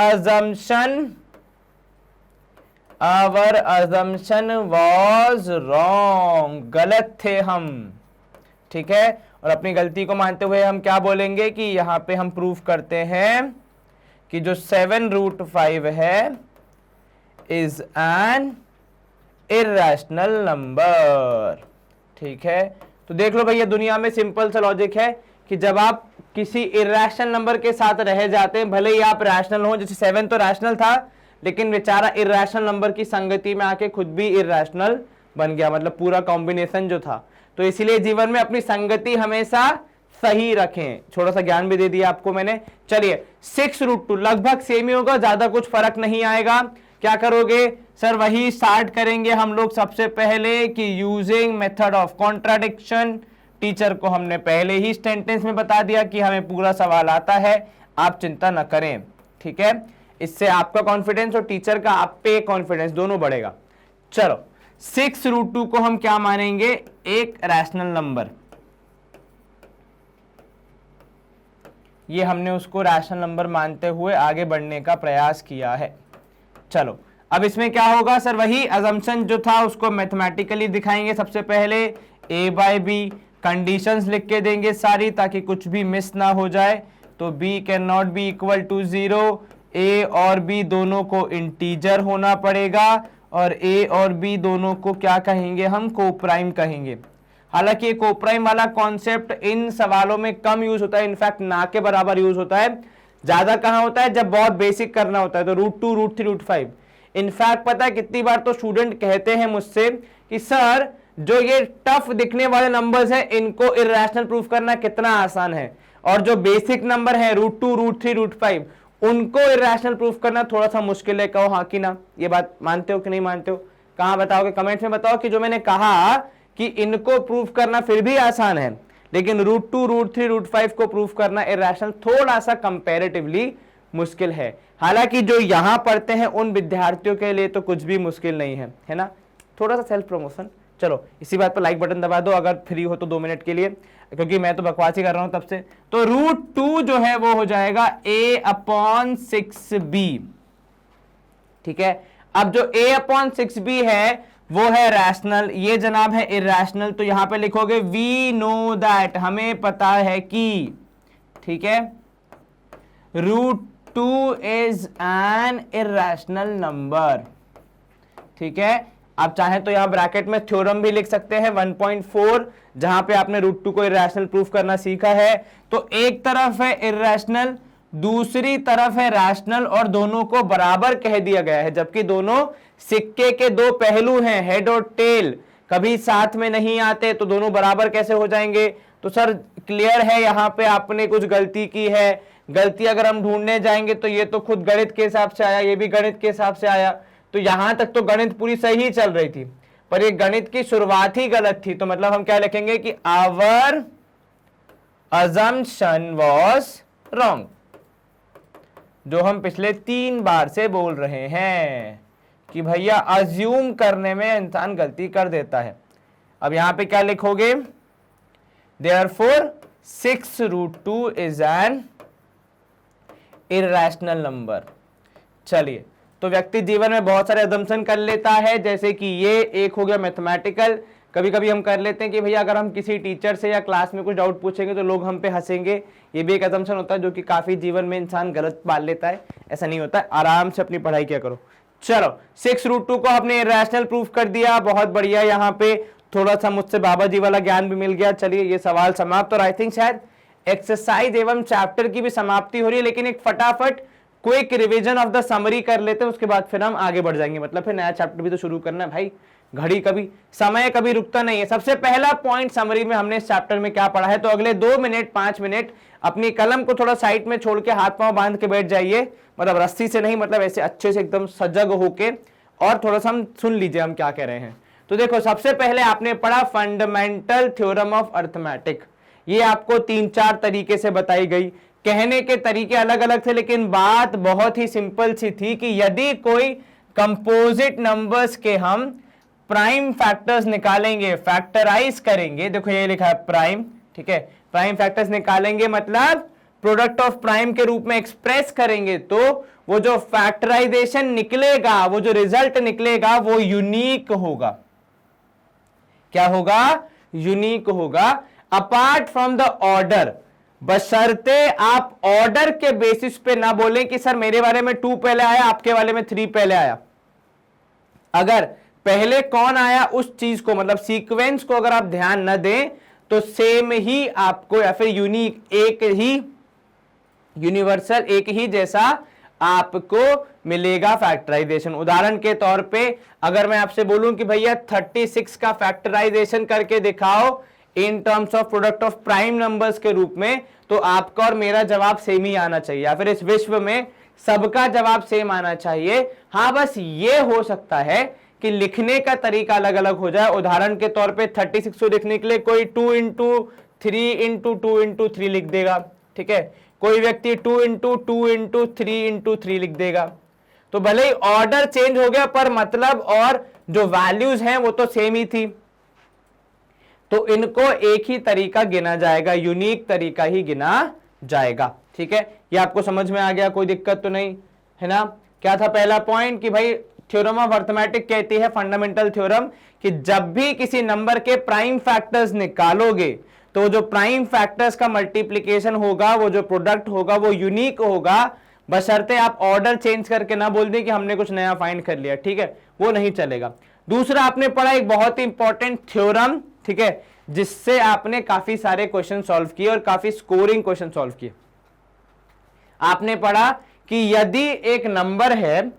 assumption was wrong, गलत थे हम, ठीक है। और अपनी गलती को मानते हुए हम क्या बोलेंगे कि यहां पे हम प्रूफ करते हैं कि जो 7√5 है इज एन इर्रेशनल नंबर, ठीक है। तो देख लो भैया, दुनिया में सिंपल सा लॉजिक है कि जब आप किसी इर्रेशनल नंबर के साथ रह जाते हैं, भले ही आप रैशनल हो, जैसे 7 तो रैशनल था लेकिन बेचारा इर्रेशनल नंबर की संगति में आके खुद भी इर्रेशनल बन गया, मतलब पूरा कॉम्बिनेशन जो था। तो इसीलिए जीवन में अपनी संगति हमेशा सही रखें। थोड़ा सा ज्ञान भी दे दिया आपको मैंने। चलिए 6√2 लगभग सेम ही होगा, ज्यादा कुछ फर्क नहीं आएगा। क्या करोगे सर, वही स्टार्ट करेंगे हम लोग सबसे पहले कि using method of contradiction. Teacher को हमने पहले ही सेंटेंस में बता दिया कि हमें पूरा सवाल आता है, आप चिंता न करें, ठीक है। इससे आपका कॉन्फिडेंस और टीचर का आप पे कॉन्फिडेंस दोनों बढ़ेगा। चलो 6√2 को हम क्या मानेंगे, एक रैशनल नंबर। ये हमने उसको रैशनल नंबर मानते हुए आगे बढ़ने का प्रयास किया है। चलो अब इसमें क्या होगा सर, वही अजम्पशन जो था उसको मैथमेटिकली दिखाएंगे। सबसे पहले a बाई बी कंडीशंस लिख के देंगे सारी ताकि कुछ भी मिस ना हो जाए। तो b can not be equal to 0, a और b दोनों को इंटीजर होना पड़ेगा और a और b दोनों को क्या कहेंगे हम, कोप्राइम कहेंगे। हालांकि ये कोप्राइम वाला कॉन्सेप्ट इन सवालों में कम यूज होता है, इनफैक्ट ना के बराबर यूज होता है। ज्यादा कहां होता है, जब बहुत बेसिक करना होता है, तो √2, √3, √5। इनफैक्ट पता है कितनी बार तो स्टूडेंट कहते हैं मुझसे कि सर जो ये टफ दिखने वाले नंबर्स हैं इनको इरैशनल प्रूफ करना कितना आसान है, और जो बेसिक नंबर है √2, √3, √5 उनको इरैशनल प्रूफ करना थोड़ा सा मुश्किल है। कहो हाँ कि ना, ये बात मानते हो कि नहीं मानते हो, कहां बताओगे, कमेंट्स में बताओ कि जो मैंने कहा कि इनको प्रूफ करना फिर भी आसान है, लेकिन √2, √3, √5 को प्रूफ करना इरैशनल थोड़ा सा कंपैरेटिवली मुश्किल है। हालांकि जो यहां पढ़ते हैं उन विद्यार्थियों के लिए तो कुछ भी मुश्किल नहीं है ना। थोड़ा सा सेल्फ प्रमोशन, चलो इसी बात पर लाइक बटन दबा दो अगर फ्री हो तो 2 मिनट के लिए, क्योंकि मैं तो बकवास ही कर रहा हूं तब से। तो √2 जो है वो हो जाएगा a/6b, ठीक है। अब जो a/6b है वो है रैशनल, ये जनाब है इरैशनल। तो यहां पे लिखोगे वी नो दैट, हमें पता है कि, ठीक है, √2 इज एन इरैशनल नंबर, ठीक है। आप चाहे तो यहां ब्रैकेट में थ्योरम भी लिख सकते हैं 1.4, जहां पे आपने √2 को इरैशनल प्रूफ करना सीखा है। तो एक तरफ है इरैशनल, दूसरी तरफ है रैशनल, और दोनों को बराबर कह दिया गया है, जबकि दोनों सिक्के के दो पहलू हैं, हेड और टेल, कभी साथ में नहीं आते, तो दोनों बराबर कैसे हो जाएंगे। तो सर क्लियर है यहां पे आपने कुछ गलती की है। गलती अगर हम ढूंढने जाएंगे तो ये तो खुद गणित के हिसाब से आया, ये भी गणित के हिसाब से आया, तो यहां तक तो गणित पूरी सही चल रही थी, पर ये गणित की शुरुआत ही गलत थी। तो मतलब हम क्या लिखेंगे कि आवर assumption was wrong, जो हम पिछले 3 बार से बोल रहे हैं कि भैया अज्यूम करने में इंसान गलती कर देता है। अब यहां पे क्या लिखोगे, therefore 6√2 is an irrational number। चलिए, तो व्यक्ति जीवन में बहुत सारे अजम्पशन कर लेता है, जैसे कि ये एक हो गया मैथमेटिकल। कभी कभी हम कर लेते हैं कि भैया अगर हम किसी टीचर से या क्लास में कुछ डाउट पूछेंगे तो लोग हम पे हंसेंगे, ये भी एक अजम्पशन होता है जो कि काफी जीवन में इंसान गलत पाल लेता है। ऐसा नहीं होता है, आराम से अपनी पढ़ाई क्या करो। चलो 6√2 को आपने इरैशनल प्रूफ कर दिया, बहुत बढ़िया। यहाँ पे थोड़ा सा मुझसे बाबा जी वाला ज्ञान भी मिल गया। चलिए ये सवाल समाप्त, और आई थिंक शायद एक्सरसाइज एवं चैप्टर की भी समाप्ति हो रही है, लेकिन एक फटाफट quick revision of the summary कर लेते हैं, उसके बाद फिर हम आगे बढ़ जाएंगे। मतलब फिर नया चैप्टर भी तो शुरू करना है भाई, घड़ी कभी समय कभी रुकता नहीं है। सबसे पहला पॉइंट समरी में हमने इस चैप्टर में क्या पढ़ा है, तो अगले 2 मिनट 5 मिनट अपनी कलम को थोड़ा साइड में छोड़ के हाथ पांव बांध के बैठ जाइए, मतलब रस्सी से नहीं, मतलब ऐसे अच्छे से एकदम सजग होके, और थोड़ा सा हम सुन लीजिए हम क्या कह रहे हैं। तो देखो, सबसे पहले आपने पढ़ा फंडामेंटल थ्योरम ऑफ अर्थमेटिक। ये आपको 3-4 तरीके से बताई गई, कहने के तरीके अलग अलग थे, लेकिन बात बहुत ही सिंपल सी थी कि यदि कोई कंपोजिट नंबर्स के हम प्राइम फैक्टर्स निकालेंगे, फैक्टराइज करेंगे, देखो ये लिखा है प्राइम, ठीक है, प्राइम फैक्टर्स निकालेंगे मतलब प्रोडक्ट ऑफ प्राइम के रूप में एक्सप्रेस करेंगे, तो वो जो फैक्टराइजेशन निकलेगा, वो जो रिजल्ट निकलेगा वो यूनिक होगा। क्या होगा? यूनिक होगा, अपार्ट फ्रॉम द ऑर्डर, बशर्ते आप ऑर्डर के बेसिस पे ना बोलें कि सर मेरे वाले में 2 पहले आया, आपके वाले में 3 पहले आया। अगर पहले कौन आया उस चीज को, मतलब सीक्वेंस को अगर आप ध्यान न दें तो सेम ही आपको, या फिर यूनिक, एक ही यूनिवर्सल, एक ही जैसा आपको मिलेगा फैक्टराइजेशन। उदाहरण के तौर पे अगर मैं आपसे बोलूं कि भैया 36 का फैक्टराइजेशन करके दिखाओ in terms of product of prime numbers के रूप में, तो आपका और मेरा जवाब सेम ही आना चाहिए, या फिर इस विश्व में सबका जवाब सेम आना चाहिए। हाँ, बस ये हो सकता है कि लिखने का तरीका अलग अलग हो जाए। उदाहरण के तौर पे 36 को लिखने के लिए कोई 2 × 3 × 2 × 3 लिख देगा, ठीक है, कोई व्यक्ति 2 × 2 × 3 × 3 लिख देगा। तो भले ही ऑर्डर चेंज हो गया पर मतलब और जो वैल्यूज हैं वो तो सेम ही थी, तो इनको एक ही तरीका गिना जाएगा, यूनिक तरीका ही गिना जाएगा, ठीक है। ये आपको समझ में आ गया, कोई दिक्कत तो नहीं है ना। क्या था पहला पॉइंट कि भाई थ्योरम ऑफ अर्थमेटिक कहती है, फंडामेंटल थ्योरम, कि जब भी किसी नंबर के प्राइम फैक्टर्स निकालोगे तो जो प्राइम फैक्टर्स का मल्टीप्लीकेशन होगा, वो जो प्रोडक्ट होगा वो यूनिक होगा, बशर्ते आप ऑर्डर चेंज करके ना बोल दें कि हमने कुछ नया फाइंड कर लिया, ठीक है, वो नहीं चलेगा। दूसरा आपने पढ़ा एक बहुत ही इंपॉर्टेंट थ्योरम, ठीक है, जिससे आपने काफी सारे क्वेश्चन सॉल्व किए और काफी स्कोरिंग क्वेश्चन सॉल्व किए। आपने पढ़ा कि यदि एक नंबर है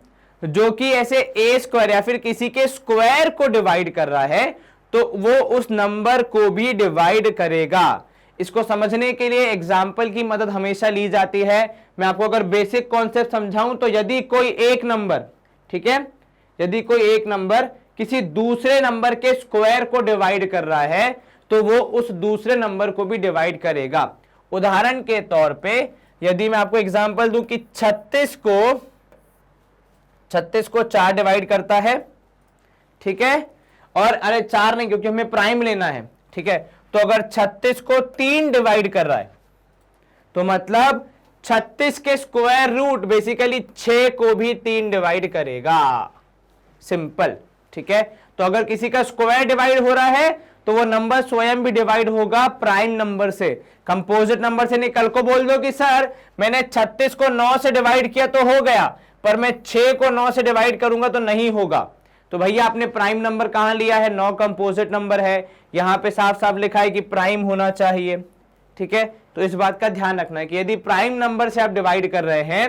जो कि ऐसे ए स्क्वायर या फिर किसी के स्क्वायर को डिवाइड कर रहा है, तो वो उस नंबर को भी डिवाइड करेगा। इसको समझने के लिए एग्जाम्पल की मदद हमेशा ली जाती है। मैं आपको अगर बेसिक कॉन्सेप्ट समझाऊं तो यदि कोई एक नंबर, ठीक है, यदि कोई एक नंबर किसी दूसरे नंबर के स्क्वायर को डिवाइड कर रहा है तो वो उस दूसरे नंबर को भी डिवाइड करेगा। उदाहरण के तौर पे यदि मैं आपको एग्जांपल दूं कि 36 को 4 डिवाइड करता है, ठीक है, और अरे 4 नहीं क्योंकि हमें प्राइम लेना है, ठीक है, तो अगर 36 को 3 डिवाइड कर रहा है तो मतलब 36 के स्क्वायर रूट बेसिकली 6 को भी 3 डिवाइड करेगा। सिंपल, ठीक है। तो अगर किसी का स्क्वायर डिवाइड हो रहा है तो वो नंबर स्वयं भी डिवाइड होगा प्राइम नंबर से, कंपोजिट नंबर से नहीं। कल को बोल दो कि सर मैंने 36 को 9 से डिवाइड किया तो हो गया, पर मैं 6 को 9 से डिवाइड करूंगा तो नहीं होगा। तो भैया आपने प्राइम नंबर कहां लिया है, 9 कंपोजिट नंबर है, यहां पे साफ साफ लिखा है कि प्राइम होना चाहिए, ठीक है। तो इस बात का ध्यान रखना है कि यदि प्राइम नंबर से आप डिवाइड कर रहे हैं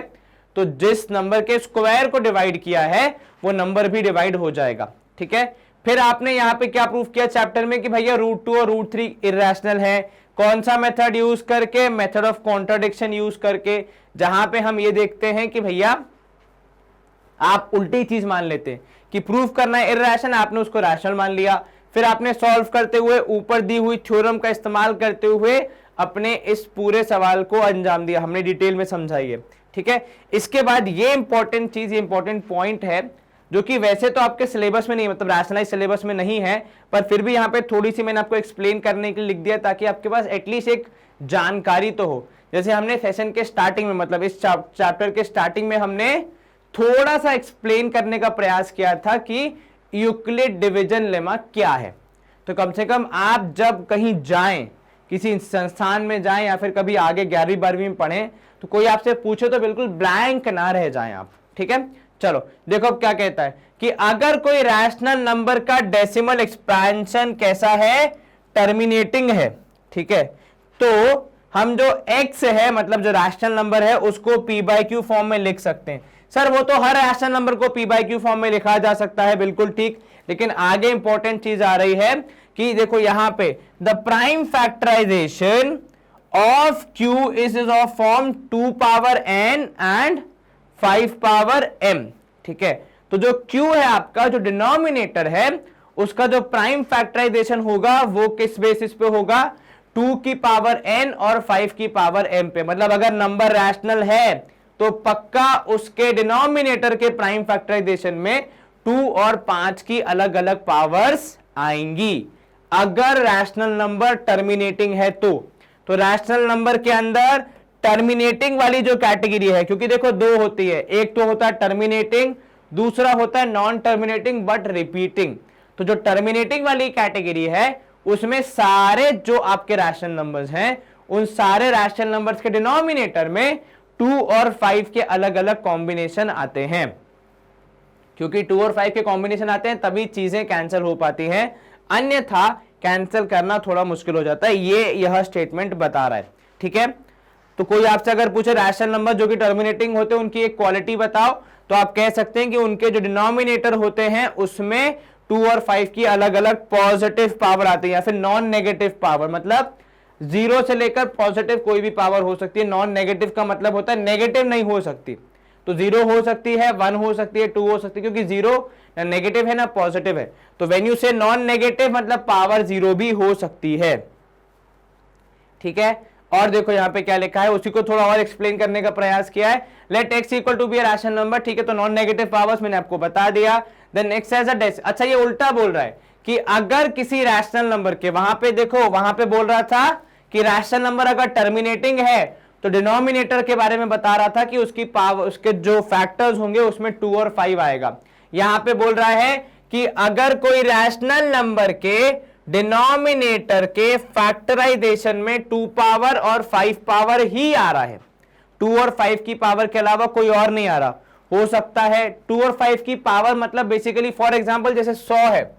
तो जिस नंबर के स्क्वायर को डिवाइड किया है वो नंबर भी डिवाइड हो जाएगा, ठीक है। फिर आपने यहां पे क्या प्रूफ किया चैप्टर में कि भैया √2 और √3 इरेशनल है। कौन सा मेथड यूज करके, मेथड ऑफ कॉन्ट्राडिक्शन यूज करके, जहां पे हम ये देखते हैं कि भैया आप उल्टी चीज मान लेते हैं कि प्रूफ करना है इरेशनल, आपने उसको रैशनल मान लिया। फिर आपने सॉल्व करते हुए ऊपर दी हुई थ्योरम का इस्तेमाल करते हुए अपने इस पूरे सवाल को अंजाम दिया, हमने डिटेल में समझाई है, ठीक है। इसके बाद ये इंपॉर्टेंट चीज, ये इंपॉर्टेंट पॉइंट है जो कि वैसे तो आपके सिलेबस में नहीं, मतलब रैशनलाइज सिलेबस में नहीं है, पर फिर भी यहाँ पे थोड़ी सी मैंने आपको एक्सप्लेन करने के लिए लिख दिया ताकि आपके पास एटलीस्ट एक जानकारी तो हो। जैसे हमने सेशन के स्टार्टिंग में, मतलब इस चैप्टर के स्टार्टिंग में हमने थोड़ा सा एक्सप्लेन करने का प्रयास किया था कि यूक्लिड डिवीजन लेमा क्या है। तो कम से कम आप जब कहीं जाएं, किसी संस्थान में जाएं या फिर कभी आगे 11वीं 12वीं में पढ़ें तो कोई आपसे पूछे तो बिल्कुल ब्लैंक ना रह जाएं आप, ठीक है। चलो देखो अब क्या कहता है कि अगर कोई रैशनल नंबर का डेसिमल एक्सपेंशन कैसा है, टर्मिनेटिंग है, ठीक है, तो हम जो x है मतलब जो रैशनल नंबर है उसको p/q फॉर्म में लिख सकते हैं। सर वो तो हर रैशनल नंबर को p/q फॉर्म में लिखा जा सकता है, बिल्कुल ठीक, लेकिन आगे इंपॉर्टेंट चीज आ रही है कि देखो यहां पे the prime factorization of q is of form 2 power n and 5 power m, ठीक है। तो जो q है आपका, जो डिनोमिनेटर है, उसका जो प्राइम फैक्टराइजेशन होगा वो किस बेसिस पे होगा, 2 की पावर n और 5 की पावर m पे। मतलब अगर नंबर रैशनल है तो पक्का उसके डिनोमिनेटर के प्राइम फैक्टराइजेशन में 2 और 5 की अलग अलग पावर्स आएंगी। अगर रैशनल नंबर टर्मिनेटिंग है तो रैशनल नंबर के अंदर टर्मिनेटिंग वाली जो कैटेगरी है, क्योंकि देखो दो होती है, एक तो होता है टर्मिनेटिंग, दूसरा होता है नॉन टर्मिनेटिंग बट रिपीटिंग। तो जो टर्मिनेटिंग वाली कैटेगरी है उसमें सारे जो आपके रैशनल नंबर्स हैं उन सारे रैशनल नंबर्स के डिनोमिनेटर में 2 और 5 के अलग अलग कॉम्बिनेशन आते हैं। क्योंकि 2 और 5 के कॉम्बिनेशन आते हैं तभी चीजें कैंसिल हो पाती हैं, अन्यथा कैंसिल करना थोड़ा मुश्किल हो जाता है। यह स्टेटमेंट बता रहा है, ठीक है। तो कोई आपसे अगर पूछे रैशनल नंबर जो कि टर्मिनेटिंग होते हैं उनकी एक क्वालिटी बताओ, तो आप कह सकते हैं कि उनके जो डिनोमिनेटर होते हैं उसमें 2 और 5 की अलग अलग पॉजिटिव पावर आती है या फिर नॉन नेगेटिव पावर, मतलब 0 से लेकर पॉजिटिव कोई भी पावर हो सकती है। नॉन नेगेटिव का मतलब होता है नेगेटिव नहीं हो सकती, तो 0 हो सकती है, 1 हो सकती है, 2 हो सकती है, क्योंकि 0 ना नेगेटिव है ना पॉजिटिव है। तो व्हेन यू से नॉन नेगेटिव मतलब पावर 0 भी हो सकती है, ठीक है। और देखो यहां पे क्या लिखा है, उसी को थोड़ा और एक्सप्लेन करने का प्रयास किया है। Let x equal to be rational number, ठीक है, तो नॉन नेगेटिव पावर्स मैंने आपको बता दिया। Then x as a decimal, अच्छा ये उल्टा बोल रहा है कि अगर किसी रैशनल नंबर के, वहां पे देखो वहां पे बोल रहा था कि रैशनल नंबर अगर टर्मिनेटिंग है तो डिनोमिनेटर के बारे में बता रहा था कि उसकी पावर, उसके जो फैक्टर्स होंगे उसमें 2 और 5 आएगा। यहां पे बोल रहा है कि अगर कोई रैशनल नंबर के डिनोमिनेटर के फैक्टराइजेशन में 2 पावर और 5 पावर ही आ रहा है, 2 और 5 की पावर के अलावा कोई और नहीं आ रहा। हो सकता है 2 और 5 की पावर मतलब बेसिकली फॉर एग्जांपल जैसे 100 है,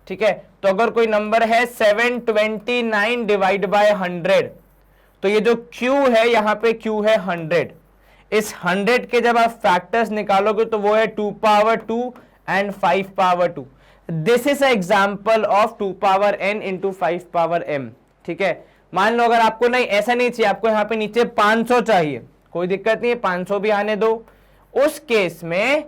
ठीक है, तो अगर कोई नंबर है 729 डिवाइड बाय 100, तो ये जो Q है यहां पे Q है 100। इस 100 के जब आप फैक्टर्स निकालोगे तो वो है 2 power 2 and 5 power 2। This is example of 2 power n into 5 power m, ठीक है। मान लो अगर आपको नहीं ऐसा नहीं चाहिए, आपको यहाँ पे नीचे 500 चाहिए, कोई दिक्कत नहीं है, 500 भी आने दो। उस केस में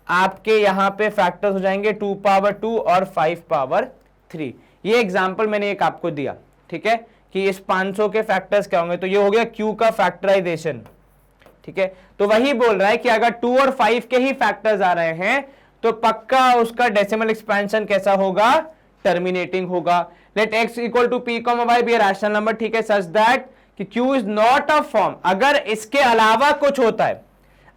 आपके यहाँ पे फैक्टर्स हो जाएंगे 2 पावर 2 और 5 पावर 3। ये एग्जाम्पल मैंने एक आपको दिया, ठीक है, कि इस 500 के फैक्टर्स क्या होंगे, तो ये हो गया Q का फैक्टराइजेशन, ठीक है। तो वही बोल रहा है कि अगर 2 और 5 के ही फैक्टर्स आ रहे हैं तो पक्का उसका डेसिमल एक्सपेंशन कैसा होगा, टर्मिनेटिंग होगा। Let x equal to p comma y be rational number, ठीक है, सच दैट कि q is not a form. अगर इसके अलावा कुछ होता है,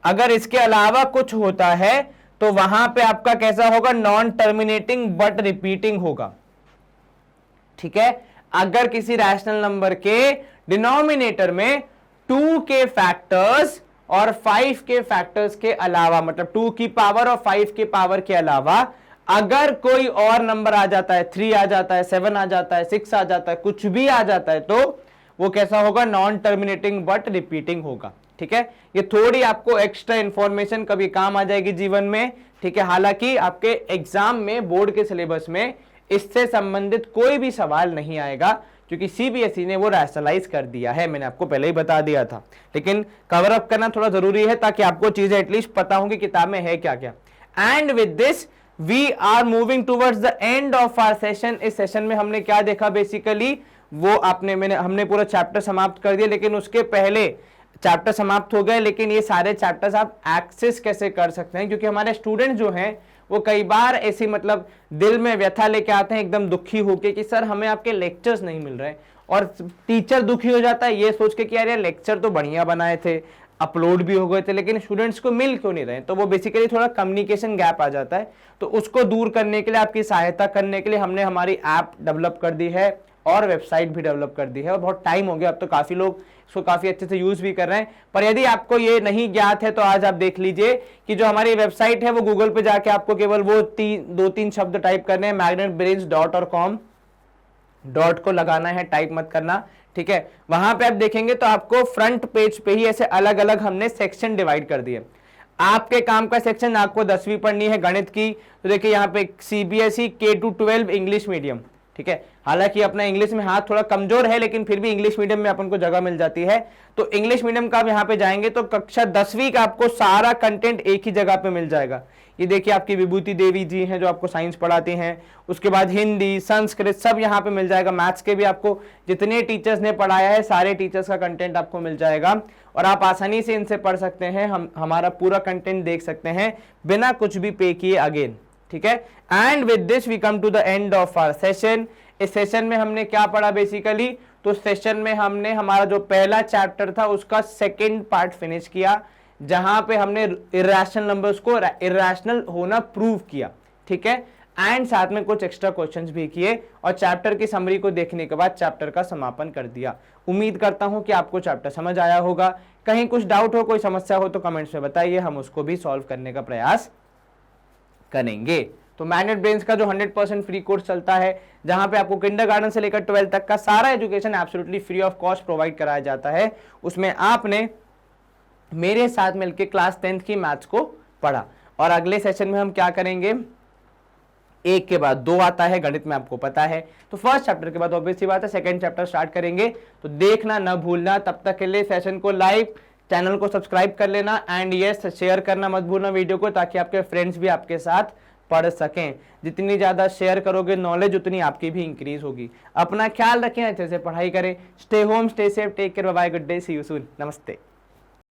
अगर इसके अलावा कुछ होता है तो वहां पे आपका कैसा होगा, नॉन टर्मिनेटिंग बट रिपीटिंग होगा, ठीक है। अगर किसी रैशनल नंबर के डिनोमिनेटर में 2 के फैक्टर्स और 5 के फैक्टर्स के अलावा, मतलब 2 की पावर और 5 के पावर के अलावा अगर कोई और नंबर आ जाता है, 3 आ जाता है, 7 आ जाता है, 6 आ जाता है, कुछ भी आ जाता है, तो वो कैसा होगा, नॉन टर्मिनेटिंग बट रिपीटिंग होगा, ठीक है। ये थोड़ी आपको एक्स्ट्रा इंफॉर्मेशन कभी काम आ जाएगी जीवन में, ठीक है। हालांकि आपके एग्जाम में, बोर्ड के सिलेबस में इससे संबंधित कोई भी सवाल नहीं आएगा, क्योंकि सीबीएसई ने वो रैशनलाइज कर दिया है, मैंने आपको पहले ही बता दिया था। लेकिन कवर अप करना थोड़ा जरूरी है ताकि आपको चीजें एटलीस्ट पता होंगी किताब में है क्या क्या। And with this we are moving towards the end of our session. इस सेशन में हमने क्या देखा, बेसिकली वो हमने पूरा चैप्टर समाप्त कर दिया, लेकिन उसके पहले चैप्टर समाप्त हो गए, लेकिन ये सारे चैप्टर्स आप एक्सेस कैसे कर सकते हैं, क्योंकि हमारे स्टूडेंट जो हैं वो कई बार ऐसी मतलब दिल में व्यथा लेके आते हैं एकदम दुखी होके कि सर हमें आपके लेक्चर्स नहीं मिल रहे, और टीचर दुखी हो जाता है ये सोच के कि यार ये लेक्चर तो बढ़िया बनाए थे, अपलोड भी हो गए थे, लेकिन स्टूडेंट्स को मिल क्यों नहीं रहे। तो वो बेसिकली थोड़ा कम्युनिकेशन गैप आ जाता है। तो उसको दूर करने के लिए, आपकी सहायता करने के लिए हमने हमारी ऐप डेवलप कर दी है और वेबसाइट भी डेवलप कर दी है, और बहुत टाइम हो गया, अब तो काफी लोग इसको काफी अच्छे से यूज भी कर रहे हैं। पर यदि आपको ये नहीं ज्ञात है तो आज आप देख लीजिए कि जो हमारी वेबसाइट है वो गूगल पे जाके आपको केवल वो 2-3 शब्द टाइप करने हैं, magnetbrains.com, डॉट को लगाना है, टाइप मत करना, ठीक है। वहां पे आप देखेंगे तो आपको फ्रंट पेज पे ही ऐसे अलग अलग हमने सेक्शन डिवाइड कर दिए। आपके काम का सेक्शन, आपको 10वीं पढ़नी है गणित की, तो देखिए यहाँ पे सीबीएसई K-12 इंग्लिश मीडियम, ठीक है। हालांकि अपना इंग्लिश में हाथ थोड़ा कमजोर है, लेकिन फिर भी इंग्लिश मीडियम में अपन को जगह मिल जाती है। तो इंग्लिश मीडियम का आप यहाँ पे जाएंगे तो कक्षा 10वीं का आपको सारा कंटेंट एक ही जगह पे मिल जाएगा। ये देखिए आपकी विभूति देवी जी हैं जो आपको साइंस पढ़ाती हैं, उसके बाद हिंदी, संस्कृत सब यहाँ पे मिल जाएगा। मैथ्स के भी आपको जितने टीचर्स ने पढ़ाया है सारे टीचर्स का कंटेंट आपको मिल जाएगा, और आप आसानी से इनसे पढ़ सकते हैं, हमारा पूरा कंटेंट देख सकते हैं बिना कुछ भी पे किए अगेन, ठीक है। And with this we come to the end of our session. इस सेशन में हमने क्या पढ़ा बेसिकली, तो सेशन में हमने हमारा जो पहला चैप्टर था उसका सेकंड पार्ट फिनिश किया, जहां पे हमने इरेशनल नंबर्स को इरेशनल होना प्रूव किया, ठीक है। एंड साथ में कुछ एक्स्ट्रा क्वेश्चंस भी किए, और चैप्टर की समरी को देखने के बाद चैप्टर का समापन कर दिया। उम्मीद करता हूं कि आपको चैप्टर समझ आया होगा। कहीं कुछ डाउट हो, कोई समस्या हो तो कमेंट्स में बताइए, हम उसको भी सॉल्व करने का प्रयास करेंगे। तो मैग्नेट ब्रेन्स का जो 100% फ्री कोर्स चलता है, जहां पे आपको किंडरगार्टन से लेकर 12th तक का सारा education absolutely free of cost provide कराया जाता है, उसमें आपने मेरे साथ मिलकर क्लास 10th की मैथ्स को पढ़ा। और अगले सेशन में हम क्या करेंगे, एक के बाद 2 आता है गणित में, आपको पता है। तो फर्स्ट चैप्टर के बाद ऑब्वियस सी बात है सेकंड चैप्टर स्टार्ट करेंगे, तो देखना न भूलना। तब तक के लिए सेशन को लाइक, चैनल को सब्सक्राइब कर लेना, एंड यस शेयर करना मत भूलना वीडियो को, ताकि आपके फ्रेंड्स भी आपके साथ पढ़ सकें। जितनी ज्यादा शेयर करोगे नॉलेज उतनी आपकी भी इंक्रीज होगी। अपना ख्याल रखें, अच्छे से पढ़ाई करें। Stay home, stay safe, take care, bye bye, good day, see you soon, नमस्ते।